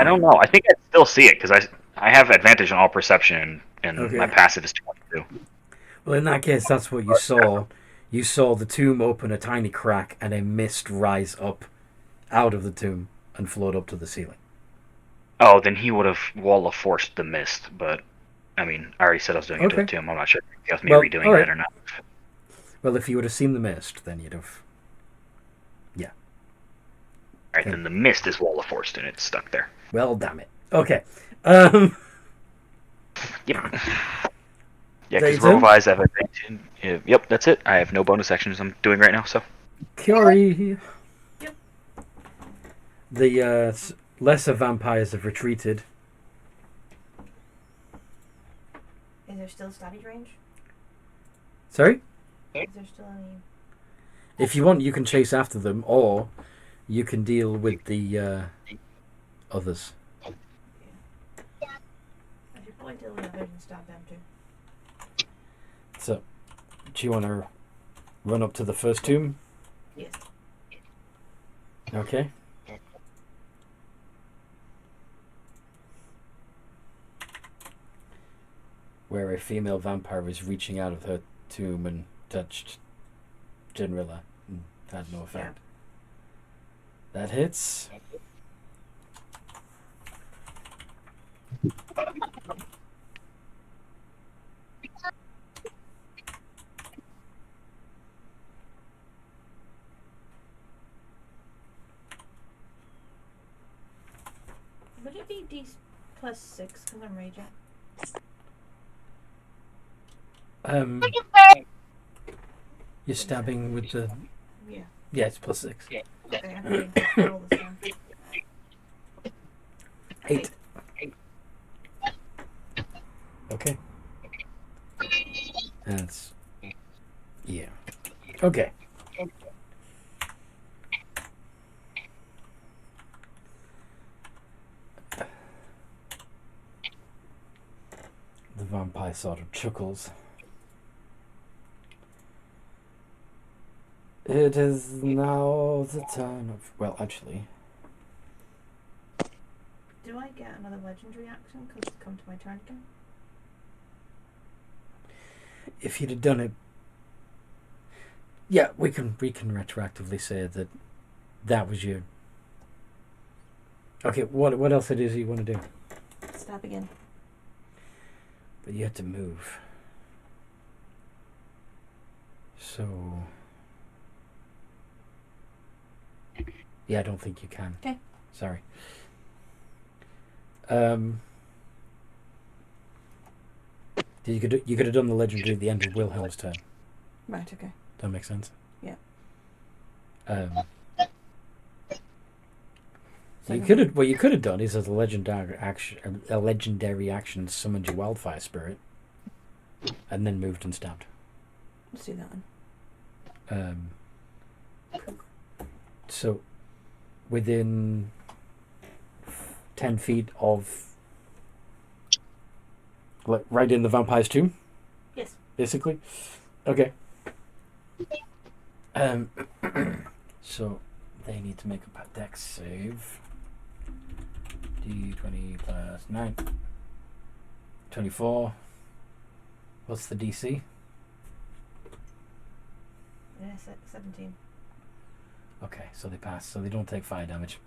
don't know. I think I still see it because I have advantage on all perception and my passive is 22. Well, in that case, that's what you saw. You saw the tomb open a tiny crack and a mist rise up out of the tomb and float up to the ceiling. Oh, then he would have wall of forced the mist, but I mean, I already said I was doing it to the tomb. I'm not sure if it was me redoing that or not. Well, if you would have seen the mist, then you'd have. Alright, then the mist is Wall of Force, and it's stuck there. Well, damn it. Okay. Yep. Yeah, That because you roll do? wise, I have advantage. Yep, that's it. I have no bonus actions I'm doing right now, so. Kiori. Yep. The lesser vampires have retreated. Is there still stabbing range? Sorry? Is there still any? If you want, you can chase after them, or you can deal with the others. I should probably deal with others and stab them too. So, do you want to run up to the first tomb? Yes. Okay. Where a female vampire is reaching out of her tomb and touched Genrilla and had no effect. That hits. Would it be D plus 6 because I'm raging? You're stabbing with the... Yeah. Yeah, it's plus 6. Okay, I'm going to roll this down. 8. Okay. That's... Yeah. Okay. The vampire sort of chuckles. It is now the turn of... Well, actually... Do I get another legendary action because it's come to my turn again? If you'd have done it... Yeah, we can retroactively say that that was your... Okay, what else it is you want to do? Stab again. But you have to move. So... Yeah, I don't think you can. Okay. Sorry. You could have done the legendary at the end of Wilhelm's turn. Right, okay. That makes sense. Yeah. You could have. What you could have done is, as a legendary action, summoned your wildfire spirit, and then moved and stabbed. Let's do that then. So, within 10 feet of, like, right in the vampire's tomb. Yes. Basically. Okay. So they need to make a dex save. D20 plus 9. 24. What's the DC? Yeah, 17. Okay, so they pass. So they don't take fire damage.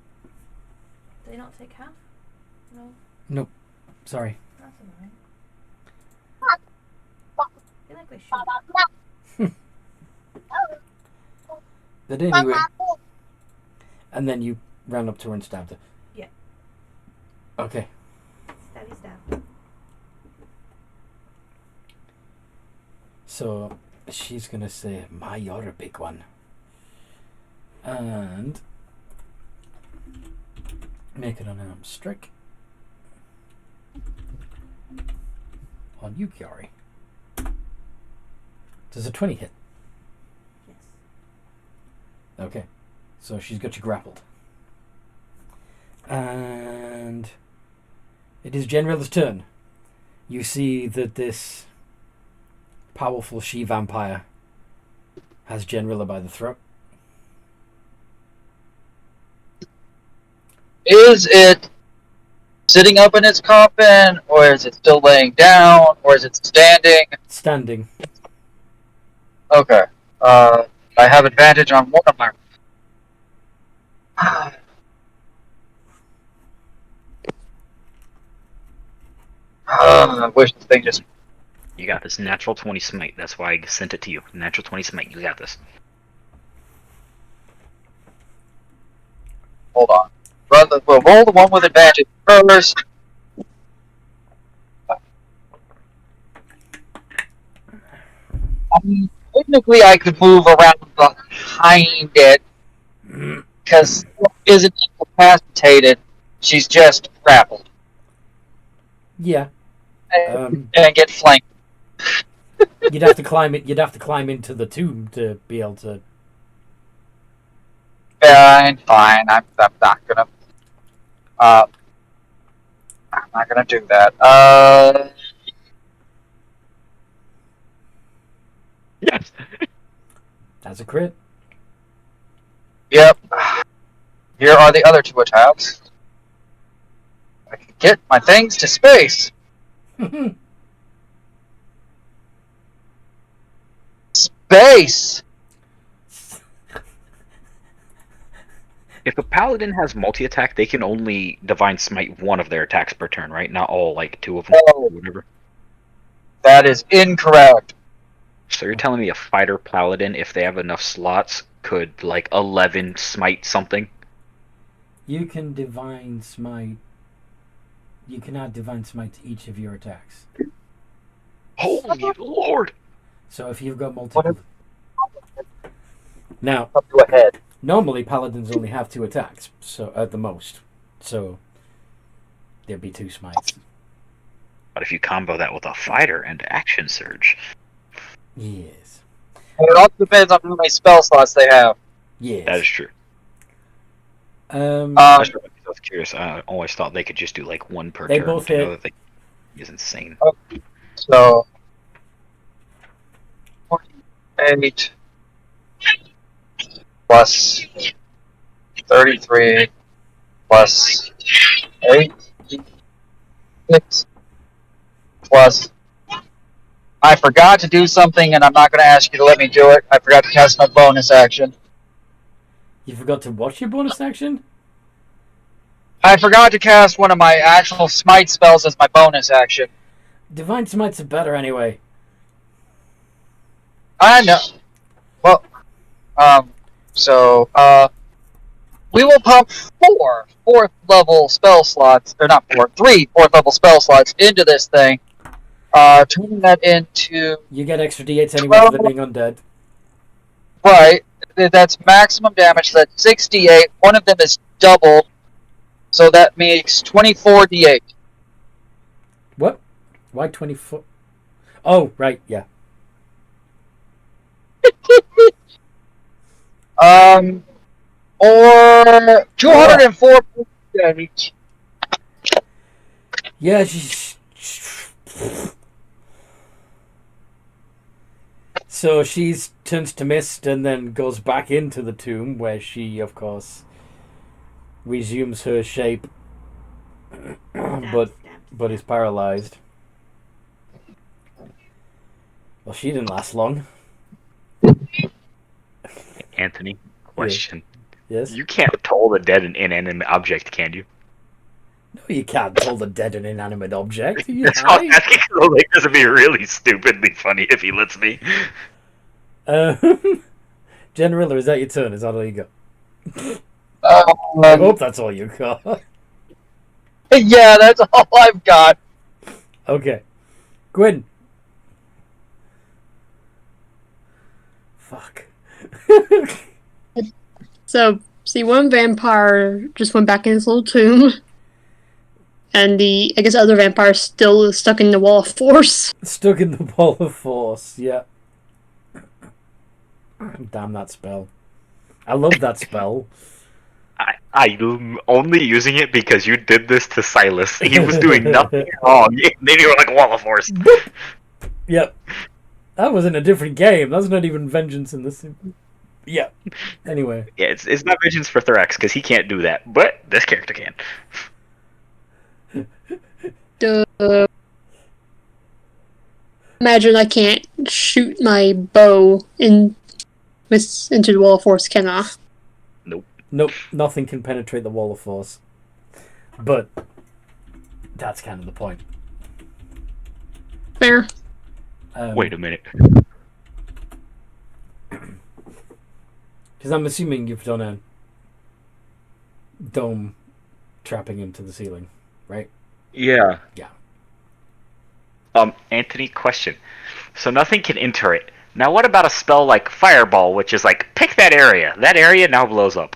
Do they not take half? No. Nope. Sorry. That's annoying. I feel like they should. But anyway. And then you ran up to her and stabbed her. Yeah. Okay. Stabby stab. So she's gonna say, you're a big one. And make an unarmed strike on you, Kiari. Does a 20 hit? Yes. Okay. So she's got you grappled. And it is Genrilla's turn. You see that this powerful she-vampire has Genrilla by the throat. Is it sitting up in its coffin, or is it still laying down, or is it standing? Standing. Okay. I have advantage on one of my... I wish this thing just... You got this. Natural 20 smite. That's why I sent it to you. Natural 20 smite. You got this. hold on. We'll roll the one with advantage first. I mean, technically I could move around behind it because she isn't incapacitated. She's just grappled Yeah. and get flanked. You'd have to climb it. You'd have to climb into the tomb to be able to. Fine. I'm not gonna. I'm not gonna do that. Yes. That's a crit. Yep. Here are the other two attacks. I can get my things to space. Space. If a paladin has multi-attack, they can only divine smite one of their attacks per turn, right? Not all, like 2 of them, or whatever. That is incorrect. So you're telling me a fighter paladin, if they have enough slots, could, like, 11 smite something? You can divine smite. You can add divine smite to each of your attacks. Holy lord! So if you've got multiple. Now, Up to a head. normally paladins only have 2 attacks, so at the most. So there'd be 2 smites. But if you combo that with a fighter and action surge, Yes. And it all depends on how many spell slots they have. Yes. that is true. Um, I was curious. I always thought they could just do like 1 per They turn. both to know hit. that they is insane. So 48 plus 33 plus 86 plus. I forgot to do something, and I'm not going to ask you to let me do it. I forgot to cast my bonus action. you forgot to watch your bonus action? I forgot to cast one of my actual smite spells as my bonus action. Divine smites are better anyway. I know. Well, we will pump 4 fourth level spell slots, or not 4, 3 fourth level spell slots into this thing, turning that into, You get extra d8s anyway for them being undead. right, that's maximum damage, so that's 68, one of them is doubled, so that makes 24 d8. What? Why 24? Oh, right, yeah. Or 204 damage. Yeah, So she's turns to mist and then goes back into the tomb where she, of course, resumes her shape, but is paralyzed. Well, she didn't last long. Anthony, question. Yes? You can't toll the dead an inanimate object, can you? No, you can't toll the dead an inanimate object. Are you That's all high? I'm asking. Like, this would be really stupidly funny if he lets me. General, is that your turn? Is that all you got? I hope that's all you got. Yeah, that's all I've got. Okay. Gwyn. Fuck. So, see, one vampire just went back in his little tomb. And I guess the other vampire still stuck in the wall of force. Stuck in the wall of force, yeah. Damn that spell. I love that spell. I'm only using it because you did this to Silas. He was doing nothing wrong. Then you were like, wall of force. Yep. That was in a different game. That's not even Vengeance in this. Yeah. Anyway. Yeah, it's not Vengeance for Thorax because he can't do that, but this character can. Imagine I can't shoot my bow into the wall of force, can I? Nope. Nothing can penetrate the wall of force. But that's kind of the point. Fair. Wait a minute. Because I'm assuming you've done dome trapping him to the ceiling, right? Yeah. Yeah. Anthony, question. So nothing can enter it. Now, what about a spell like Fireball, which is like, pick that area. That area now blows up.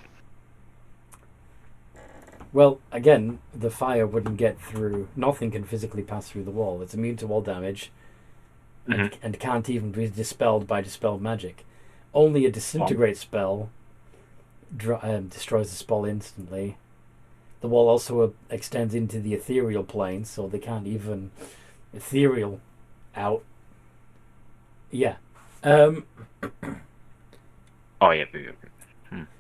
Well, again, the fire wouldn't get through. Nothing can physically pass through the wall. It's immune to all damage, and can't even be dispelled by dispelled magic. Only a disintegrate spell destroys the spell instantly. The wall also extends into the ethereal plane, so they can't even ethereal out. Yeah. Oh, yeah.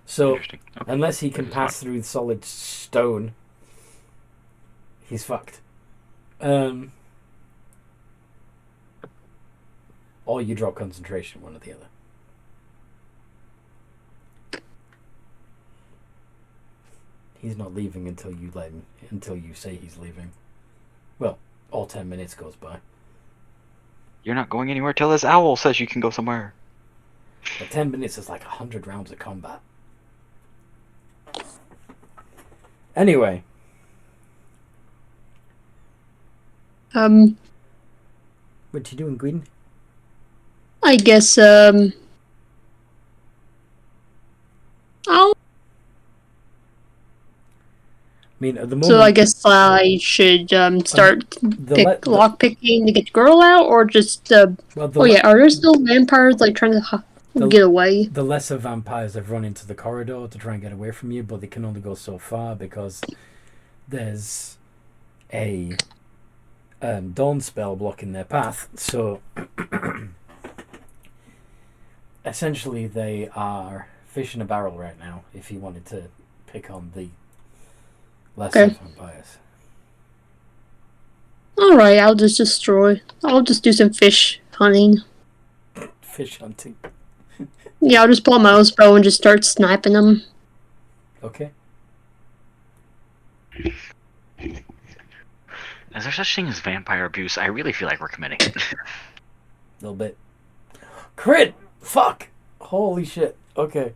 So, Interesting. Okay. unless he can pass through solid stone, he's fucked. Or you drop concentration, one or the other. He's not leaving until you say he's leaving. Well, all 10 minutes goes by. You're not going anywhere till this owl says you can go somewhere. But 10 minutes is like 100 rounds of combat. Anyway. What you doing, Gwyn? I guess, I'll... I mean, at the moment... So I guess I should, start lockpicking to get the girl out, or just, are there still vampires, like, trying to get away? The lesser vampires have run into the corridor to try and get away from you, but they can only go so far because there's a dawn spell blocking their path. So essentially they are fish in a barrel right now, if you wanted to pick on the lesser vampires. Alright, I'll just do some fish hunting. Fish hunting. Yeah, I'll just pull out my own bow and just start sniping them. Okay. Is there such thing as vampire abuse? I really feel like we're committing it. A little bit. Crit! Fuck! Holy shit. Okay.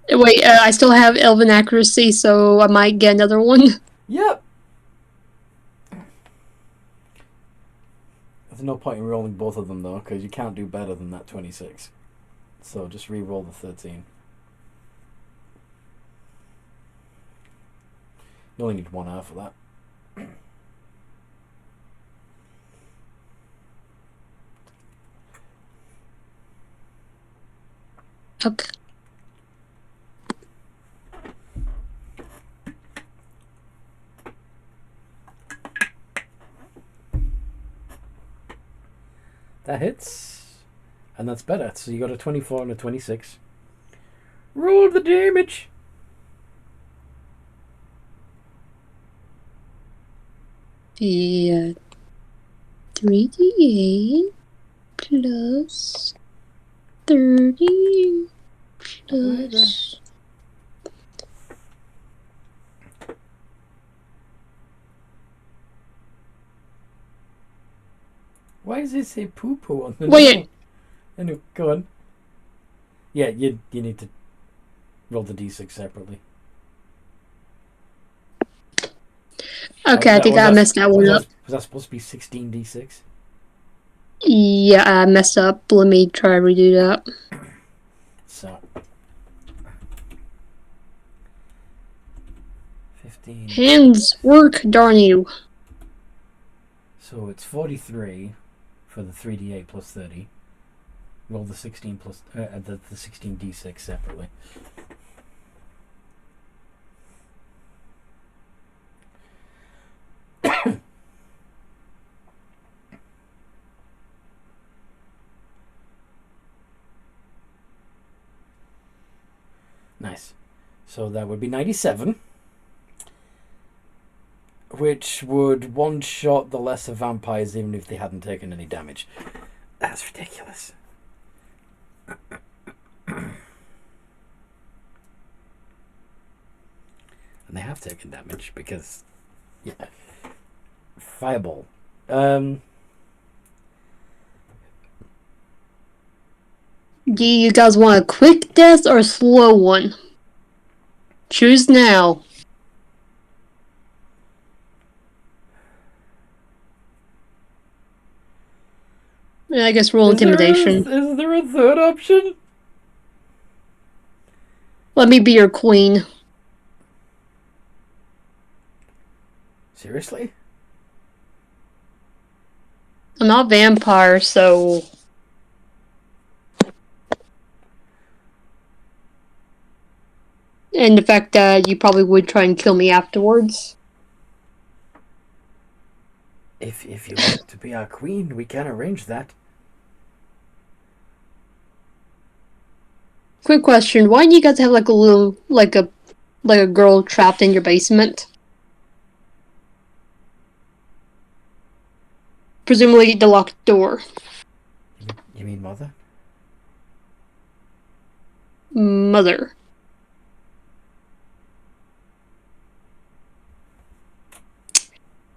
Wait, I still have Elven accuracy, so I might get another one. Yep. There's no point in rolling both of them, though, because you can't do better than that 26. So just re-roll the 13. You only need 1 hour for that. Okay. That hits. And that's better. So you got a 24 and a 26. Roll the damage. Yeah. 3d8 plus 30 plus... Why does it say poo-poo on the Wait. Anyway, go on. Yeah, you need to roll the d6 separately. Okay, I think I messed that one up. Was that supposed to be 16d6? Yeah, I messed up. Let me try to redo that. So 15. Hands work, darn you. So it's 43 for the 3d8 plus 30. Roll the 16 plus the 16d6 separately. Nice. So that would be 97. Which would one-shot the lesser vampires even if they hadn't taken any damage. That's ridiculous. And they have taken damage because... Yeah. Fireball. Do you guys want a quick death or a slow one? Choose now. Yeah, I guess roll intimidation. Is there a third option? Let me be your queen. Seriously? I'm not vampire, so... And the fact that you probably would try and kill me afterwards. If you want to be our queen, we can arrange that. Quick question: why do you guys have like a little, like a girl trapped in your basement? Presumably the locked door. You mean mother? Mother.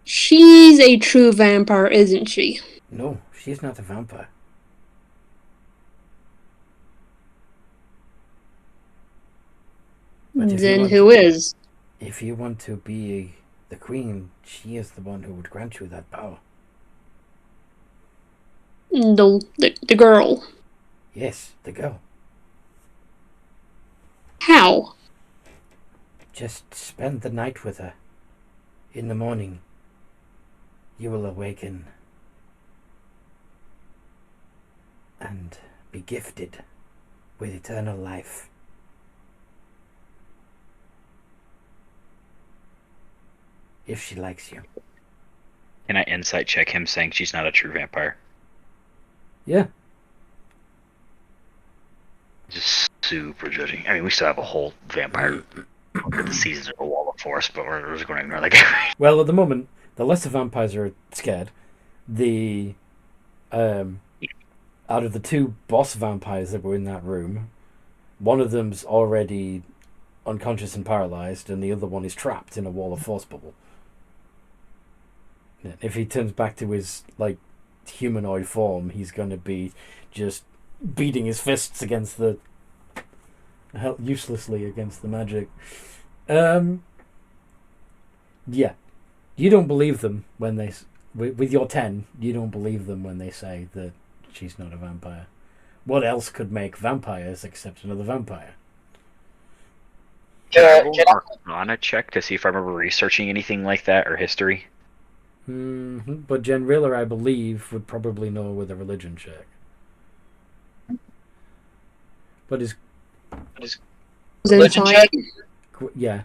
She's a true vampire, isn't she? No, she's not a vampire. Then who is? If you want to be the queen, she is the one who would grant you that power. The girl. Yes, the girl. How? Just spend the night with her. In the morning, you will awaken and be gifted with eternal life. If she likes you. Can I insight check him saying she's not a true vampire? Yeah. Just super judging. I mean, we still have a whole vampire the seasons of a Wall of Force, but we're just going to ignore that guy. Well, at the moment, the lesser vampires are scared. The out of the two boss vampires that were in that room, one of them's already unconscious and paralyzed, and the other one is trapped in a Wall of Force bubble. If he turns back to his humanoid form, he's going to be just beating his fists against uselessly against the magic. Yeah, you don't believe them when they with your 10. You don't believe them when they say that she's not a vampire. What else could make vampires except another vampire? Can I Arcana check to see if I remember researching anything like that or history? Mm-hmm. But Jen Riller, I believe, would probably know with a religion check. But his religion check? Yeah.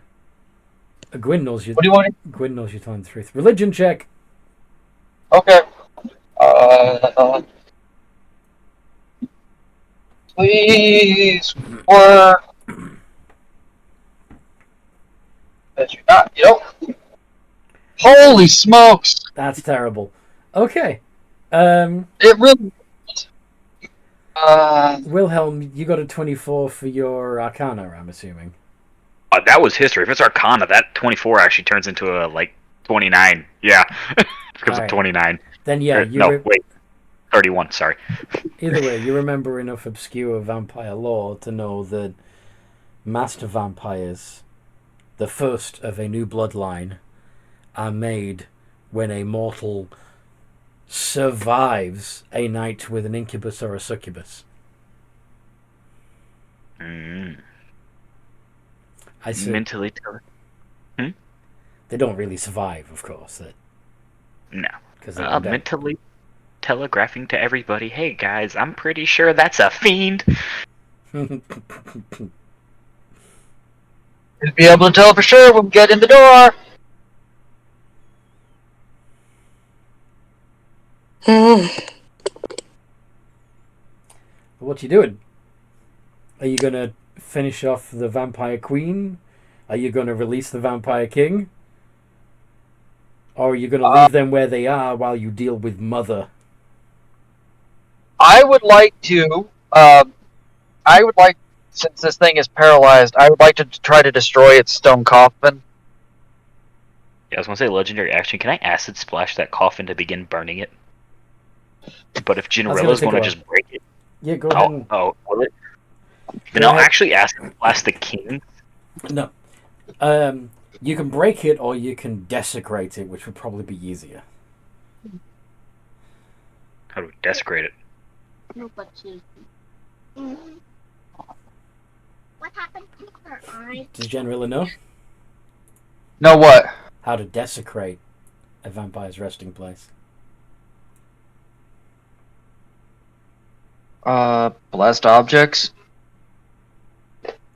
Gwyn knows you. What do you want? Gwyn knows you telling the truth. Religion check. Okay. Please work. Bet you not. Holy smokes! That's terrible. Okay. It really. Wilhelm, you got a 24 for your Arcana, I'm assuming. That was history. If it's Arcana, that 24 actually turns into a 29. Yeah, because of 29. Then yeah, wait, 31. Sorry. Either way, you remember enough obscure vampire lore to know that master vampires, the first of a new bloodline, are made when a mortal survives a night with an incubus or a succubus. I said, mentally they don't really survive, of course. No. Mentally telegraphing to everybody, hey guys, I'm pretty sure that's a fiend. You'll be able to tell for sure when we get in the door. What you doing? Are you gonna finish off the vampire queen? Are you gonna release the vampire king? Or are you gonna leave them where they are while you deal with Mother? I would like to. Since this thing is paralyzed, I would like to try to destroy its stone coffin. Yeah, I was gonna say legendary action. Can I acid splash that coffin to begin burning it? But if Ginrella's going to just break it, yeah, go ahead. Will it? Then I'll actually acid splash the king. No, you can break it or you can desecrate it, which would probably be easier. How do we desecrate it? Mm. What happened to her eye? Does Generilla know Know what? how to desecrate a vampire's resting place? Blessed objects.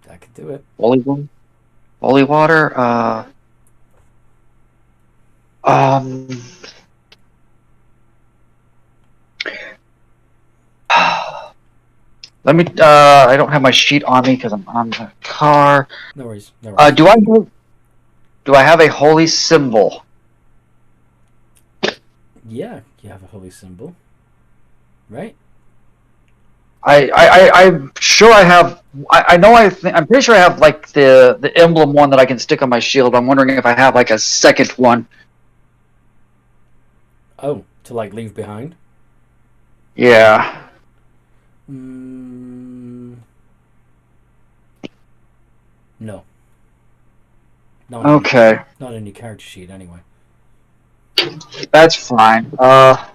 I could do it. Holy water. Let me. I don't have my sheet on me because I'm on the car. No worries. No worries. Do I have a holy symbol? Yeah, you have a holy symbol, right? I'm sure I have. I know. I'm pretty sure I have like the emblem one that I can stick on my shield. I'm wondering if I have like a second one. Oh, to like leave behind? Yeah. No. Okay. Not in your character sheet, anyway. That's fine. I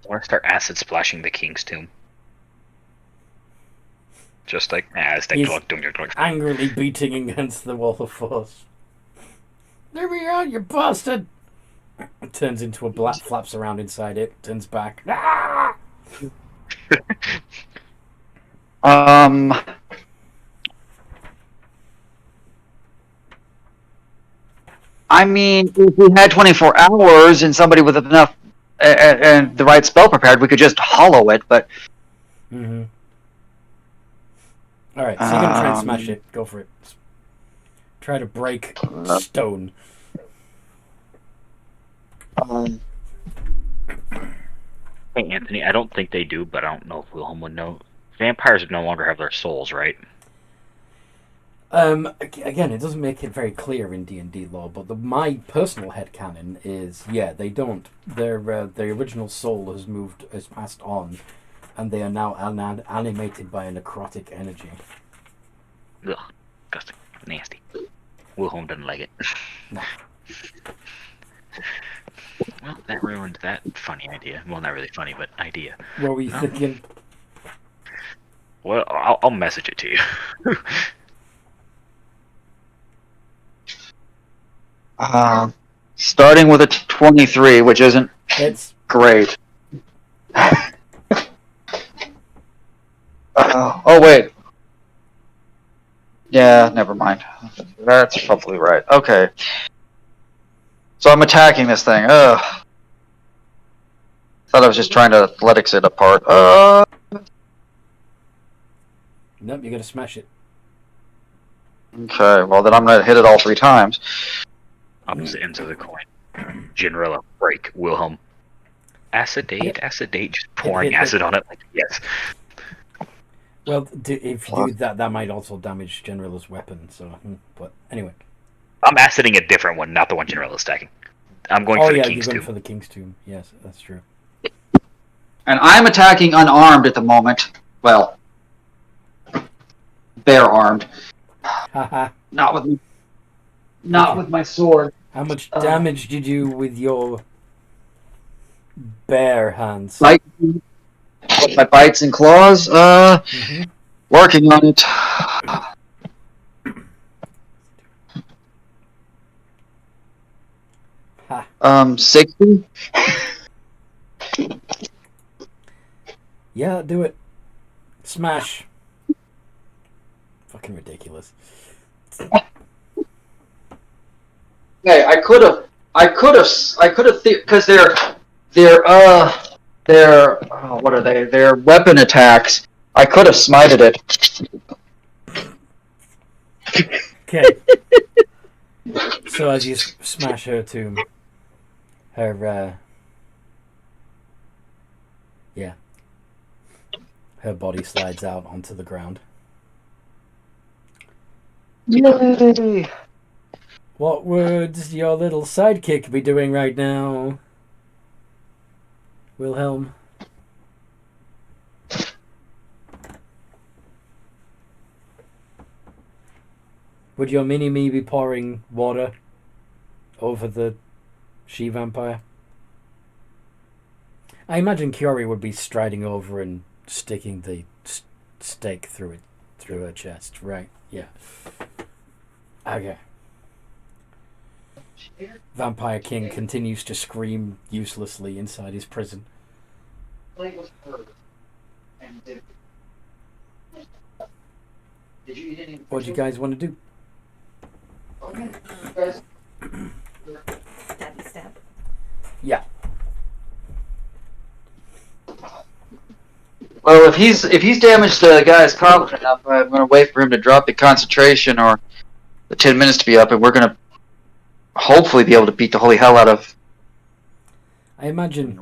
want to start acid splashing the king's tomb. Just like He's angrily beating against the wall of force. Let me out, you bastard! It turns into a black, flaps around inside it, turns back. Ah! I mean, if we had 24 hours and somebody with enough and the right spell prepared, we could just hollow it, but... Mm-hmm. Alright, so you're going to try and smash it. Go for it. Try to break stone. Hey, Anthony, I don't think they do, but I don't know if Wilhelm would know. Vampires no longer have their souls, right? Again, it doesn't make it very clear in D&D lore, but my personal headcanon is, yeah, they don't. Their original soul has passed on, and they are now animated by a necrotic energy. Ugh, disgusting, nasty. Wilhelm doesn't like it. No. Well, that ruined that funny idea. Well, not really funny, but idea. What were you thinking? Well, I'll message it to you. Starting with a 23, which isn't great. Oh, wait. Yeah, never mind. That's probably right. Okay. So I'm attacking this thing. Thought I was just trying to athletics it apart. Nope, you gotta smash it. Okay, well then I'm gonna hit it all 3 times. Opposite ends of the coin. Generilla, break, Wilhelm. Acetate, just pouring acid on it. Like, yes. Well, if you do that, that might also damage Generilla's weapon. So, but anyway. I'm aciding a different one, not the one Generilla's stacking. I'm going for the King's Tomb. You're going for the King's Tomb. Yes, that's true. And I'm attacking unarmed at the moment. Well, bare armed. Not with my sword. How much damage did you with your bare hands? My bites and claws? Working on it. 60? Yeah, do it. Smash. Fucking ridiculous. Hey, I could have, because what are they? They're weapon attacks. I could have smited it. Okay. So as you smash her tomb, her body slides out onto the ground. Yay! What would your little sidekick be doing right now, Wilhelm? Would your mini-me be pouring water over the she-vampire? I imagine Kiori would be striding over and sticking the stake through her chest. Right? Yeah. Okay. Vampire King continues to scream uselessly inside his prison. Did you eat any? What do you guys want to do? Okay. Guys. Stabby stab. Yeah. Well, if he's damaged the guy's collar enough, I'm going to wait for him to drop the concentration or the 10 minutes to be up, and we're going to hopefully be able to beat the holy hell out of I imagine.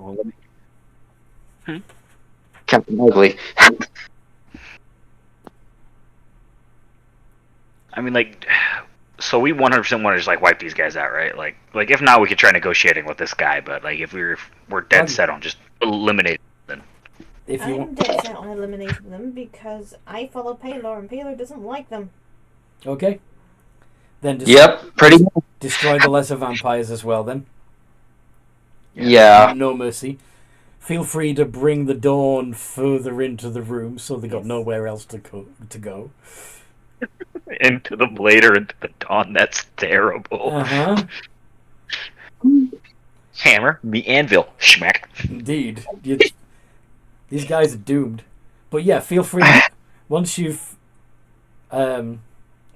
Captain Ugly. I mean, like, so we 100% want to just like wipe these guys out, right? Like if not, we could try negotiating with this guy. But like, if we're dead set on just eliminating them. If you I'm dead set on eliminating them because I follow Paylor and Paylor doesn't like them. Okay. Then Yep, pretty much. Destroy the lesser vampires as well. Then. Yeah. No mercy. Feel free to bring the dawn further into the room so they got nowhere else to go. Into the blade or into the dawn. That's terrible. Hammer, the anvil, schmack. Indeed. These guys are doomed. But yeah, feel free. Once you've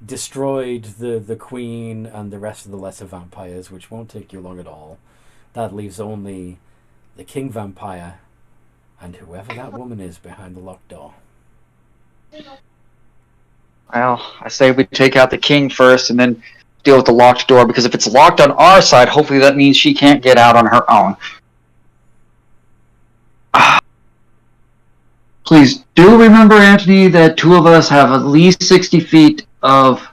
destroyed the queen and the rest of the lesser vampires, which won't take you long at all, that leaves only the king vampire and whoever that woman is behind the locked door. Well, I say we take out the king first and then deal with the locked door, because if it's locked on our side, hopefully that means she can't get out on her own. Please do remember, Anthony, that two of us have at least 60 feet of,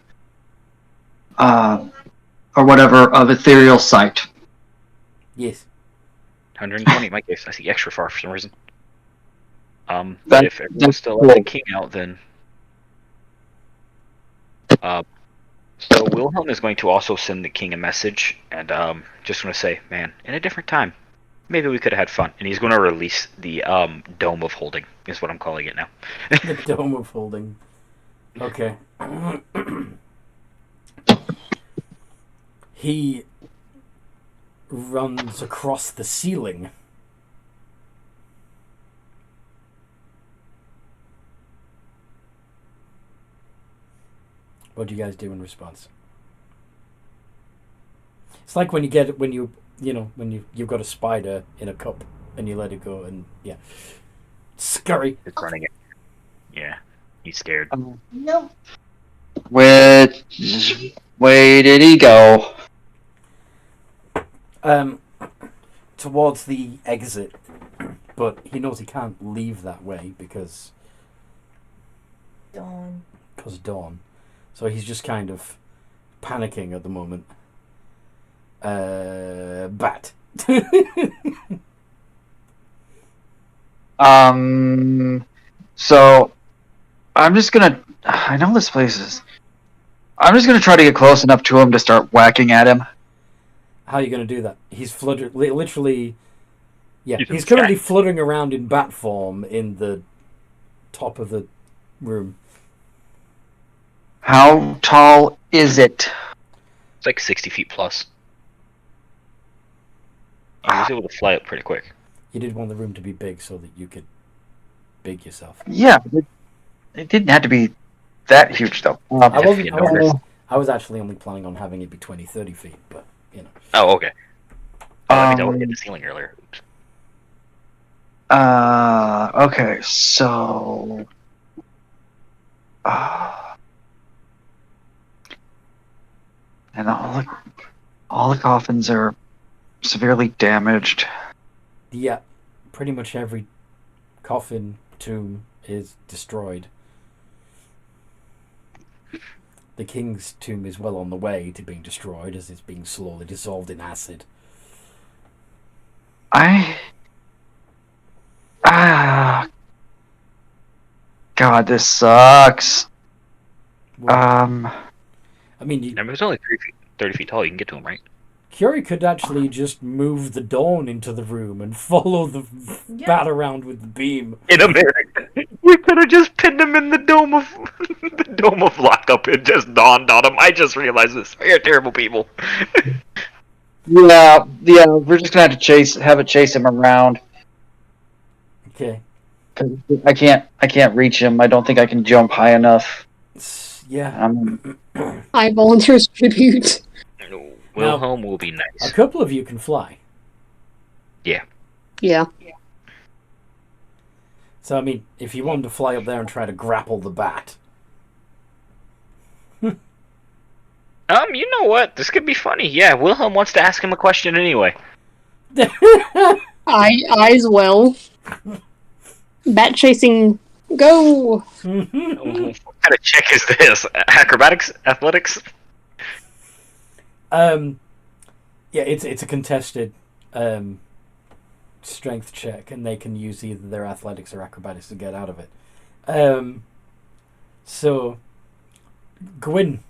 or whatever, of ethereal sight. Yes. 120 in my case. I see extra far for some reason. But if everyone's still let the king out, then... So Wilhelm is going to also send the king a message, and just want to say, man, in a different time, maybe we could have had fun. And he's going to release the Dome of Holding, is what I'm calling it now. The Dome of Holding. Okay. He runs across the ceiling. What do you guys do in response? It's like when you've got a spider in a cup and you let it go and yeah, scurry. It's running it. Yeah, he's scared. No. Which way did he go? Towards the exit, but he knows he can't leave that way because Dawn. So he's just kind of panicking at the moment. Bat. So I'm just gonna. I know this place is. I'm just gonna try to get close enough to him to start whacking at him. How are you gonna do that? He's literally. Yeah, he's currently fluttering around in bat form in the top of the room. How tall is it? It's like 60 feet plus. I was able to fly up pretty quick. You did want the room to be big so that you could big yourself. Yeah, it didn't have to be that huge though. I was actually only planning on having it be 20, 30 feet, but you know. Oh, okay. I mean, I hit the ceiling earlier. Oops. Okay, so. And all the coffins are severely damaged. Yeah, pretty much every coffin tomb is destroyed. The king's tomb is well on the way to being destroyed as it's being slowly dissolved in acid. God, this sucks. Well, I mean, it's only 30 feet tall. You can get to him, right? Kiori could actually just move the dawn into the room and follow the bat around with the beam. In America, we could have just pinned him in the dome of lockup. It just dawned on him. I just realized this. We are terrible people. Yeah. We're just gonna have to have it chase him around. Okay. I can't reach him. I don't think I can jump high enough. Yeah. I volunteers tribute. Wilhelm will be nice. A couple of you can fly. Yeah. Yeah. So, I mean, if you wanted to fly up there and try to grapple the bat. You know what? This could be funny. Yeah, Wilhelm wants to ask him a question anyway. I as well. Bat chasing, go! What kind of check is this? Acrobatics? Athletics? Yeah, it's a contested strength check, and they can use either their athletics or acrobatics to get out of it. So, Gwyn,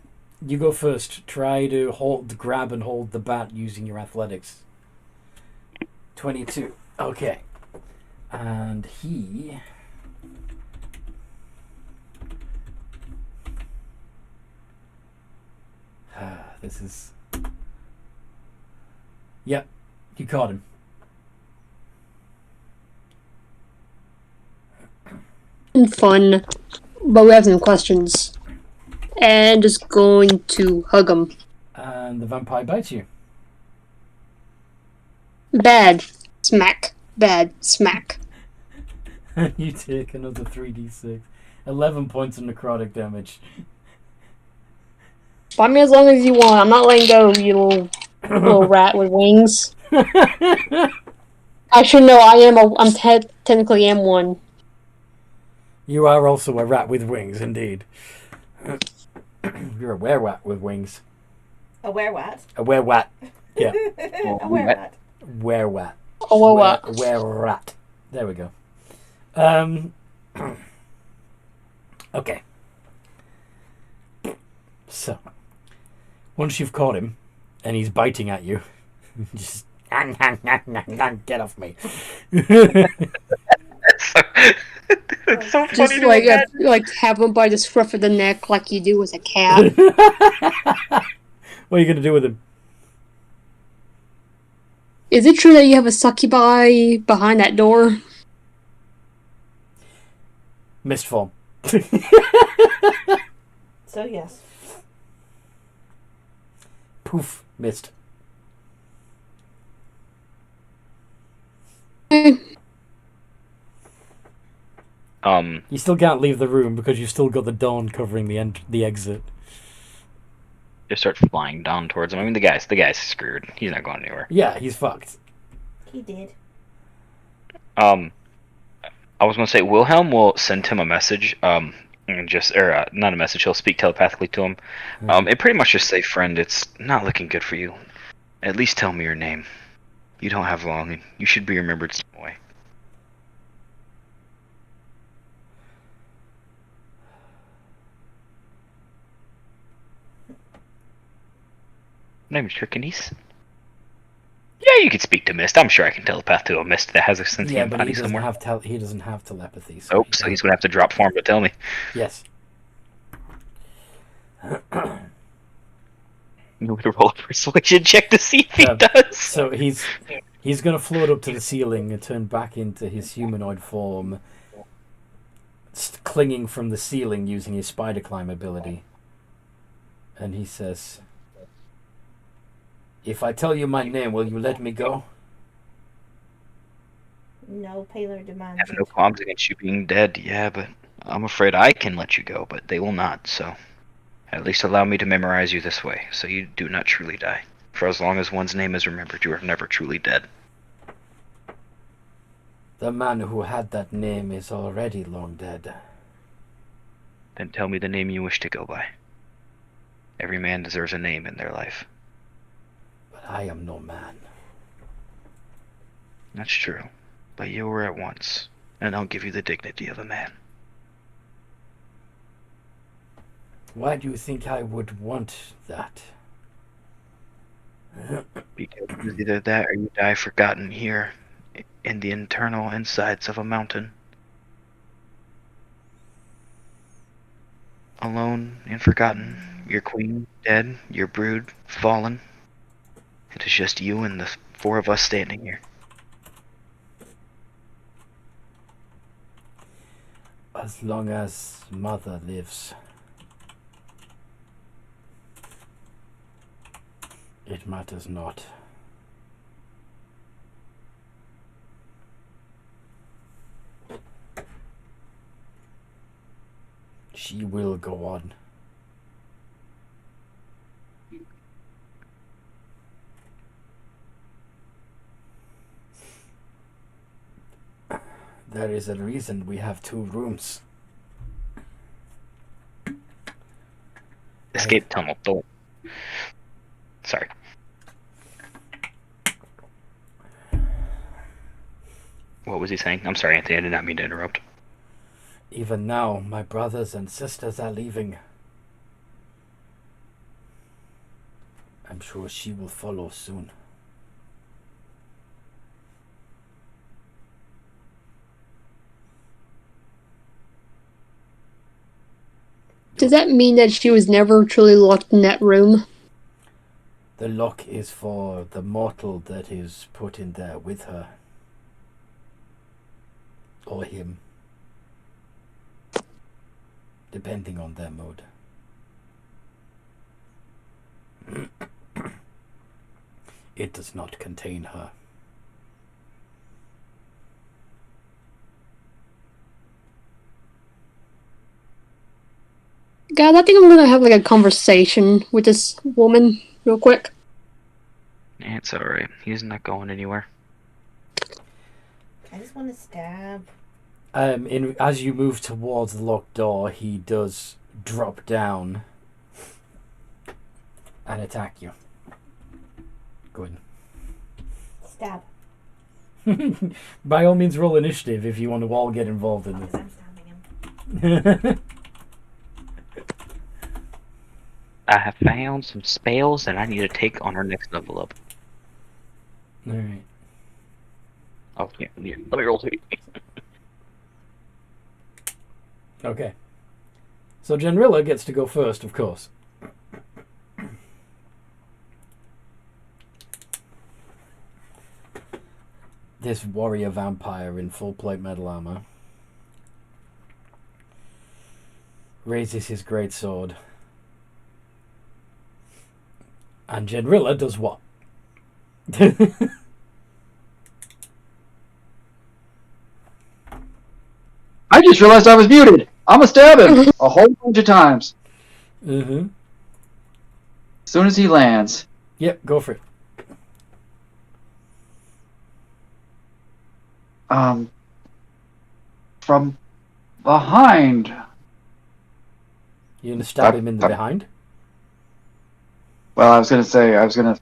you go first. Try to grab and hold the bat using your athletics. 22. Okay. And he... this is... Yep, you caught him. Fun, but we have some questions. And just going to hug him. And the vampire bites you. Bad. Smack. Bad. Smack. And you take another 3d6. 11 points of necrotic damage. Buy me as long as you want. I'm not letting go, you little rat with wings. I should know. I'm technically am one. You are also a rat with wings, indeed. You're a werewat with wings. A werewat? A werewat. Yeah. A werewat. Werewat. A werewat. Wererat. There we go. Okay. So, once you've caught him, and he's biting at you, just get off me. It's so funny. Just like have him by the scruff of the neck, like you do with a cat. What are you gonna do with him? Is it true that you have a succubi behind that door? Mist form. So yes. Poof, mist. You still can't leave the room because you've still got the dawn covering the exit. Just start flying down towards him. I mean, the guy's screwed. He's not going anywhere. Yeah, he's fucked. He did. I was gonna say Wilhelm will send him a message. Not a message. He'll speak telepathically to him. It pretty much just say, "Friend, it's not looking good for you. At least tell me your name. You don't have long, and you should be remembered some way." Name is Trichanis. Yeah, you could speak to Mist. I'm sure I can telepath to a Mist that has a sentient body somewhere. He doesn't have telepathy. So he's gonna have to drop form to tell me. Yes. You want to roll a persuasion check to see if he does. So he's gonna float up to the ceiling and turn back into his humanoid form, clinging from the ceiling using his spider climb ability. And he says, "If I tell you my name, will you let me go?" No, Paler demands. I have no qualms against you being dead, yeah, but I'm afraid I can let you go, but they will not, so at least allow me to memorize you this way, so you do not truly die. For as long as one's name is remembered, you are never truly dead. The man who had that name is already long dead. Then tell me the name you wish to go by. Every man deserves a name in their life. But I am no man. That's true, but you were at once, and I'll give you the dignity of a man. Why do you think I would want that? Because it's either that or you die forgotten here in the internal insides of a mountain. Alone and forgotten. Your queen dead, your brood fallen. It is just you and the 4 of us standing here. As long as Mother lives, it matters not. She will go on. There is a reason we have 2 rooms. Escape tunnel. Don't. Sorry. What was he saying? I'm sorry, Anthony. I did not mean to interrupt. Even now, my brothers and sisters are leaving. I'm sure she will follow soon. Does that mean that she was never truly locked in that room? The lock is for the mortal that is put in there with her. Or him. Depending on their mode. It does not contain her. God, I think I'm gonna have like a conversation with this woman real quick. It's alright. He's not going anywhere. I just want to stab. As you move towards the locked door, he does drop down and attack you. Go ahead. Stab. By all means, roll initiative if you want to all get involved in this. I'm stabbing him. I have found some spells that I need to take on our next level up. Alright. Oh, yeah. Let me roll 2. Okay. So Genrilla gets to go first, of course. This warrior vampire in full plate metal armor raises his great sword. And Genrilla does what? I just realized I was muted. I'm gonna stab him a whole bunch of times. Mm-hmm. As soon as he lands. Yep, go for it. From behind. You're gonna stab him in the behind? Well, I was gonna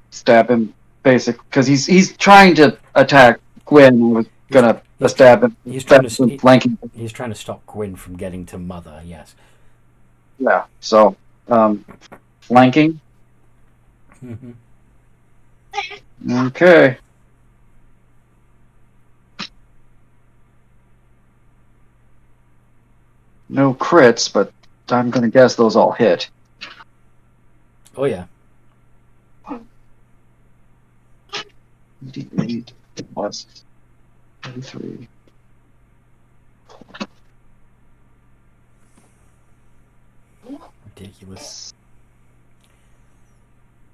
stab him because he's trying to attack Gwen. I was gonna stab him. He's trying to flanking. He's trying to stop Gwyn from getting to Mother. Yes. Yeah. So, flanking. Mm-hmm. Okay. No crits, but I'm gonna guess those all hit. Oh yeah. D8 plus 33. Ridiculous.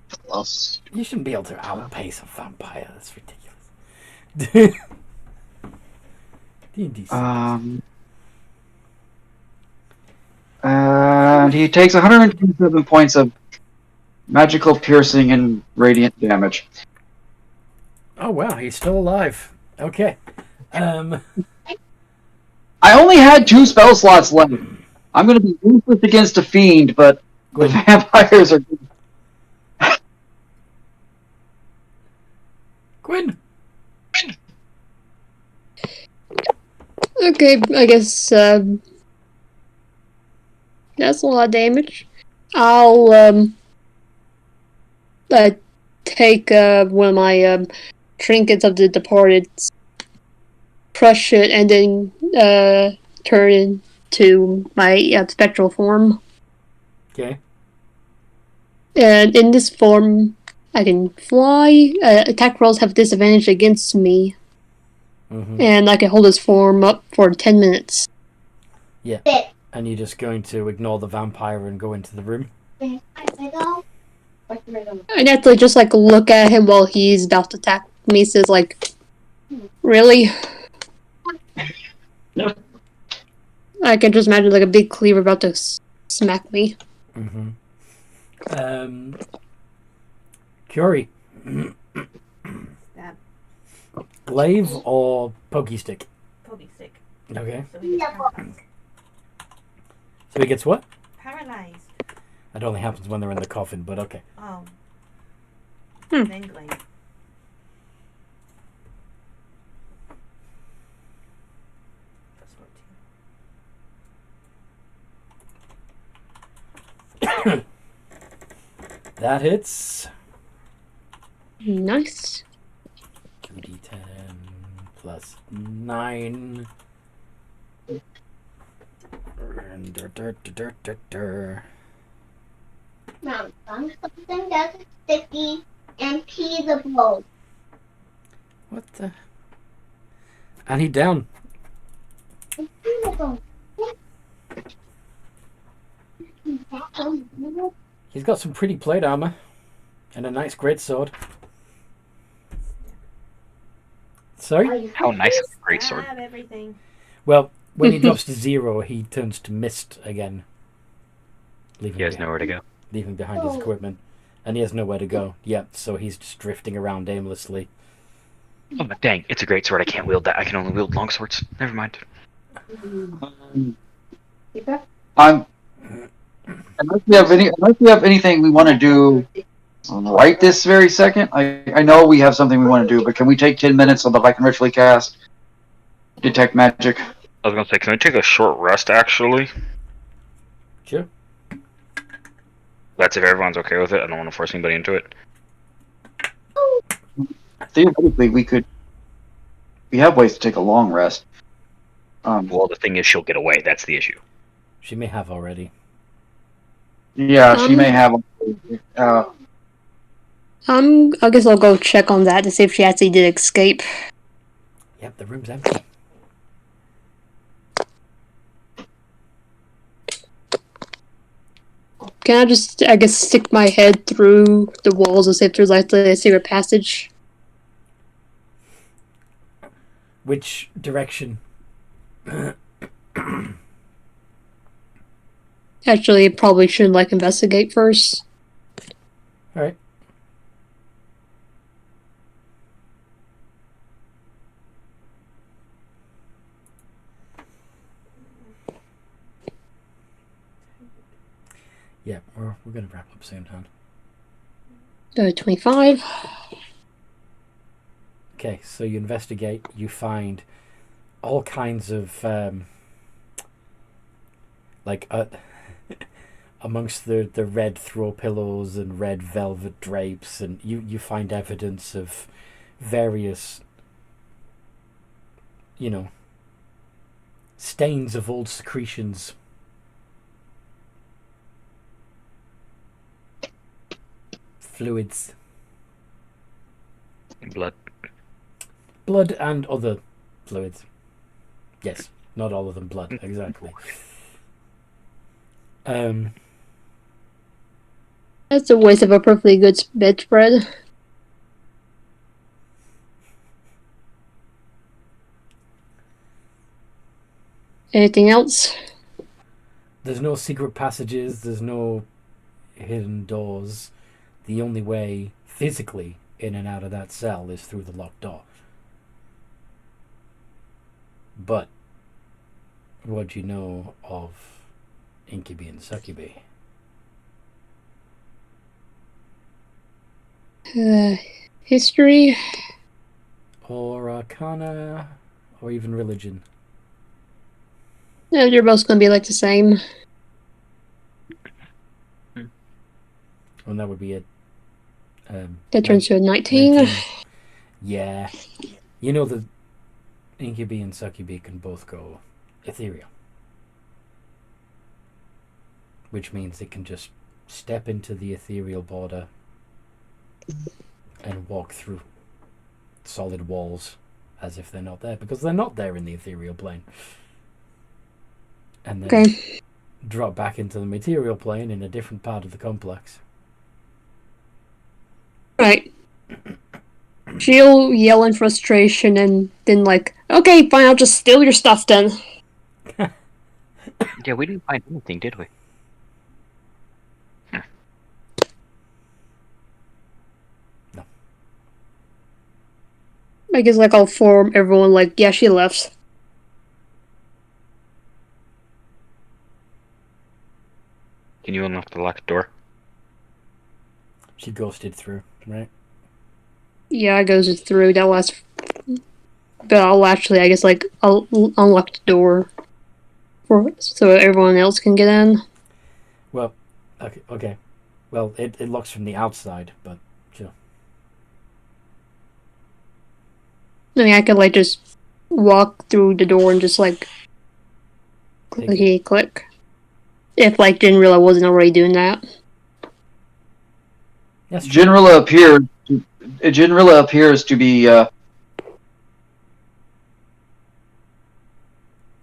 Plus. You shouldn't be able to outpace a vampire. That's ridiculous. D&D Sessions. And he takes 127 points of magical piercing and radiant damage. Oh wow, he's still alive. Okay. I only had 2 spell slots left. I'm going to be ruthless against a fiend, but the vampires are... Gwyn! Okay, I guess that's a lot of damage. I'll take one of my trinkets of the departed, crush it, and then turn into my spectral form. Okay. And in this form, I can fly. Attack rolls have disadvantage against me. Mm-hmm. And I can hold this form up for 10 minutes. Yeah. And you're just going to ignore the vampire and go into the room? I naturally just look at him while he's about to attack me. Says really? No. I can just imagine a big cleaver about to smack me. Mm-hmm. Curie. Glaive or pokey stick? Pokey stick. Okay. So he gets paralyzed. So he gets what? Paralyzed. That only happens when they're in the coffin, but okay. Oh. Hmm. Then glaive. That hits. Nice. 2d10 plus 9. Now, something that's sticky and pee the bowl. What the? And he down. He's got some pretty plate armor and a nice greatsword. Sorry? How nice is a great sword? Everything. Well, when he drops to 0, he turns to mist again. He has nowhere to go. Leaving behind his equipment. And he has nowhere to go. Yep, so he's just drifting around aimlessly. Oh, but dang, it's a great sword. I can't wield that. I can only wield long swords. Never mind. Unless we have anything we want to do right this very second, I know we have something we want to do, but can we take 10 minutes so that I can ritually cast Detect Magic? I was going to say, can we take a short rest, actually? Sure. That's if everyone's okay with it. I don't want to force anybody into it. Theoretically, we have ways to take a long rest. Well, the thing is, she'll get away. That's the issue. She may have already. Yeah, she may have. I guess I'll go check on that to see if she actually did escape. Yep, the room's empty. Can I just, stick my head through the walls and see if there's a secret passage? Which direction? Actually, probably should investigate first. Alright. Yeah, we're gonna wrap up soon, hon. 25. Okay, so you investigate, you find all kinds of amongst the red throw pillows and red velvet drapes, and you find evidence of various, stains of old secretions. Fluids. Blood and other fluids. Yes, not all of them blood, exactly. That's a waste of a perfectly good bedspread. Anything else? There's no secret passages, there's no hidden doors. The only way physically in and out of that cell is through the locked door. But what do you know of incubi and succubi? History? Or arcana? Or even religion? No, they're both going to be the same. And that would be That turns to a 19. 19. Yeah. You know that incubi and succubi can both go ethereal. Which means it can just step into the ethereal border and walk through solid walls as if they're not there, because they're not there in the ethereal plane. And then drop back into the material plane in a different part of the complex. Right. She'll yell in frustration and then okay, fine, I'll just steal your stuff then. Yeah, we didn't find anything, did we? No. I guess I'll inform everyone yeah, she left. Can you unlock the locked door? She ghosted through, right? Yeah, I goes through that last. But I'll actually, I guess, I'll unlock the door so everyone else can get in. Well, okay. Well, it locks from the outside, but sure. I mean, I could just walk through the door and just click. If didn't realize I wasn't already doing that. Yes. Generally appears to be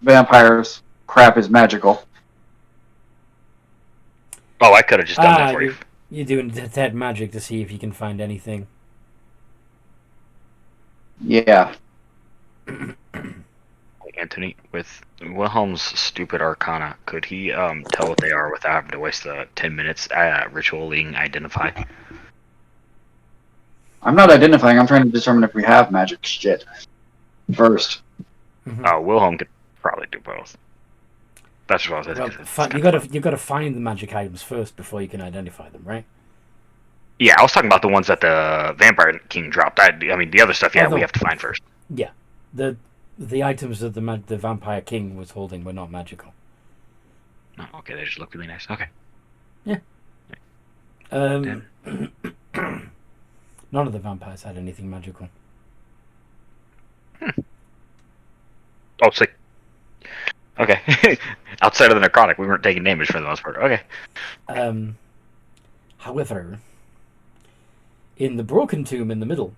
vampires. Crap is magical. Oh, I could have just done that for you. You're doing detect magic to see if you can find anything. Yeah. Anthony, with Wilhelm's stupid arcana, could he tell what they are without having to waste the 10 minutes ritualing identify? I'm not identifying. I'm trying to determine if we have magic shit first. Mm-hmm. Wilhelm could probably do both. That's what I was asking. You gotta find the magic items first before you can identify them, right? Yeah, I was talking about the ones that the Vampire King dropped. I mean, the other stuff, we have to find first. Yeah, the items that the Vampire King was holding were not magical. Oh, okay, they just look really nice. Okay. Yeah. None of the vampires had anything magical. Oh, sick. Okay. Outside of the necrotic, we weren't taking damage for the most part. Okay. However, in the broken tomb in the middle,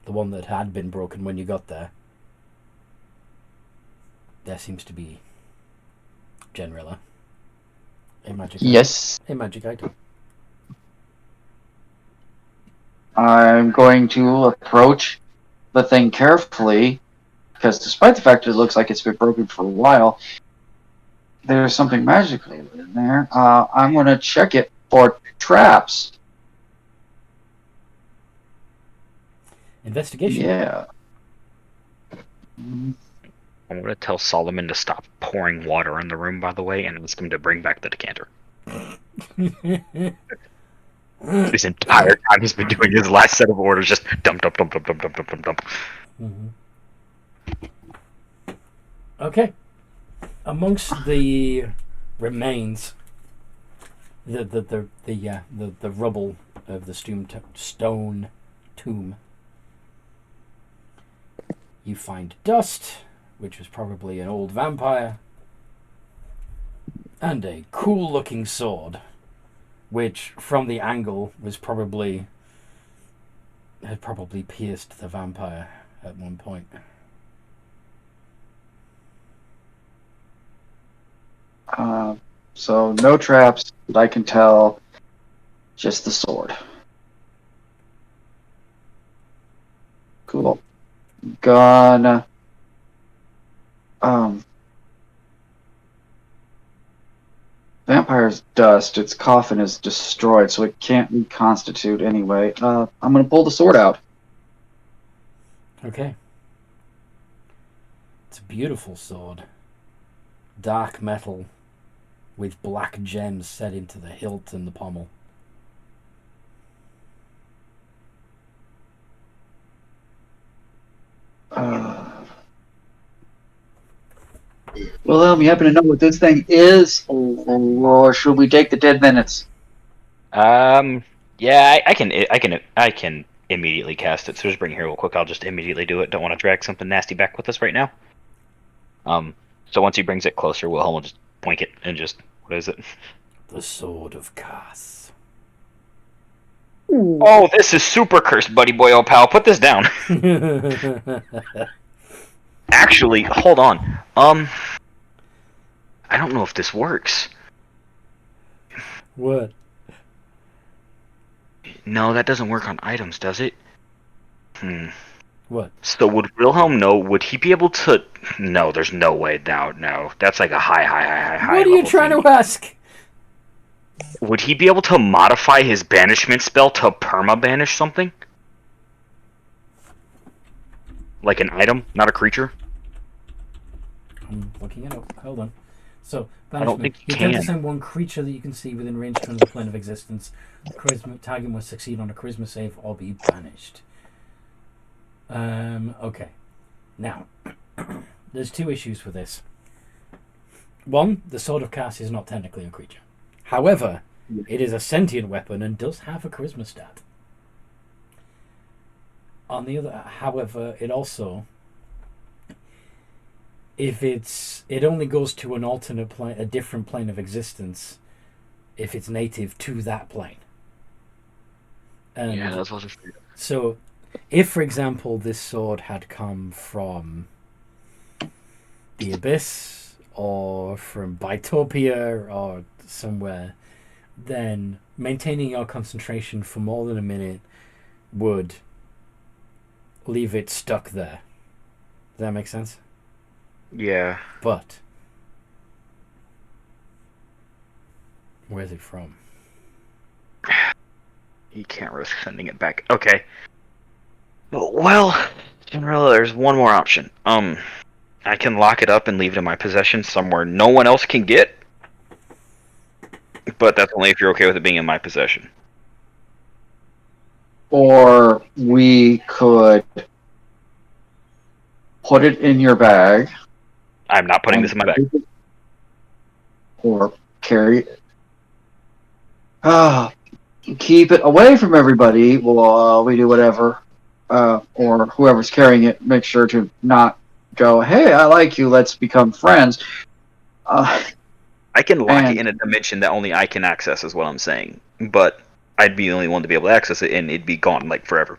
the one that had been broken when you got there, there seems to be generally a magic Yes. item. A magic item. I'm going to approach the thing carefully, because despite the fact that it looks like it's been broken for a while, there's something magical in there. I'm going to check it for traps. Investigation. Yeah. I'm going to tell Solomon to stop pouring water in the room, by the way, and ask him to bring back the decanter. This entire time he's been doing his last set of orders, just dump. Mm-hmm. Okay. Amongst the remains, the rubble of the stone tomb, you find dust, which was probably an old vampire, and a cool-looking sword, which, from the angle, had probably pierced the vampire at one point. So no traps that I can tell, just the sword. Cool. Gonna vampire's dust, its coffin is destroyed, so it can't reconstitute anyway. I'm gonna pull the sword out. Okay. It's a beautiful sword. Dark metal with black gems set into the hilt and the pommel. Well, you happen to know what this thing is, or should we take the 10 minutes? Yeah, I can immediately cast it. So just bring it here real quick. I'll just immediately do it. Don't want to drag something nasty back with us right now. So once he brings it closer, Wilhelm will just point it and just what is it? The Sword of Cass. Ooh. Oh, this is super cursed, buddy boy, old pal. Put this down. Actually, hold on. I don't know if this works. What? No, that doesn't work on items, does it? What? So would Wilhelm know? Would he be able to? No, there's no way. No. That's like a high. What are you trying to ask? Would he be able to modify his banishment spell to perma-banish something? Like an item, not a creature? I'm looking it up. Hold on. So, I don't banishment. think You you can can. assign one creature that you can see within range to another plane of existence. The charisma target must succeed on a charisma save or be banished. Okay. Now, there's two issues with this. One, the Sword of Cass is not technically a creature. However, it is a sentient weapon and does have a charisma stat. On the other, however, it also, if it only goes to an alternate plane, a different plane of existence, if it's native to that plane. And Yeah, that's what. so, if, for example, this sword had come from the Abyss or from Bitopia or somewhere, then maintaining your concentration for more than a minute would leave it stuck there. Does that make sense? Yeah. But where's it from? You can't risk sending it back. Okay. Well, General, there's one more option. I can lock it up and leave it in my possession somewhere no one else can get. But that's only if you're okay with it being in my possession. Or we could put it in your bag. I'm not putting this in my bag. Or carry it. Keep it away from everybody while we do whatever. Or whoever's carrying it, make sure to not go, hey, I like you, let's become friends. I can lock it in a dimension that only I can access, is what I'm saying. But I'd be the only one to be able to access it, and it'd be gone, like, forever.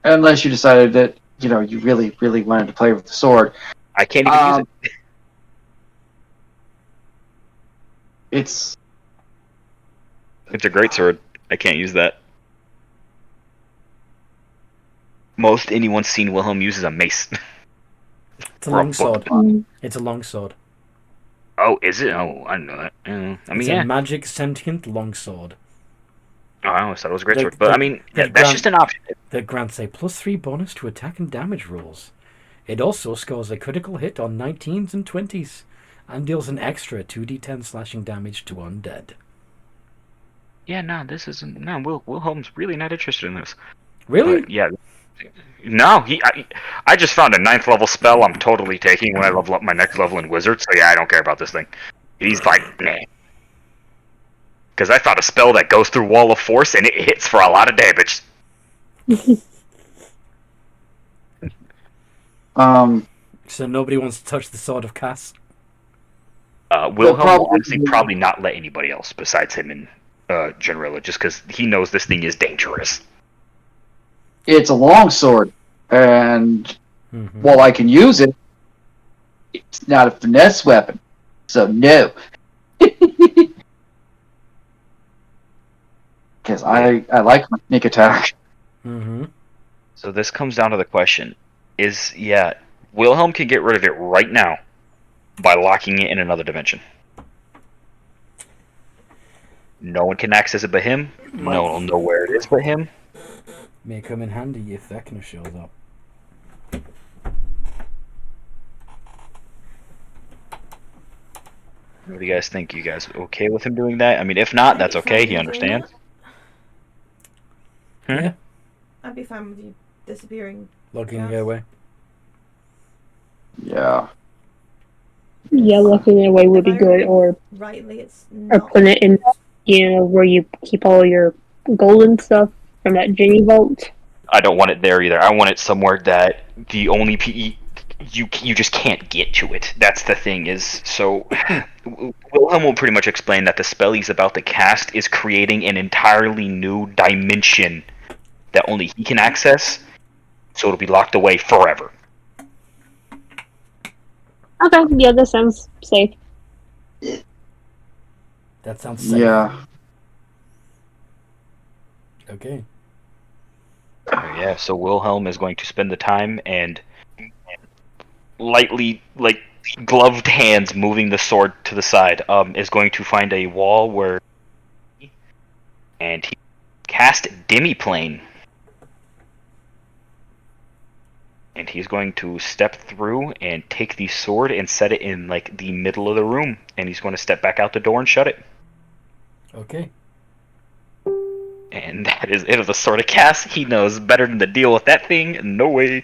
Unless you decided that, you really, really wanted to play with the sword. I can't even use it. It's a great sword. I can't use that. Most anyone's seen Wilhelm use is a mace. It's a long sword. It's a long sword. Oh, is it? Oh, I didn't know that. It's a magic sentient longsword. Oh, I always thought it was a great sword. But, that's just an option. That grants a +3 bonus to attack and damage rolls. It also scores a critical hit on 19s and 20s, and deals an extra 2d10 slashing damage to undead. Yeah, no, this isn't... No, Wilhelm's really not interested in this. Really? But, yeah. No, I just found a 9th level spell I'm totally taking when I level up my next level in Wizard, so yeah, I don't care about this thing. He's like, nah. Because I found a spell that goes through Wall of Force and it hits for a lot of damage. So nobody wants to touch the Sword of Cass? Wilhelm will honestly probably not let anybody else besides him and Generilla, just because he knows this thing is dangerous. It's a long sword, and while I can use it, it's not a finesse weapon, so no. Because I like my sneak attack. So this comes down to the question: Wilhelm can get rid of it right now by locking it in another dimension. No one can access it but him. No one will know where it is but him. May come in handy if Vecna shows up. What do you guys think? You guys okay with him doing that? I mean, if not, that's okay. He understands. Yeah. I'd be fine with you disappearing. Locking it away. Yeah. Yeah, locking it away would be good, or Rightly, it's not. putting it in You know, where you keep all your golden stuff from that genie vault. I don't want it there either. I want it somewhere that the only you just can't get to it. That's the thing. Is so. Wilhelm will pretty much explain that the spell he's about to cast is creating an entirely new dimension that only he can access. So it'll be locked away forever. Okay, yeah, that sounds safe. That sounds safe. Yeah. Okay. Yeah, so Wilhelm is going to spend the time and lightly, like gloved hands, moving the sword to the side. Is going to find a wall where, and he cast Demiplane, and he's going to step through and take the sword and set it in like the middle of the room, and he's going to step back out the door and shut it. Okay. And that is it of the sort of cast he knows better than to deal with that thing. No way.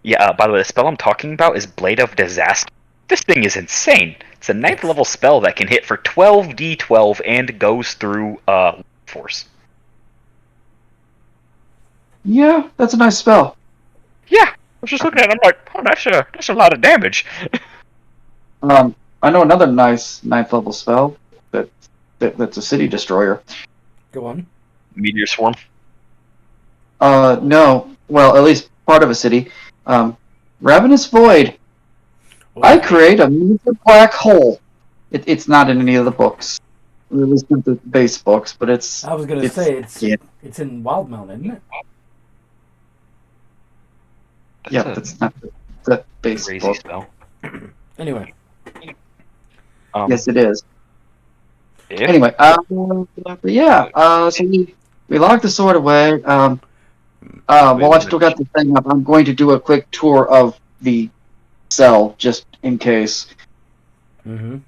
Yeah, by the way, the spell I'm talking about is Blade of Disaster. This thing is insane. It's a 9th level spell that can hit for 12d12 and goes through force. Yeah, that's a nice spell. Yeah, I was just looking at it, I'm like, oh, that's a lot of damage. I know another nice 9th level spell that's a city destroyer. Go on. Meteor Swarm. No. Well, at least part of a city. Ravenous Void. Oh, I create a major black hole. It's not in any of the books. At least not the base books, but it's... I was going to say, yeah. it's in Wildmount, isn't it? Yeah, that's not the base Crazy book. spell. Anyway. Yes, it is. Yeah. Anyway, so we locked the sword away. While I've still got the thing up, I'm going to do a quick tour of the cell, just in case. Mm-hmm.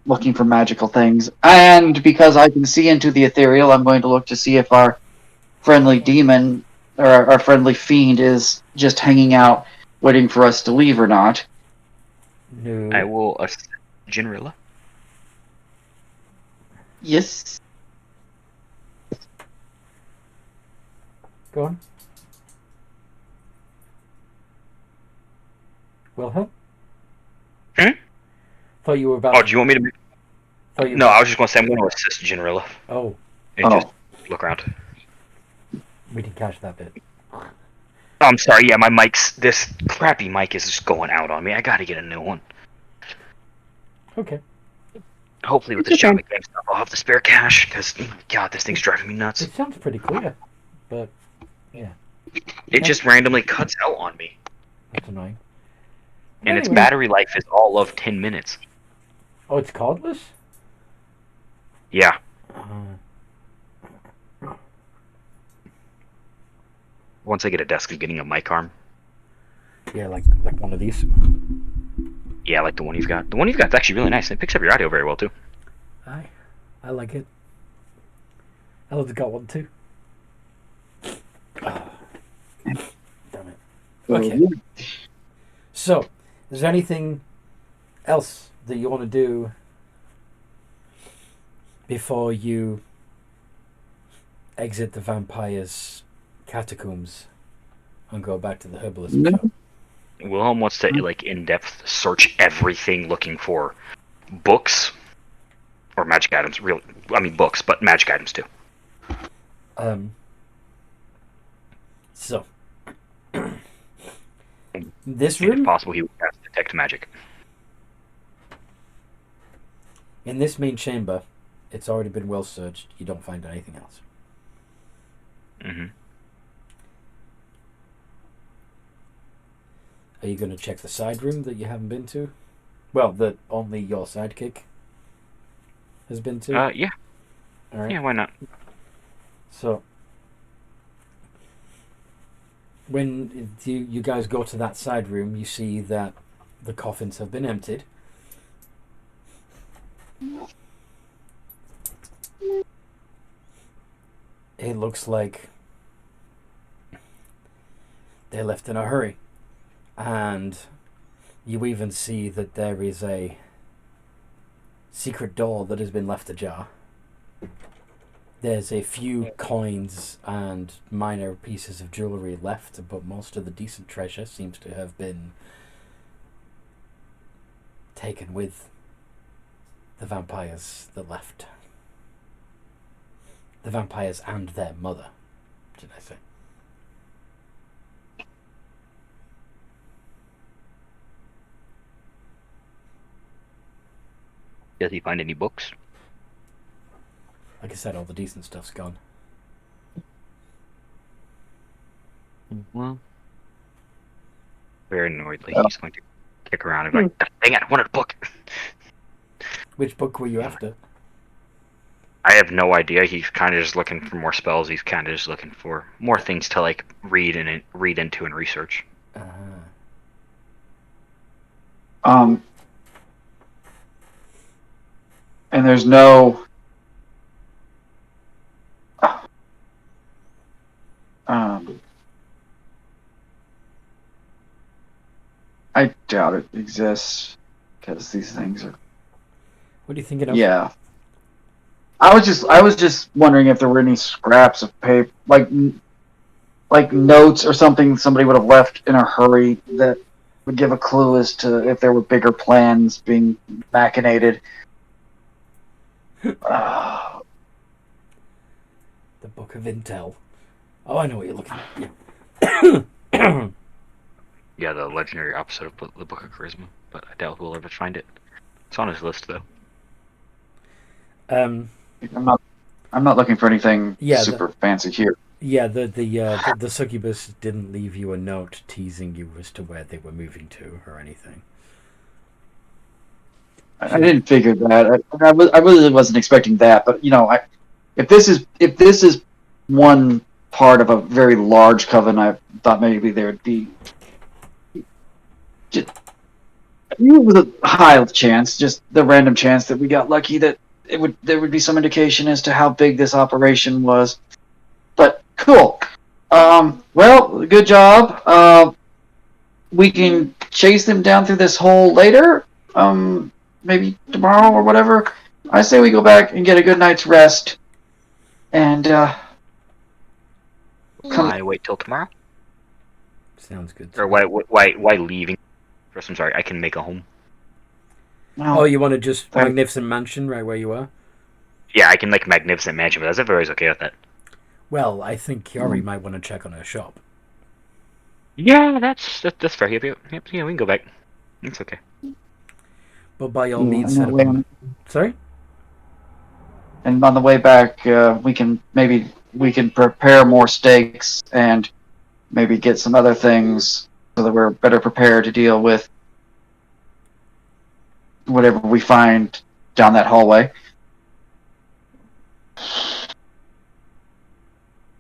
Looking for magical things. And because I can see into the ethereal, I'm going to look to see if our friendly demon, or our friendly fiend, is just hanging out, waiting for us to leave or not. No. I will assist Jinrilla. Yes. Go on. Wilhelm? Thought you were about. Oh, do you want me to? No, I was just going to say I'm going to assist Jinrilla. Oh, And just look around. we didn't catch that bit. I'm sorry, yeah, this crappy mic is just going out on me. I gotta get a new one. Okay. Hopefully with It's the okay. shopping game stuff, I'll have the spare cash, because, God, this thing's driving me nuts. It sounds pretty clear, but yeah, It just randomly cuts out on me. that's annoying. And its Anyway. battery life is all of 10 minutes. Oh, it's cordless? Yeah. Once I get a desk, I'm getting a mic arm. Yeah, like one of these. Yeah, like the one you've got. The one you've got is actually really nice. It picks up your audio very well, too. I like it. Ellen's got one too. Oh, damn it. Okay. So, is there anything else that you want to do before you exit the vampire's catacombs and go back to the herbalist No. shop? Wilhelm wants to, like, in-depth search everything looking for books or magic items. Books, but magic items, too. So, this And if room, possible, he would cast Detect Magic. in this main chamber, it's already been well searched. You don't find anything else. Mm-hmm. Are you going to check the side room that you haven't been to? Well, that only your sidekick has been to? Yeah. All right. Yeah, why not? So, when you guys go to that side room, you see that the coffins have been emptied. It looks like they left in a hurry. And You even see that there is a secret door that has been left ajar. There's a few coins and minor pieces of jewellery left, but most of the decent treasure seems to have been taken with the vampires that left. The vampires and their mother, did I say? Does he find any books? Like I said, all the decent stuff's gone. Well, very annoyedly, he's going to kick around and be like, dang it, I wanted a book. Which book were you after? I have no idea. He's kind of just looking for more spells. He's kind of just looking for more things to like read into and research. And there's no I doubt it exists because these things are. What are you thinking of? Yeah. I was just wondering if there were any scraps of paper, like notes or something somebody would have left in a hurry that would give a clue as to if there were bigger plans being machinated. The Book of Intel. Oh, I know what you're looking at. Yeah. Yeah, the legendary opposite of the Book of Charisma, but I doubt we'll ever find it. It's on his list, though. I'm not looking for anything super fancy here. Yeah, the succubus didn't leave you a note teasing you as to where they were moving to or anything. I didn't figure that. I really wasn't expecting that, but if this is one part of a very large coven, I thought maybe there would be just with a high chance, just the random chance that we got lucky that there would be some indication as to how big this operation was. But cool. Well, good job. We can chase them down through this hole later. Maybe tomorrow or whatever. I say we go back and get a good night's rest. And Why wait till tomorrow? Sounds good. Or why leaving? First, I'm sorry. I can make a home. Oh, you want to just magnificent mansion right where you are? Yeah, I can make magnificent mansion, but that's everybody's okay with that. Well, I think Kiori might want to check on her shop. Yeah, that's fair. Yep, we can go back. It's okay. But by all means, set up sorry? And on the way back, we can prepare more steaks and maybe get some other things so that we're better prepared to deal with whatever we find down that hallway.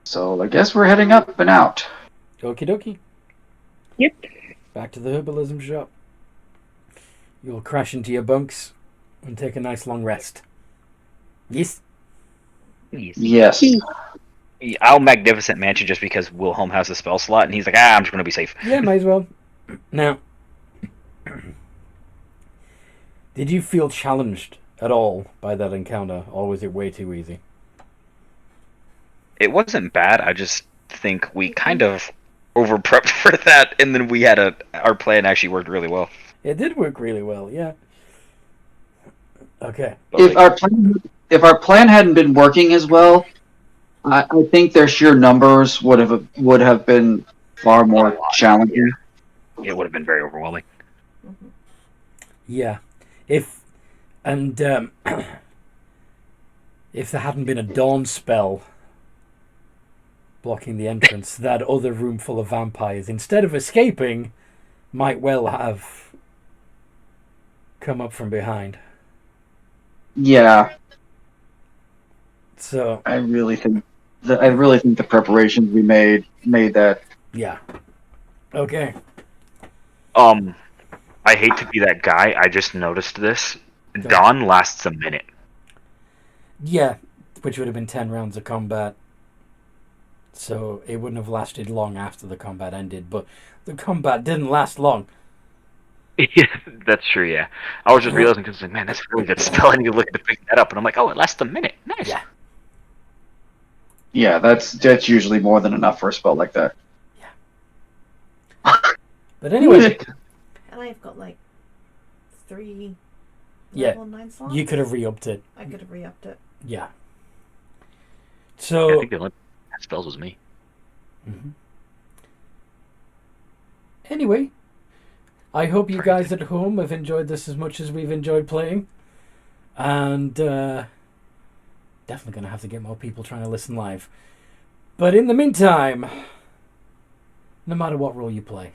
So I guess we're heading up and out. Okie dokie. Yep. Back to the herbalism shop. You'll crash into your bunks and take a nice long rest. Yes? Yes. I'll magnificent mansion just because Wilhelm has a spell slot, and he's like, I'm just going to be safe. Yeah, might as well. Now, did you feel challenged at all by that encounter, or was it way too easy? It wasn't bad. I just think we kind of over-prepped for that, and then we had our plan actually worked really well. It did work really well, yeah. Okay. If our plan hadn't been working as well, I think their sheer numbers would have been far more challenging. Yeah. It would have been very overwhelming. Yeah. If there hadn't been a dawn spell blocking the entrance, that other room full of vampires, instead of escaping, might well have come up from behind. Yeah. So I really think the preparations we made that. Yeah. Okay. I hate to be that guy. I just noticed this. Dawn lasts a minute. Yeah, which would have been 10 rounds of combat. So it wouldn't have lasted long after the combat ended, but the combat didn't last long. Yeah, that's true. Yeah, I was just realizing because man, that's a really good spell. I need to look to pick that up, and I'm like, oh, it lasts a minute. Nice. Yeah. Yeah, that's usually more than enough for a spell like that. But anyway, And I've got like 3 Yeah, level 9 slots. you could have re-upped it. I could have re-upped it. Yeah. I So, think the only that spells was me. anyway, I hope you guys at home have enjoyed this as much as we've enjoyed playing. And definitely going to have to get more people trying to listen live. But in the meantime, no matter what role you play,